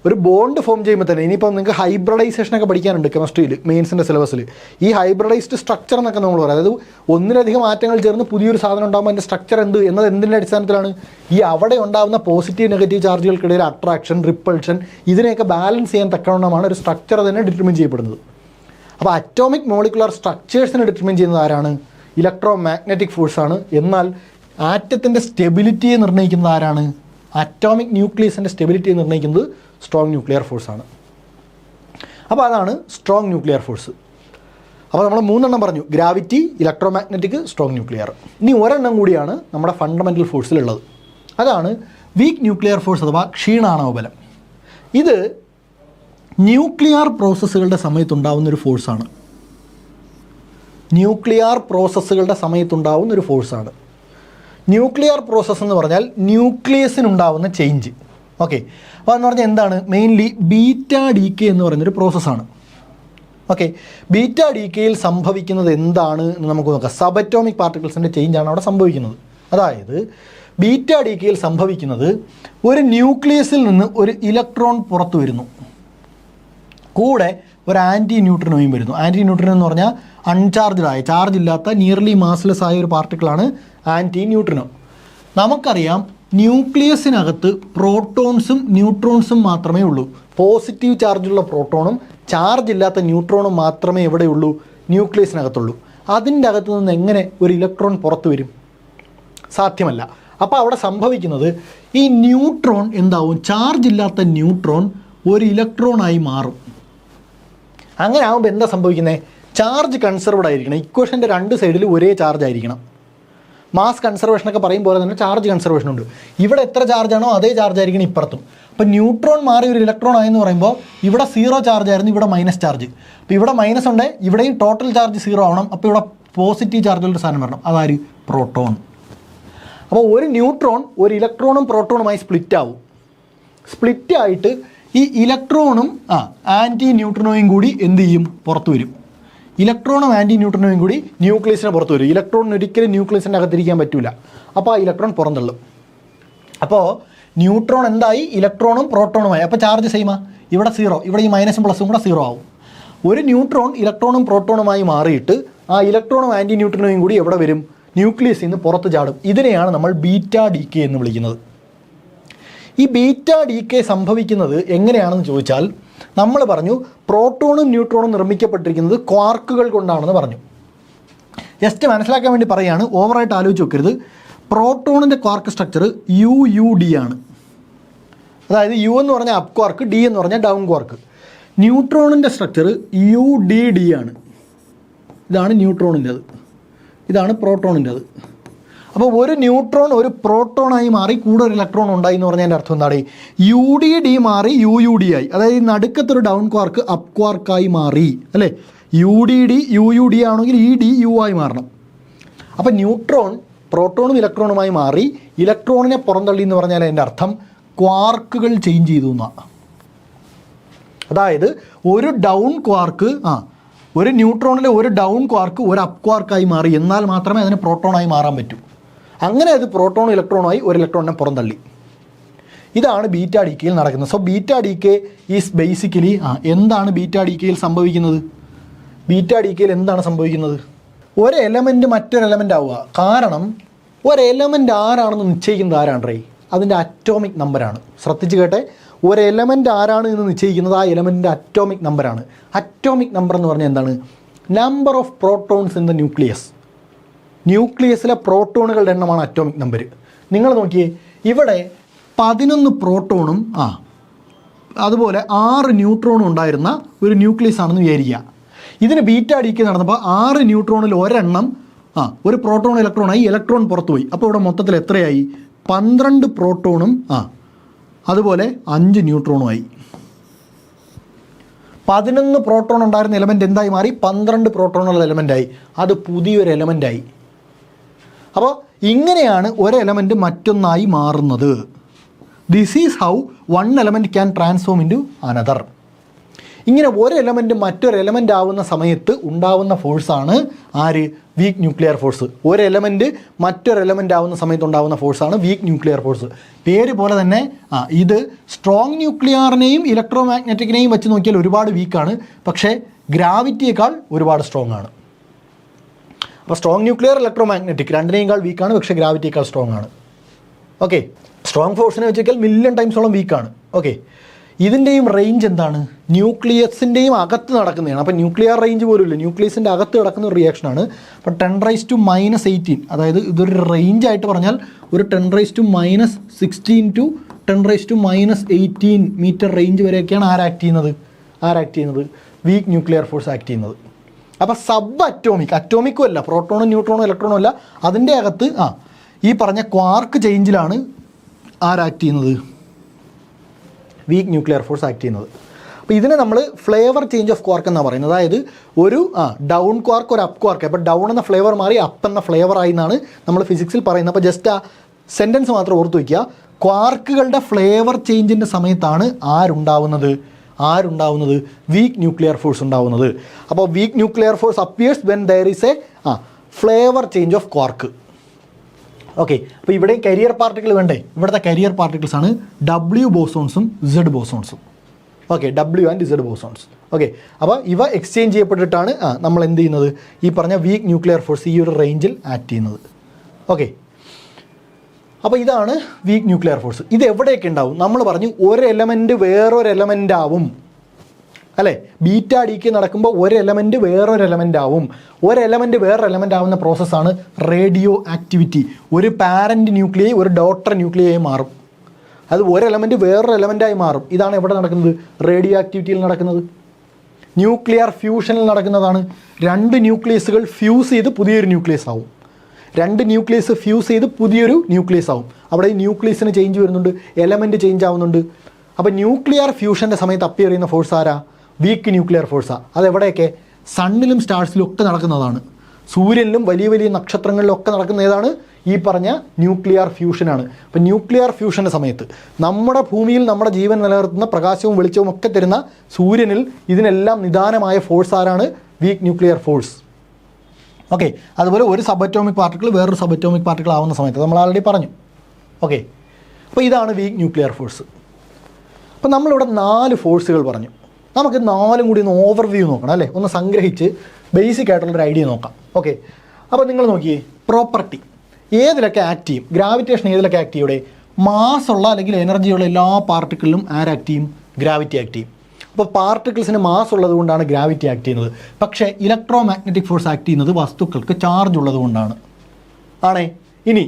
ഒരു ബോണ്ട് ഫോം ചെയ്യുമ്പോൾ തന്നെ, ഇനിയിപ്പോൾ നിങ്ങൾക്ക് ഹൈബ്രിഡൈസേഷനൊക്കെ പഠിക്കാനുണ്ട് കെമിസ്ട്രിയിൽ, മെയിൻസിൻ്റെ സിലബസിൽ. ഈ ഹൈബ്രിഡൈസ്ഡ് സ്ട്രക്ചർ എന്നൊക്കെ നമ്മൾ പറയും. അതായത് ഒന്നിലധികം ആറ്റങ്ങൾ ചേർന്ന് പുതിയൊരു സാധനം ഉണ്ടാകുമ്പോൾ അതിൻ്റെ സ്ട്രക്ചർ എന്നത് എന്തിൻ്റെ അടിസ്ഥാനത്തിലാണ്? ഈ അവിടെ ഉണ്ടാകുന്ന പോസിറ്റീവ് നെഗറ്റീവ് ചാർജുകൾക്കിടയിൽ അട്രാക്ഷൻ, റിപ്പൾഷൻ, ഇതിനെയൊക്കെ ബാലൻസ് ചെയ്യാൻ തക്കവണ്ണമാണ് ഒരു സ്ട്രക്ചർ തന്നെ ഡിറ്റർമിൻ ചെയ്യപ്പെടുന്നത്. അപ്പോൾ അറ്റോമിക് മോളിക്കുലർ സ്ട്രക്ചേഴ്സിനെ ഡിറ്റർമിൻ ചെയ്യുന്നത് ആരാണ്? ഇലക്ട്രോ മാഗ്നറ്റിക് ഫോഴ്സാണ്. എന്നാൽ ആറ്റത്തിൻ്റെ സ്റ്റെബിലിറ്റിയെ നിർണ്ണയിക്കുന്നത് ആരാണ്? അറ്റോമിക് ന്യൂക്ലിയസിൻ്റെ സ്റ്റെബിലിറ്റിയെ നിർണ്ണയിക്കുന്നത് സ്ട്രോങ് ന്യൂക്ലിയർ ഫോഴ്സാണ്. അപ്പോൾ അതാണ് സ്ട്രോങ് ന്യൂക്ലിയർ ഫോഴ്സ്. അപ്പോൾ നമ്മൾ 3 പറഞ്ഞു: gravity, electromagnetic, strong nuclear. ഇനി ഒരെണ്ണം കൂടിയാണ് നമ്മുടെ ഫണ്ടമെൻ്റൽ ഫോഴ്സിലുള്ളത്. അതാണ് വീക്ക് ന്യൂക്ലിയർ ഫോഴ്സ് അഥവാ ക്ഷീണാണവബലം. ഇത് ന്യൂക്ലിയർ പ്രോസസ്സുകളുടെ സമയത്തുണ്ടാവുന്നൊരു ഫോഴ്സാണ്. ന്യൂക്ലിയർ പ്രോസസ്സുകളുടെ സമയത്തുണ്ടാവുന്നൊരു ഫോഴ്സാണ്. ന്യൂക്ലിയർ പ്രോസസ്സ് എന്ന് പറഞ്ഞാൽ ന്യൂക്ലിയസിനുണ്ടാവുന്ന ചേഞ്ച്. ഓക്കെ, അപ്പോൾ എന്ന് പറഞ്ഞാൽ എന്താണ്? മെയിൻലി ബീറ്റ ഡി കെ എന്ന് പറയുന്നൊരു പ്രോസസ്സാണ്. ഓക്കെ, ബീറ്റ ഡി കെയിൽ സംഭവിക്കുന്നത് എന്താണ് എന്ന് നമുക്ക് നോക്കാം. സബ് അറ്റോമിക് പാർട്ടിക്കിൾസിൻ്റെ ചേഞ്ചാണ് അവിടെ സംഭവിക്കുന്നത്. അതായത് ബീറ്റ ഡി കെയിൽ സംഭവിക്കുന്നത് ഒരു ന്യൂക്ലിയസിൽ നിന്ന് ഒരു ഇലക്ട്രോൺ പുറത്തു വരുന്നു, കൂടെ ഒരു ആൻറ്റി ന്യൂട്രിനോയും വരുന്നു. ആൻറ്റി ന്യൂട്രിനോ എന്ന് പറഞ്ഞാൽ അൺചാർജ്ഡ് ആയ, ചാർജ് ഇല്ലാത്ത, നിയർലി മാസ്ലെസ് ആയ ഒരു പാർട്ടിക്കിളാണ് ആൻറ്റി ന്യൂട്രിനോ. നമുക്കറിയാം ന്യൂക്ലിയസിനകത്ത് പ്രോട്ടോൺസും ന്യൂട്രോൺസും മാത്രമേ ഉള്ളൂ. പോസിറ്റീവ് ചാർജുള്ള പ്രോട്ടോണും ചാർജ് ഇല്ലാത്ത ന്യൂട്രോണും മാത്രമേ എവിടെയുള്ളൂ? ന്യൂക്ലിയസിനകത്തുള്ളൂ. അതിൻ്റെ അകത്ത് നിന്ന് എങ്ങനെ ഒരു ഇലക്ട്രോൺ പുറത്തു വരും? സാധ്യമല്ല. അപ്പോൾ അവിടെ സംഭവിക്കുന്നത് ഈ ന്യൂട്രോൺ എന്താവും? ചാർജ് ഇല്ലാത്ത ന്യൂട്രോൺ ഒരു ഇലക്ട്രോണായി മാറും. അങ്ങനെ ആകുമ്പോൾ എന്താ സംഭവിക്കുന്നത്? ചാർജ് കൺസർവ്ഡ് ആയിരിക്കണം. ഇക്വേഷൻ്റെ 2 സൈഡിൽ ഒരേ ചാർജ് ആയിരിക്കണം. മാസ് കൺസർവേഷനൊക്കെ പറയും പോലെ തന്നെ ചാർജ് കൺസർവേഷൻ ഉണ്ട്. ഇവിടെ എത്ര ചാർജാണോ അതേ ചാർജ് ആയിരിക്കണം ഇപ്പുറത്തും. അപ്പോൾ ന്യൂട്രോൺ മാറി ഒരു ഇലക്ട്രോൺ ആയെന്ന് പറയുമ്പോൾ ഇവിടെ 0 ചാർജ് ആയിരുന്നു, ഇവിടെ മൈനസ് ചാർജ്. അപ്പോൾ ഇവിടെ മൈനസ് ഉണ്ട്, ഇവിടെയും ടോട്ടൽ ചാർജ് 0 ആവണം. അപ്പോൾ ഇവിടെ പോസിറ്റീവ് ചാർജുള്ള സാധനം വരണം. അതാര്? പ്രോട്ടോൺ. അപ്പോൾ ഒരു ന്യൂട്രോൺ ഒരു ഇലക്ട്രോണും പ്രോട്ടോണുമായി സ്പ്ലിറ്റ് ആവും. സ്പ്ലിറ്റ് ആയിട്ട് ഈ ഇലക്ട്രോണും ആൻറ്റി ന്യൂട്രിനോയും കൂടി എന്ത് ചെയ്യും? പുറത്തു വരും. ഇലക്ട്രോണും ആൻറ്റി ന്യൂട്രിനോയും കൂടി ന്യൂക്ലിയസിന് പുറത്ത് വരും. ഇലക്ട്രോണിന് ഒരിക്കലും ന്യൂക്ലിയസിൻ്റെ അകത്തിരിക്കാൻ പറ്റില്ല. അപ്പോൾ ആ ഇലക്ട്രോൺ പുറന്തള്ളും. അപ്പോൾ ന്യൂട്രോൺ എന്തായി? ഇലക്ട്രോണും പ്രോട്ടോണുമായി. അപ്പോൾ ചാർജ് സെയിമാ. ഇവിടെ 0, ഇവിടെ ഈ മൈനസും പ്ലസും കൂടെ 0 ആവും. ഒരു ന്യൂട്രോൺ ഇലക്ട്രോണും പ്രോട്ടോണുമായി മാറിയിട്ട് ആ ഇലക്ട്രോണും ആൻറ്റി ന്യൂട്രിനോയും കൂടി എവിടെ വരും? ന്യൂക്ലിയസിൽ നിന്ന് പുറത്ത് ചാടും. ഇതിനെയാണ് നമ്മൾ ബീറ്റ ഡി കെ എന്ന് വിളിക്കുന്നത്. ഈ ബീറ്റ ഡി കെ സംഭവിക്കുന്നത് എങ്ങനെയാണെന്ന് ചോദിച്ചാൽ, നമ്മൾ പറഞ്ഞു പ്രോട്ടോണും ന്യൂട്രോണും നിർമ്മിക്കപ്പെട്ടിരിക്കുന്നത് ക്വാർക്കുകൾ കൊണ്ടാണെന്ന് പറഞ്ഞു. ജസ്റ്റ് മനസ്സിലാക്കാൻ വേണ്ടി പറയുകയാണ്, ഓവറായിട്ട് ആലോചിച്ച് വെക്കരുത്. പ്രോട്ടോണിൻ്റെ ക്വാർക്ക് സ്ട്രക്ചർ UUD ആണ്. അതായത് U എന്ന് പറഞ്ഞാൽ അപ്പ് ക്വാർക്ക്, D എന്ന് പറഞ്ഞാൽ ഡൗൺ ക്വാർക്ക്. ന്യൂട്രോണിൻ്റെ സ്ട്രക്ചർ UDD ആണ്. ഇതാണ് ന്യൂട്രോണിൻ്റെത്, ഇതാണ് പ്രോട്ടോണിൻ്റെത്. അപ്പോൾ ഒരു ന്യൂട്രോൺ ഒരു പ്രോട്ടോണായി മാറി കൂടെ ഒരു ഇലക്ട്രോൺ ഉണ്ടായി എന്ന് പറഞ്ഞതിൻ്റെ അർത്ഥം എന്താണ്? UDD മാറി UUD ആയി. അതായത് ഈ നടുക്കത്തൊരു ഡൗൺ ക്വാർക്ക് അപ്പ് ക്വാർക്കായി മാറി, അല്ലേ? UDD UUD ആണെങ്കിൽ ഈ D U ആയി മാറണം. അപ്പോൾ ന്യൂട്രോൺ പ്രോട്ടോണും ഇലക്ട്രോണുമായി മാറി ഇലക്ട്രോണിനെ പുറന്തള്ളി എന്ന് പറഞ്ഞാൽ അതിൻ്റെ അർത്ഥം ക്വാർക്കുകൾ ചേഞ്ച് ചെയ്തു എന്നാണ്. അതായത് ഒരു ഡൗൺ ക്വാർക്ക് ഒരു ന്യൂട്രോണിലെ ഒരു ഡൗൺ ക്വാർക്ക് ഒരു അപ്പ് ക്വാർക്കായി മാറി, എന്നാൽ മാത്രമേ അതിന് പ്രോട്ടോണായി മാറാൻ പറ്റൂ. അങ്ങനെ അത് പ്രോട്ടോണും ഇലക്ട്രോണുമായി ഒരു ഇലക്ട്രോണിനെ പുറന്തള്ളി. ഇതാണ് ബീറ്റ ഡി കെയിൽ നടക്കുന്നത്. So beta D K is basically എന്താണ് ബീറ്റ ഡി കെയിൽ സംഭവിക്കുന്നത്? ബീറ്റ ഡി കെയിൽ എന്താണ് സംഭവിക്കുന്നത്? ഒരു എലമെൻറ്റ് മറ്റൊരു എലമെൻ്റ് ആവുക. കാരണം ഒരു എലമെൻ്റ് ആരാണെന്ന് നിശ്ചയിക്കുന്നത് ആരാണ്? അതിൻ്റെ അറ്റോമിക് നമ്പറാണ്. ശ്രദ്ധിച്ച് കേട്ടെ, ഒരു എലമെൻ്റ് ആരാണ് എന്ന് നിശ്ചയിക്കുന്നത് ആ എലമെൻറ്റിൻ്റെ അറ്റോമിക് നമ്പറാണ്. അറ്റോമിക് നമ്പർ എന്ന് പറഞ്ഞാൽ എന്താണ്? Number of protons in the nucleus. ന്യൂക്ലിയസിലെ പ്രോട്ടോണുകളുടെ എണ്ണമാണ് അറ്റോമിക് നമ്പർ. നിങ്ങൾ നോക്കിയേ, ഇവിടെ 11 പ്രോട്ടോണും അതുപോലെ 6 ന്യൂട്രോണും ഉണ്ടായിരുന്ന ഒരു ന്യൂക്ലിയസ് ആണെന്ന് വിചാരിക്കുക. ഇതിന് ബീറ്റ ഡി കെ നടന്നപ്പോൾ 6 ന്യൂട്രോണിൽ ഒരെണ്ണം ഒരു പ്രോട്ടോൺ ഇലക്ട്രോണായി, ഇലക്ട്രോൺ പുറത്തുപോയി. അപ്പോൾ ഇവിടെ മൊത്തത്തിൽ എത്രയായി? 12 പ്രോട്ടോണും അതുപോലെ 5 ന്യൂട്രോണുമായി. 11 പ്രോട്ടോൺ ഉണ്ടായിരുന്ന എലമെൻറ്റ് എന്തായി മാറി? 12 പ്രോട്ടോണുള്ള എലമെൻറ്റായി. അത് പുതിയൊരു എലമെൻറ്റായി. അപ്പോൾ ഇങ്ങനെയാണ് ഒരു എലമെൻറ്റ് മറ്റൊന്നായി മാറുന്നത്. This is how one element can transform in to another. ഇങ്ങനെ ഒരു എലമെൻറ്റ് മറ്റൊരു എലമെൻ്റ് ആവുന്ന സമയത്ത് ഉണ്ടാവുന്ന ഫോഴ്സാണ് ആര്? Week nuclear force. ഒരു എലമെൻറ്റ് മറ്റൊരു എലമെൻ്റ് ആവുന്ന സമയത്ത് ഉണ്ടാവുന്ന ഫോഴ്സാണ് വീക്ക് ന്യൂക്ലിയർ ഫോഴ്സ്. പേര് പോലെ തന്നെ ഇത് സ്ട്രോങ് ന്യൂക്ലിയറിനെയും ഇലക്ട്രോ മാഗ്നറ്റിക്കിനെയും വെച്ച് നോക്കിയാൽ ഒരുപാട് വീക്കാണ്, പക്ഷേ ഗ്രാവിറ്റിയേക്കാൾ ഒരുപാട് സ്ട്രോങ് ആണ്. അപ്പോൾ സ്ട്രോങ് ന്യൂക്ലിയർ, ഇലക്ട്രോ മാഗ്നറ്റിക് രണ്ടിനേക്കാൾ വീക്കാണ്, പക്ഷേ ഗ്രാവിറ്റിയേക്കാൾ സ്ട്രോങ് ആണ്. ഓക്കെ, സ്ട്രോങ് ഫോഴ്സിനെ വെച്ചാൽ മില്യൺ ടൈംസോളം വീക്കാണ്. ഓക്കെ, ഇതിൻ്റെയും റേഞ്ച് എന്താണ്? ന്യൂക്ലിയസിൻ്റെയും അകത്ത് നടക്കുന്നതാണ്. അപ്പോൾ ന്യൂക്ലിയർ റേഞ്ച് പോലും ഇല്ല, ന്യൂക്ലിയസിൻ്റെ അകത്ത് നടക്കുന്ന ഒരു റിയാക്ഷനാണ്. അപ്പോൾ 10⁻⁻18, അതായത് ഇതൊരു റേഞ്ചായിട്ട് പറഞ്ഞാൽ ഒരു 10⁻⁻16 to 10⁻⁻18 മീറ്റർ റേഞ്ച് വരെയൊക്കെയാണ് ആക്ട് ചെയ്യുന്നത് വീക്ക് ന്യൂക്ലിയർ ഫോഴ്സ് ആക്ട് ചെയ്യുന്നത്. അപ്പോൾ സബ് അറ്റോമിക്കും അല്ല, പ്രോട്ടോണും ന്യൂട്രോണും ഇലക്ട്രോണും അല്ല, അതിൻ്റെ അകത്ത് ഈ പറഞ്ഞ ക്വാർക്ക് ചേഞ്ചിലാണ് ആക്ട് ചെയ്യുന്നത്? വീക്ക് ന്യൂക്ലിയർ ഫോഴ്സ് ആക്ട് ചെയ്യുന്നത്. അപ്പോൾ ഇതിനെ നമ്മൾ ഫ്ലേവർ ചേഞ്ച് ഓഫ് ക്വാർക്ക് എന്നാണ് പറയുന്നത്. അതായത് ഒരു ഡൗൺ ക്വാർക്ക് ഒരു അപ്പ് ക്വാർക്ക്. അപ്പോൾ ഡൗൺ എന്ന ഫ്ലേവർ മാറി അപ്പ് എന്ന ഫ്ലേവർ ആയി എന്നാണ് നമ്മൾ ഫിസിക്സിൽ പറയുന്നത്. അപ്പോൾ ജസ്റ്റ് ആ സെൻറ്റൻസ് മാത്രം ഓർത്ത് വയ്ക്കുക. ക്വാർക്കുകളുടെ ഫ്ലേവർ ചേഞ്ചിൻ്റെ സമയത്താണ് ആരുണ്ടാവുന്നത്? വീക്ക് ന്യൂക്ലിയർ ഫോഴ്സ് ഉണ്ടാവുന്നത്. അപ്പോൾ weak nuclear force appears when there is a flavour change of quark. Okay, അപ്പോൾ ഇവിടെ കരിയർ പാർട്ടിക്കിൾ വേണ്ടേ? ഇവിടുത്തെ കരിയർ പാർട്ടിക്കിൾസ് ആണ് W ബോസോൺസും Z ബോസോൺസും. Okay, W and Z bosons. Okay, അപ്പോൾ ഇവ എക്സ്ചേഞ്ച് ചെയ്യപ്പെട്ടിട്ടാണ് നമ്മൾ എന്ത് ചെയ്യുന്നത്? ഈ പറഞ്ഞ വീക്ക് ന്യൂക്ലിയർ ഫോഴ്സ് ഈ ഒരു റേഞ്ചിൽ ആക്ട് ചെയ്യുന്നത്. ഓക്കെ, അപ്പോൾ ഇതാണ് വീക്ക് ന്യൂക്ലിയർ ഫോഴ്സ്. ഇത് എവിടെയൊക്കെ ഉണ്ടാവും? നമ്മൾ പറഞ്ഞു ഒരു എലമെൻറ്റ് വേറൊരു എലമെൻ്റ് ആവും അല്ലേ? ബീറ്റ ഡിക്ക് നടക്കുമ്പോൾ ഒരു എലമെൻറ്റ് വേറൊരു എലമെൻ്റ് ആവും. ഒരു എലമെൻറ്റ് വേറൊരു എലമെൻ്റ് ആവുന്ന പ്രോസസ്സാണ് റേഡിയോ ആക്ടിവിറ്റി. ഒരു പാരൻറ്റ് ന്യൂക്ലിയൈ ഒരു ഡോട്ടർ ന്യൂക്ലിയൈ മാറും. അത് ഒരു എലമെൻറ്റ് വേറൊരു എലമെൻറ്റായി മാറും. ഇതാണ് എവിടെ നടക്കുന്നത്? റേഡിയോ ആക്ടിവിറ്റിയിൽ നടക്കുന്നത്. ന്യൂക്ലിയർ ഫ്യൂഷനിൽ നടക്കുന്നതാണ്. രണ്ട് ന്യൂക്ലിയസുകൾ ഫ്യൂസ് ചെയ്ത് പുതിയൊരു ന്യൂക്ലിയസ് ആവും. അവിടെ ഈ ന്യൂക്ലിയസിന് ചേഞ്ച് വരുന്നുണ്ട്, എലമെൻറ്റ് ചേഞ്ച് ആവുന്നുണ്ട്. അപ്പോൾ ന്യൂക്ലിയർ ഫ്യൂഷൻ്റെ സമയത്ത് അപ്പിയർ ചെയ്യുന്ന ഫോഴ്സ് ആരാ? Weak nuclear ഫോഴ്സാണ്. അതെവിടെയൊക്കെ? സണ്ണിലും സ്റ്റാർസിലും ഒക്കെ നടക്കുന്നതാണ്. സൂര്യനിലും വലിയ വലിയ നക്ഷത്രങ്ങളിലും ഒക്കെ നടക്കുന്ന ഏതാണ്? ഈ പറഞ്ഞ ന്യൂക്ലിയർ ഫ്യൂഷനാണ്. അപ്പോൾ ന്യൂക്ലിയർ ഫ്യൂഷൻ്റെ സമയത്ത് നമ്മുടെ ഭൂമിയിൽ നമ്മുടെ ജീവൻ നിലനിർത്തുന്ന പ്രകാശവും വെളിച്ചവും ഒക്കെ തരുന്ന സൂര്യനിൽ ഇതിനെല്ലാം നിദാനമായ ഫോഴ്സ് ആരാണ്? Week nuclear force. ഓക്കെ, അതുപോലെ ഒരു സബ് അറ്റോമിക് പാർട്ടിക്കിൾ വേറൊരു സബ് അറ്റോമിക് പാർട്ടിക്കിൾ ആവുന്ന സമയത്ത് നമ്മൾ ആൾറെഡി പറഞ്ഞു. ഓക്കെ, അപ്പോൾ ഇതാണ് വീക്ക് ന്യൂക്ലിയർ ഫോഴ്സ്. അപ്പോൾ നമ്മളിവിടെ 4 ഫോഴ്സുകൾ പറഞ്ഞു. നമുക്ക് 4ഉം കൂടി ഒന്ന് ഓവർവ്യൂ നോക്കണം അല്ലേ? ഒന്ന് സംഗ്രഹിച്ച് ബേസിക് ആയിട്ടുള്ളൊരു ഐഡിയ നോക്കാം. ഓക്കെ, അപ്പോൾ നിങ്ങൾ നോക്കിയേ, പ്രോപ്പർട്ടി ഏതിലൊക്കെ ആക്ട് ചെയ്യും? ഗ്രാവിറ്റേഷൻ ഏതിലൊക്കെ ആക്ട് ചെയ്യും? ഇവിടെ മാസ്സുള്ള അല്ലെങ്കിൽ എനർജിയുള്ള എല്ലാ പാർട്ടിക്കിളിലും ആക്ട് ചെയ്യും? ഗ്രാവിറ്റി ആക്ട് ചെയ്യും. അപ്പോൾ പാർട്ടിക്കിൾസിന് മാസ് ഉള്ളത് കൊണ്ടാണ് ഗ്രാവിറ്റി ആക്ട് ചെയ്യുന്നത്. പക്ഷേ ഇലക്ട്രോ മാഗ്നറ്റിക് ഫോഴ്സ് ആക്ട് ചെയ്യുന്നത് വസ്തുക്കൾക്ക് ചാർജ് ഉള്ളത് കൊണ്ടാണ്. ആണേ? ഇനി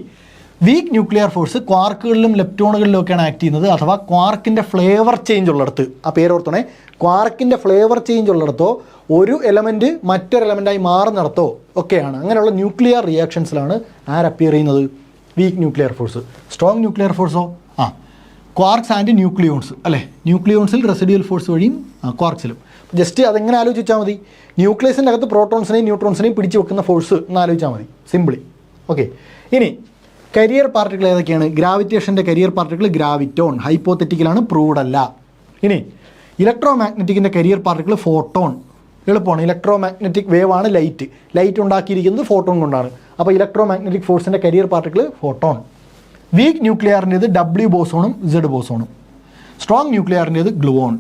വീക്ക് ന്യൂക്ലിയർ ഫോഴ്സ് ക്വാർക്കുകളിലും ലെപ്റ്റോണുകളിലും ഒക്കെയാണ് ആക്ട് ചെയ്യുന്നത്. അഥവാ ക്വാർക്കിൻ്റെ ഫ്ലേവർ ചേഞ്ച് ഉള്ളിടത്ത്, ആ പേരോർത്തണേ, ക്വാർക്കിൻ്റെ ഫ്ലേവർ ചേഞ്ച് ഉള്ളിടത്തോ ഒരു എലമെൻറ്റ് മറ്റൊരു എലമെൻറ്റായി മാറുന്നിടത്തോ ഒക്കെയാണ്. അങ്ങനെയുള്ള ന്യൂക്ലിയർ റിയാക്ഷൻസിലാണ് അപ്പിയർ ചെയ്യുന്നത്? Weak nuclear force. Strong nuclear ഫോഴ്സോ? ക്വാർക്സ് ആൻഡ് ന്യൂക്ലിയോൺസ് അല്ലേ? ന്യൂക്ലിയോൺസിൽ റെസിഡ്യൂവൽ ഫോഴ്സ് വഴിയും ക്വാർക്സിലും. ജസ്റ്റ് അതെങ്ങനെ ആലോചിച്ചാൽ മതി? ന്യൂക്ലിയസിൻ്റെ അകത്ത് പ്രോട്ടോൺസിനെയും ന്യൂട്രോൺസിനെയും പിടിച്ചു വെക്കുന്ന ഫോഴ്സ് എന്ന് ആലോചിച്ചാൽ മതി, സിമ്പിളി. ഓക്കെ, ഇനി കരിയർ പാർട്ടിക്കിൾ ഏതൊക്കെയാണ്? ഗ്രാവിറ്റേഷൻ്റെ കരിയർ പാർട്ടിക്കിൾ ഗ്രാവിറ്റോൺ, ഹൈപ്പോത്തറ്റിക്കലാണ്, പ്രൂവ്ഡ് അല്ല. ഇനി ഇലക്ട്രോ മാഗ്നറ്റിക്കിൻ്റെ കരിയർ പാർട്ടിക്കിൾ ഫോട്ടോൺ, എളുപ്പമാണ്. ഇലക്ട്രോ മാഗ്നറ്റിക് വേവ് ആണ് ലൈറ്റ് ഉണ്ടാക്കിയിരിക്കുന്നത് ഫോട്ടോൺ കൊണ്ടാണ്. അപ്പോൾ ഇലക്ട്രോ മാഗ്നറ്റിക് ഫോഴ്സിൻ്റെ കരിയർ പാർട്ടിക്കിൾ ഫോട്ടോൺ. വീക്ക് ന്യൂക്ലിയറിൻ്റേത് W ബോസോണും Z ബോസോണും. സ്ട്രോങ് ന്യൂക്ലിയറിൻ്റേത് ഗ്ലൂവോൺ.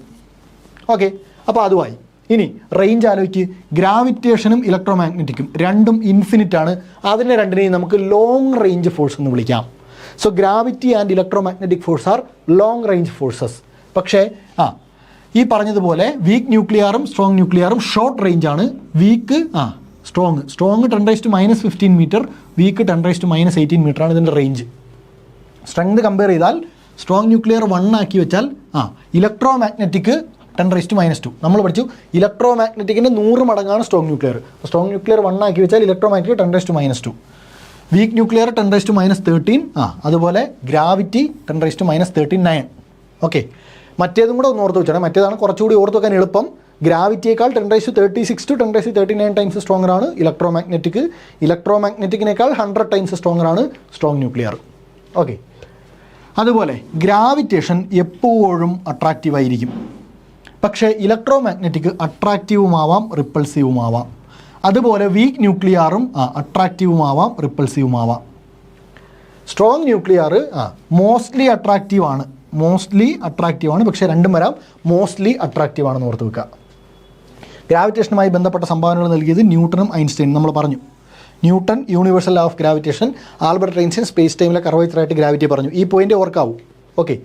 ഓക്കെ, അപ്പോൾ അതുമായി. ഇനി റേഞ്ച് ആലോചിക്ക്. ഗ്രാവിറ്റേഷനും ഇലക്ട്രോ മാഗ്നറ്റിക്കും രണ്ടും ഇൻഫിനിറ്റ് ആണ്. അതിനെ രണ്ടിനെയും നമുക്ക് ലോങ് റേഞ്ച് ഫോഴ്സ് എന്ന് വിളിക്കാം. So gravity and electromagnetic force are long range forces. പക്ഷേ ഈ പറഞ്ഞതുപോലെ വീക്ക് ന്യൂക്ലിയറും സ്ട്രോങ് ന്യൂക്ലിയറും ഷോർട്ട് റേഞ്ച് ആണ്. Weak strong 10⁻⁻15 metre, weak 10⁻⁻18 metre ആണ് ഇതിൻ്റെ റേഞ്ച്. സ്ട്രെങ്ത് കമ്പയർ ചെയ്താൽ സ്ട്രോങ് ന്യൂക്ലിയർ 1 ആക്കി വെച്ചാൽ ഇലക്ട്രോ മാഗ്നറ്റിക് 10⁻⁻2. നമ്മൾ പഠിച്ചു ഇലക്ട്രോ മാഗ്നറ്റിക്കിൻ്റെ 100 മടങ്ങാണ് സ്ട്രോങ് ന്യൂക്ലിയർ. സ്ട്രോങ് ന്യൂക്ലിയർ 1 ആക്കി വെച്ചാൽ ഇലക്ട്രോ മാഗ്നറ്റിക് 10⁻². Weak nuclear 10⁻13. അതുപോലെ ഗ്രാവിറ്റി 10⁻13⁹. ഓക്കെ, മറ്റേതും കൂടെ ഒന്ന് ഓർത്ത് വെച്ചാൽ മറ്റേതാണ് കുറച്ചുകൂടി ഓർത്ത് വെക്കാൻ എളുപ്പം. ഗ്രാവിറ്റിയേക്കാൾ 10⁻36 to 10⁻39 ടൈംസ് സ്ട്രോങ്ങർ ആണ് ഇലക്ട്രോ മാഗ്നറ്റിക്. ഇലക്ട്രോ മാഗ്നറ്റിക്കിനേക്കാൾ 100 ടൈംസ് സ്ട്രോങ്ങർ ആണ് സ്ട്രോങ് ന്യൂക്ലിയർ. ഓക്കെ, അതുപോലെ ഗ്രാവിറ്റേഷൻ എപ്പോഴും അട്രാക്റ്റീവായിരിക്കും. പക്ഷേ ഇലക്ട്രോ മാഗ്നറ്റിക് അട്രാക്റ്റീവുമാവാം റിപ്പൾസീവുമാവാം. അതുപോലെ വീക്ക് ന്യൂക്ലിയറും അട്രാക്റ്റീവുമാവാം റിപ്പൾസീവുമാവാം. സ്ട്രോങ് ന്യൂക്ലിയർ മോസ്റ്റ്ലി അട്രാക്റ്റീവാണ്, പക്ഷേ രണ്ടും വരാം. മോസ്റ്റ്ലി അട്രാക്റ്റീവ് ആണെന്ന് ഓർത്ത് വെക്കുക. ഗ്രാവിറ്റേഷനുമായി ബന്ധപ്പെട്ട സംഭാവനകൾ നൽകിയത് ന്യൂട്ടനും ഐൻസ്റ്റൈനും നമ്മൾ പറഞ്ഞു. Newton universal law of gravitation, Albert Einstein space ടൈമിലെ കർവേച്ചറായിട്ട് ഗ്രാവിറ്റി പറഞ്ഞു. ഈ പോയിന്റ് ഓർക്കാവൂ. ഓക്കെ,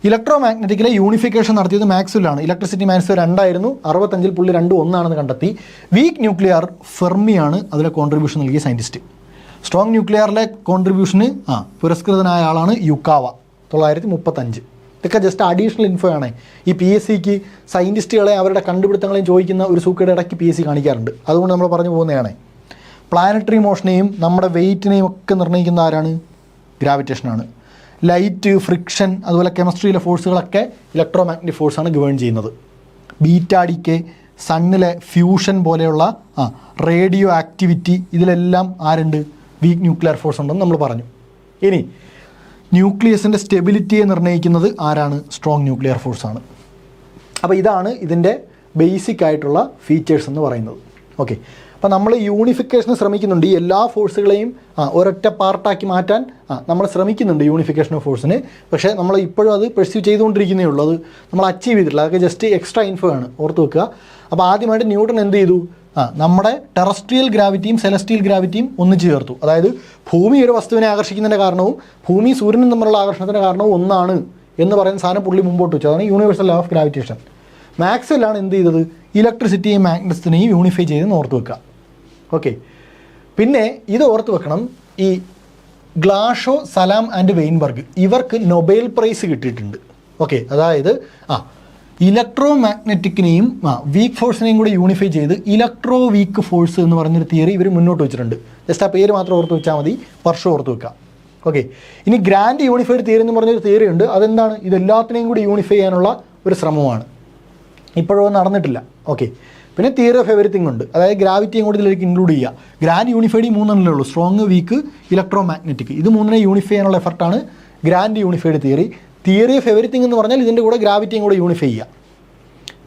ഇലക്ട്രോ മാഗ്നറ്റിക്കിലെ യൂണിഫിക്കേഷൻ നടത്തിയത് മാക്സ്വെല്ലാണ്. ഇലക്ട്രിസിറ്റി മാസ് 2 ആയിരുന്നു, 65 2 1 കണ്ടെത്തി. വീക്ക് ന്യൂക്ലിയർ ഫെർമിയാണ് അതിലെ കോൺട്രിബ്യൂഷൻ നൽകിയ സയൻറ്റിസ്റ്റ്. സ്ട്രോങ് ന്യൂക്ലിയറിലെ കോൺട്രിബ്യൂഷന് പുരസ്കൃതനായ ആളാണ് യുക്കാവ 935. ഇതൊക്കെ ജസ്റ്റ് അഡീഷണൽ ഇൻഫോ ആണ്. ഈ PSCക്ക് സയൻറ്റിസ്റ്റുകളെ അവരുടെ കണ്ടുപിടുത്തങ്ങളെയും ചോദിക്കുന്ന ഒരു സൂക്കയുടെ ഇടയ്ക്ക് PSC കാണിക്കാറുണ്ട്. അതുകൊണ്ട് നമ്മൾ പറഞ്ഞു പോകുന്നതാണ്. പ്ലാനറ്ററി മോഷനെയും നമ്മുടെ വെയിറ്റിനെയും ഒക്കെ നിർണ്ണയിക്കുന്ന ആരാണ്? ഗ്രാവിറ്റേഷനാണ്. ലൈറ്റ്, ഫ്രിക്ഷൻ, അതുപോലെ കെമിസ്ട്രിയിലെ ഫോഴ്സുകളൊക്കെ ഇലക്ട്രോ മാഗ്നറ്റിക് ഫോഴ്സാണ് ഗവേൺ ചെയ്യുന്നത്. ബീറ്റാ ഡിക്കെ, സണ്ണിലെ ഫ്യൂഷൻ പോലെയുള്ള റേഡിയോ ആക്ടിവിറ്റി, ഇതിലെല്ലാം ആരുണ്ട്? വീക്ക് ന്യൂക്ലിയർ ഫോഴ്സ് ഉണ്ടെന്ന് നമ്മൾ പറഞ്ഞു. ഇനി ന്യൂക്ലിയസിൻ്റെ സ്റ്റെബിലിറ്റിയെ നിർണ്ണയിക്കുന്നത് ആരാണ്? സ്ട്രോങ് ന്യൂക്ലിയർ ഫോഴ്സാണ്. അപ്പോൾ ഇതാണ് ഇതിൻ്റെ ബേസിക് ആയിട്ടുള്ള ഫീച്ചേഴ്സ് എന്ന് പറയുന്നത്. ഓക്കെ, അപ്പോൾ നമ്മൾ യൂണിഫിക്കേഷന് ശ്രമിക്കുന്നുണ്ട്. ഈ എല്ലാ ഫോഴ്സുകളെയും ഒരൊറ്റ പാർട്ടാക്കി മാറ്റാൻ നമ്മൾ ശ്രമിക്കുന്നുണ്ട് യൂണിഫിക്കേഷൻ ഓഫ് ഫോഴ്സിന്. പക്ഷേ നമ്മൾ ഇപ്പോഴും അത് പെർസ്യൂ ചെയ്തുകൊണ്ടിരിക്കുന്നേ ഉള്ളൂ. അത് നമ്മൾ അച്ചീവ് ചെയ്തിട്ടില്ല. അതൊക്കെ ജസ്റ്റ് എക്സ്ട്രാ ഇൻഫോ ആണ്, ഓർത്ത് വെക്കുക. അപ്പോൾ ആദ്യമായിട്ട് ന്യൂട്ടൺ എന്ത് ചെയ്തു? നമ്മുടെ ടെറസ്ട്രിയൽ ഗ്രാവിറ്റിയും സെലസ്റ്റിയൽ ഗ്രാവിറ്റിയും ഒന്നിച്ച് ചേർത്തു. അതായത് ഭൂമി ഒരു വസ്തുവിനെ ആകർഷിക്കുന്നതിൻ്റെ കാരണവും ഭൂമി സൂര്യനും തമ്മിലുള്ള ആകർഷണത്തിൻ്റെ കാരണവും ഒന്നാണ് എന്ന് പറയുന്ന സാധനം പുള്ളി മുമ്പോട്ട് വെച്ചു. അതാണ് യൂണിവേഴ്സൽ ലോ ഓഫ് ഗ്രാവിറ്റേഷൻ. മാക്സ്വെല്ലാണ് എന്ത് ചെയ്തത്? ഇലക്ട്രിസിറ്റിയും മാഗ്നറ്റിസിനെയും യൂണിഫൈ ചെയ്തെന്ന് ഓർത്ത് വെക്കുക. ഓക്കെ, പിന്നെ ഇത് ഓർത്ത് വെക്കണം. ഈ ഗ്ലാഷോ, സലാം ആൻഡ് വെയിൻബർഗ് ഇവർക്ക് നൊബേൽ പ്രൈസ് കിട്ടിയിട്ടുണ്ട്. ഓക്കെ, അതായത് ഇലക്ട്രോ മാഗ്നറ്റിക്കിനെയും വീക്ക് ഫോഴ്സിനെയും കൂടി യൂണിഫൈ ചെയ്ത് ഇലക്ട്രോ വീക്ക് ഫോഴ്സ് എന്ന് പറഞ്ഞൊരു തിയറി ഇവർ മുന്നോട്ട് വെച്ചിട്ടുണ്ട്. ജസ്റ്റ് ആ പേര് മാത്രം ഓർത്ത് വെച്ചാൽ മതി, വർഷം ഓർത്ത് വെക്കുക. ഓക്കെ, ഇനി ഗ്രാൻഡ് യൂണിഫൈഡ് തിയറി എന്ന് പറഞ്ഞൊരു തിയറി ഉണ്ട്. അതെന്താണ്? ഇതെല്ലാത്തിനെയും കൂടി യൂണിഫൈ ചെയ്യാനുള്ള ഒരു ശ്രമമാണ്. ഇപ്പോഴും നടന്നിട്ടില്ല. ഓക്കെ, പിന്നെ തിയറി ഓഫ് എവരിത്തിങ് ഉണ്ട്. അതായത് ഗ്രാവിറ്റിയും കൂടി ഇതിലേക്ക് ഇൻക്ലൂഡ് ചെയ്യുക. ഗ്രാൻഡ് യൂണിഫൈഡ് ഈ 3 ഉള്ളൂ: സ്ട്രോങ്, വീക്ക്, ഇലക്ട്രോ മാഗ്നറ്റിക്. ഇത് 3 യൂണിഫൈ ചെയ്യാനുള്ള എഫർട്ടാണ് grand unified theory. Theory of everything എന്ന് പറഞ്ഞാൽ ഇതിൻ്റെ കൂടെ ഗ്രാവിറ്റിയും കൂടെ യൂണിഫൈ ചെയ്യുക.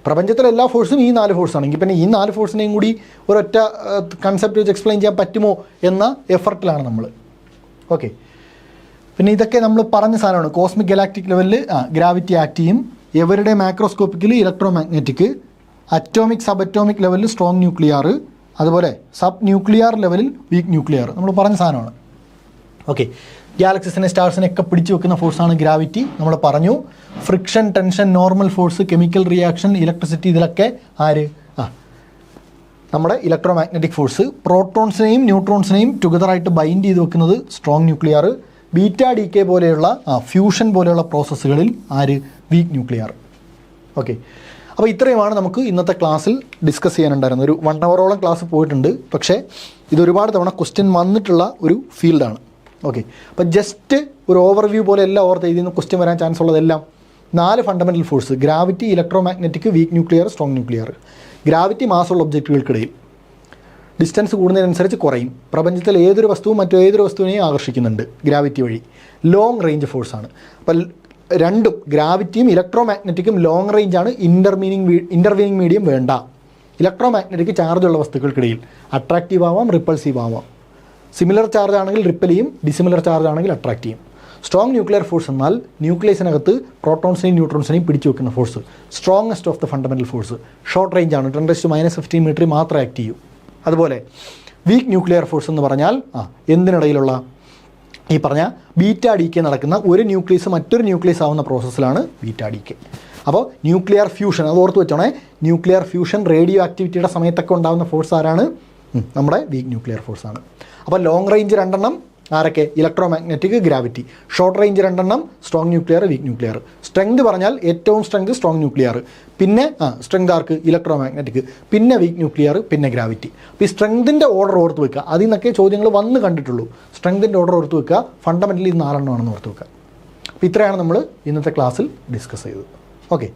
പ്രപഞ്ചത്തിലെ എല്ലാ ഫോഴ്സും ഈ 4 ഫോഴ്സാണെങ്കിൽ പിന്നെ ഈ 4 ഫോഴ്സിനെയും കൂടി ഒരൊറ്റ കൺസെപ്റ്റ് വെച്ച് എക്സ്പ്ലെയിൻ ചെയ്യാൻ പറ്റുമോ എന്ന എഫർട്ടിലാണ് നമ്മൾ. ഓക്കെ, പിന്നെ ഇതൊക്കെ നമ്മൾ പറഞ്ഞ സാധനമാണ്. കോസ്മിക് ഗലാക്റ്റിക് ലെവലിൽ ഗ്രാവിറ്റി ആക്ട് ചെയ്യും. എവരുടെ macroscopically electromagnetic, atomic subatomic ലെവലിൽ സ്ട്രോങ് ന്യൂക്ലിയർ, അതുപോലെ സബ് ന്യൂക്ലിയർ ലെവലിൽ വീക്ക് ന്യൂക്ലിയർ. നമ്മൾ പറഞ്ഞ സാധനമാണ്. ഓക്കെ, ഗാലക്സീസിനെ സ്റ്റാർസിനെ ഒക്കെ പിടിച്ചു വെക്കുന്ന ഫോഴ്സാണ് ഗ്രാവിറ്റി. നമ്മൾ പറഞ്ഞു friction, tension, normal force, chemical reaction, electricity, ഇതിലൊക്കെ ആര്? നമ്മുടെ ഇലക്ട്രോ മാഗ്നറ്റിക് ഫോഴ്സ്. പ്രോട്ടോൺസിനെയും ന്യൂട്രോൺസിനെയും ടുഗദറായിട്ട് ബൈൻഡ് ചെയ്ത് വെക്കുന്നത് സ്ട്രോങ് ന്യൂക്ലിയർ. ബീറ്റാ ഡിക്കെ പോലെയുള്ള ഫ്യൂഷൻ പോലെയുള്ള പ്രോസസ്സുകളിൽ ആര്? Weak nuclear. ഓക്കെ, അപ്പോൾ ഇത്രയുമാണ് നമുക്ക് ഇന്നത്തെ ക്ലാസ്സിൽ ഡിസ്കസ് ചെയ്യാനുണ്ടായിരുന്നത്. ഒരു 1 അവറോളം ക്ലാസ് പോയിട്ടുണ്ട്. പക്ഷേ ഇതൊരുപാട് തവണ ക്വസ്റ്റ്യൻ വന്നിട്ടുള്ള ഒരു ഫീൽഡാണ്. ഓക്കെ, അപ്പോൾ ജസ്റ്റ് ഒരു ഓവർവ്യൂ പോലെ എല്ലാം ഓർത്ത് ഇതിൽ നിന്ന് ക്വസ്റ്റ്യൻ വരാൻ ചാൻസ് ഉള്ളതെല്ലാം 4 fundamental force: gravity, electromagnetic, weak nuclear, strong nuclear. Gravity മാസമുള്ള ഒബ്ജക്റ്റുകൾക്കിടയിൽ ഡിസ്റ്റൻസ് കൂടുന്നതിനനുസരിച്ച് കുറയും. പ്രപഞ്ചത്തിൽ ഏതൊരു വസ്തുവും മറ്റേതൊരു വസ്തുവിനെയും ആകർഷിക്കുന്നുണ്ട് ഗ്രാവിറ്റി വഴി. ലോങ് റേഞ്ച് ഫോഴ്സാണ്. അപ്പോൾ രണ്ടും, ഗ്രാവിറ്റിയും ഇലക്ട്രോ മാഗ്നറ്റിക്കും ലോങ് റേഞ്ചാണ്. ഇൻ്റർവീനിങ് മീഡിയം വേണ്ട. ഇലക്ട്രോ മാഗ്നറ്റിക് ചാർജുള്ള വസ്തുക്കൾക്കിടയിൽ അട്രാക്റ്റീവ് ആവാം, റിപ്പൾസീവ് ആവാം. സിമിലർ ചാർജ് ആണെങ്കിൽ റിപ്പൽ ചെയ്യും, ഡിസിമിലർ ചാർജ് ആണെങ്കിൽ അട്രാക്റ്റ് ചെയ്യും. സ്ട്രോങ് ന്യൂക്ലിയർ ഫോഴ്സ് എന്നാൽ ന്യൂക്ലിയസിനകത്ത് പ്രോട്ടോൺസിനെയും ന്യൂട്രോൺസിനെയും പിടിച്ചു വെക്കുന്ന force. Strongest of the fundamental force. Short range ആണ്, 10⁻⁻15 മീറ്റർ മാത്രമേ ആക്ട് ചെയ്യൂ. അതുപോലെ വീക്ക് ന്യൂക്ലിയർ ഫോഴ്സ് എന്ന് പറഞ്ഞാൽ എന്തിനിടയിലുള്ള ഈ പറഞ്ഞ ബീറ്റാ ഡിക്കെ നടക്കുന്ന ഒരു ന്യൂക്ലിയസ് മറ്റൊരു ന്യൂക്ലിയസ് ആവുന്ന പ്രോസസ്സിലാണ് ബീറ്റാ ഡിക്കെ. അപ്പോൾ ന്യൂക്ലിയർ ഫ്യൂഷൻ, അത് ഓർത്ത് വെച്ചോണേ. ന്യൂക്ലിയർ ഫ്യൂഷൻ, റേഡിയോ ആക്ടിവിറ്റിയുടെ സമയത്തൊക്കെ ഉണ്ടാകുന്ന ഫോഴ്സ് ആരാണ്? നമ്മുടെ വീക്ക് ന്യൂക്ലിയർ ഫോഴ്സാണ്. അപ്പോൾ ലോങ് റേഞ്ച് 2 ആരൊക്കെ? Electro magnetic, gravity. Short range 2 strong nuclear, weak nuclear. Strength പറഞ്ഞാൽ ഏറ്റവും സ്ട്രെങ്ത് സ്ട്രോങ് ന്യൂക്ലിയർ, പിന്നെ സ്ട്രെങ്ത് ആർക്ക്? ഇലക്ട്രോ മാഗ്നറ്റിക്, പിന്നെ വീക്ക് ന്യൂക്ലിയർ, പിന്നെ ഗ്രാവിറ്റി. അപ്പോൾ ഈ സ്ട്രെങ്തിൻ്റെ ഓർഡർ ഓർത്ത് വെക്കുക. അതിൽ നിന്നൊക്കെ ചോദ്യങ്ങൾ വന്ന് കണ്ടിട്ടുള്ളൂ. സ്ട്രെങ്തിൻ്റെ ഓർഡർ ഓർത്ത് വെക്കുക. ഫണ്ടമെൻ്റലി 4 ഓർത്ത് വെക്കുക. അപ്പോൾ ഇത്രയാണ് നമ്മൾ ഇന്നത്തെ ക്ലാസ്സിൽ ഡിസ്കസ് ചെയ്തത്. ഓക്കെ.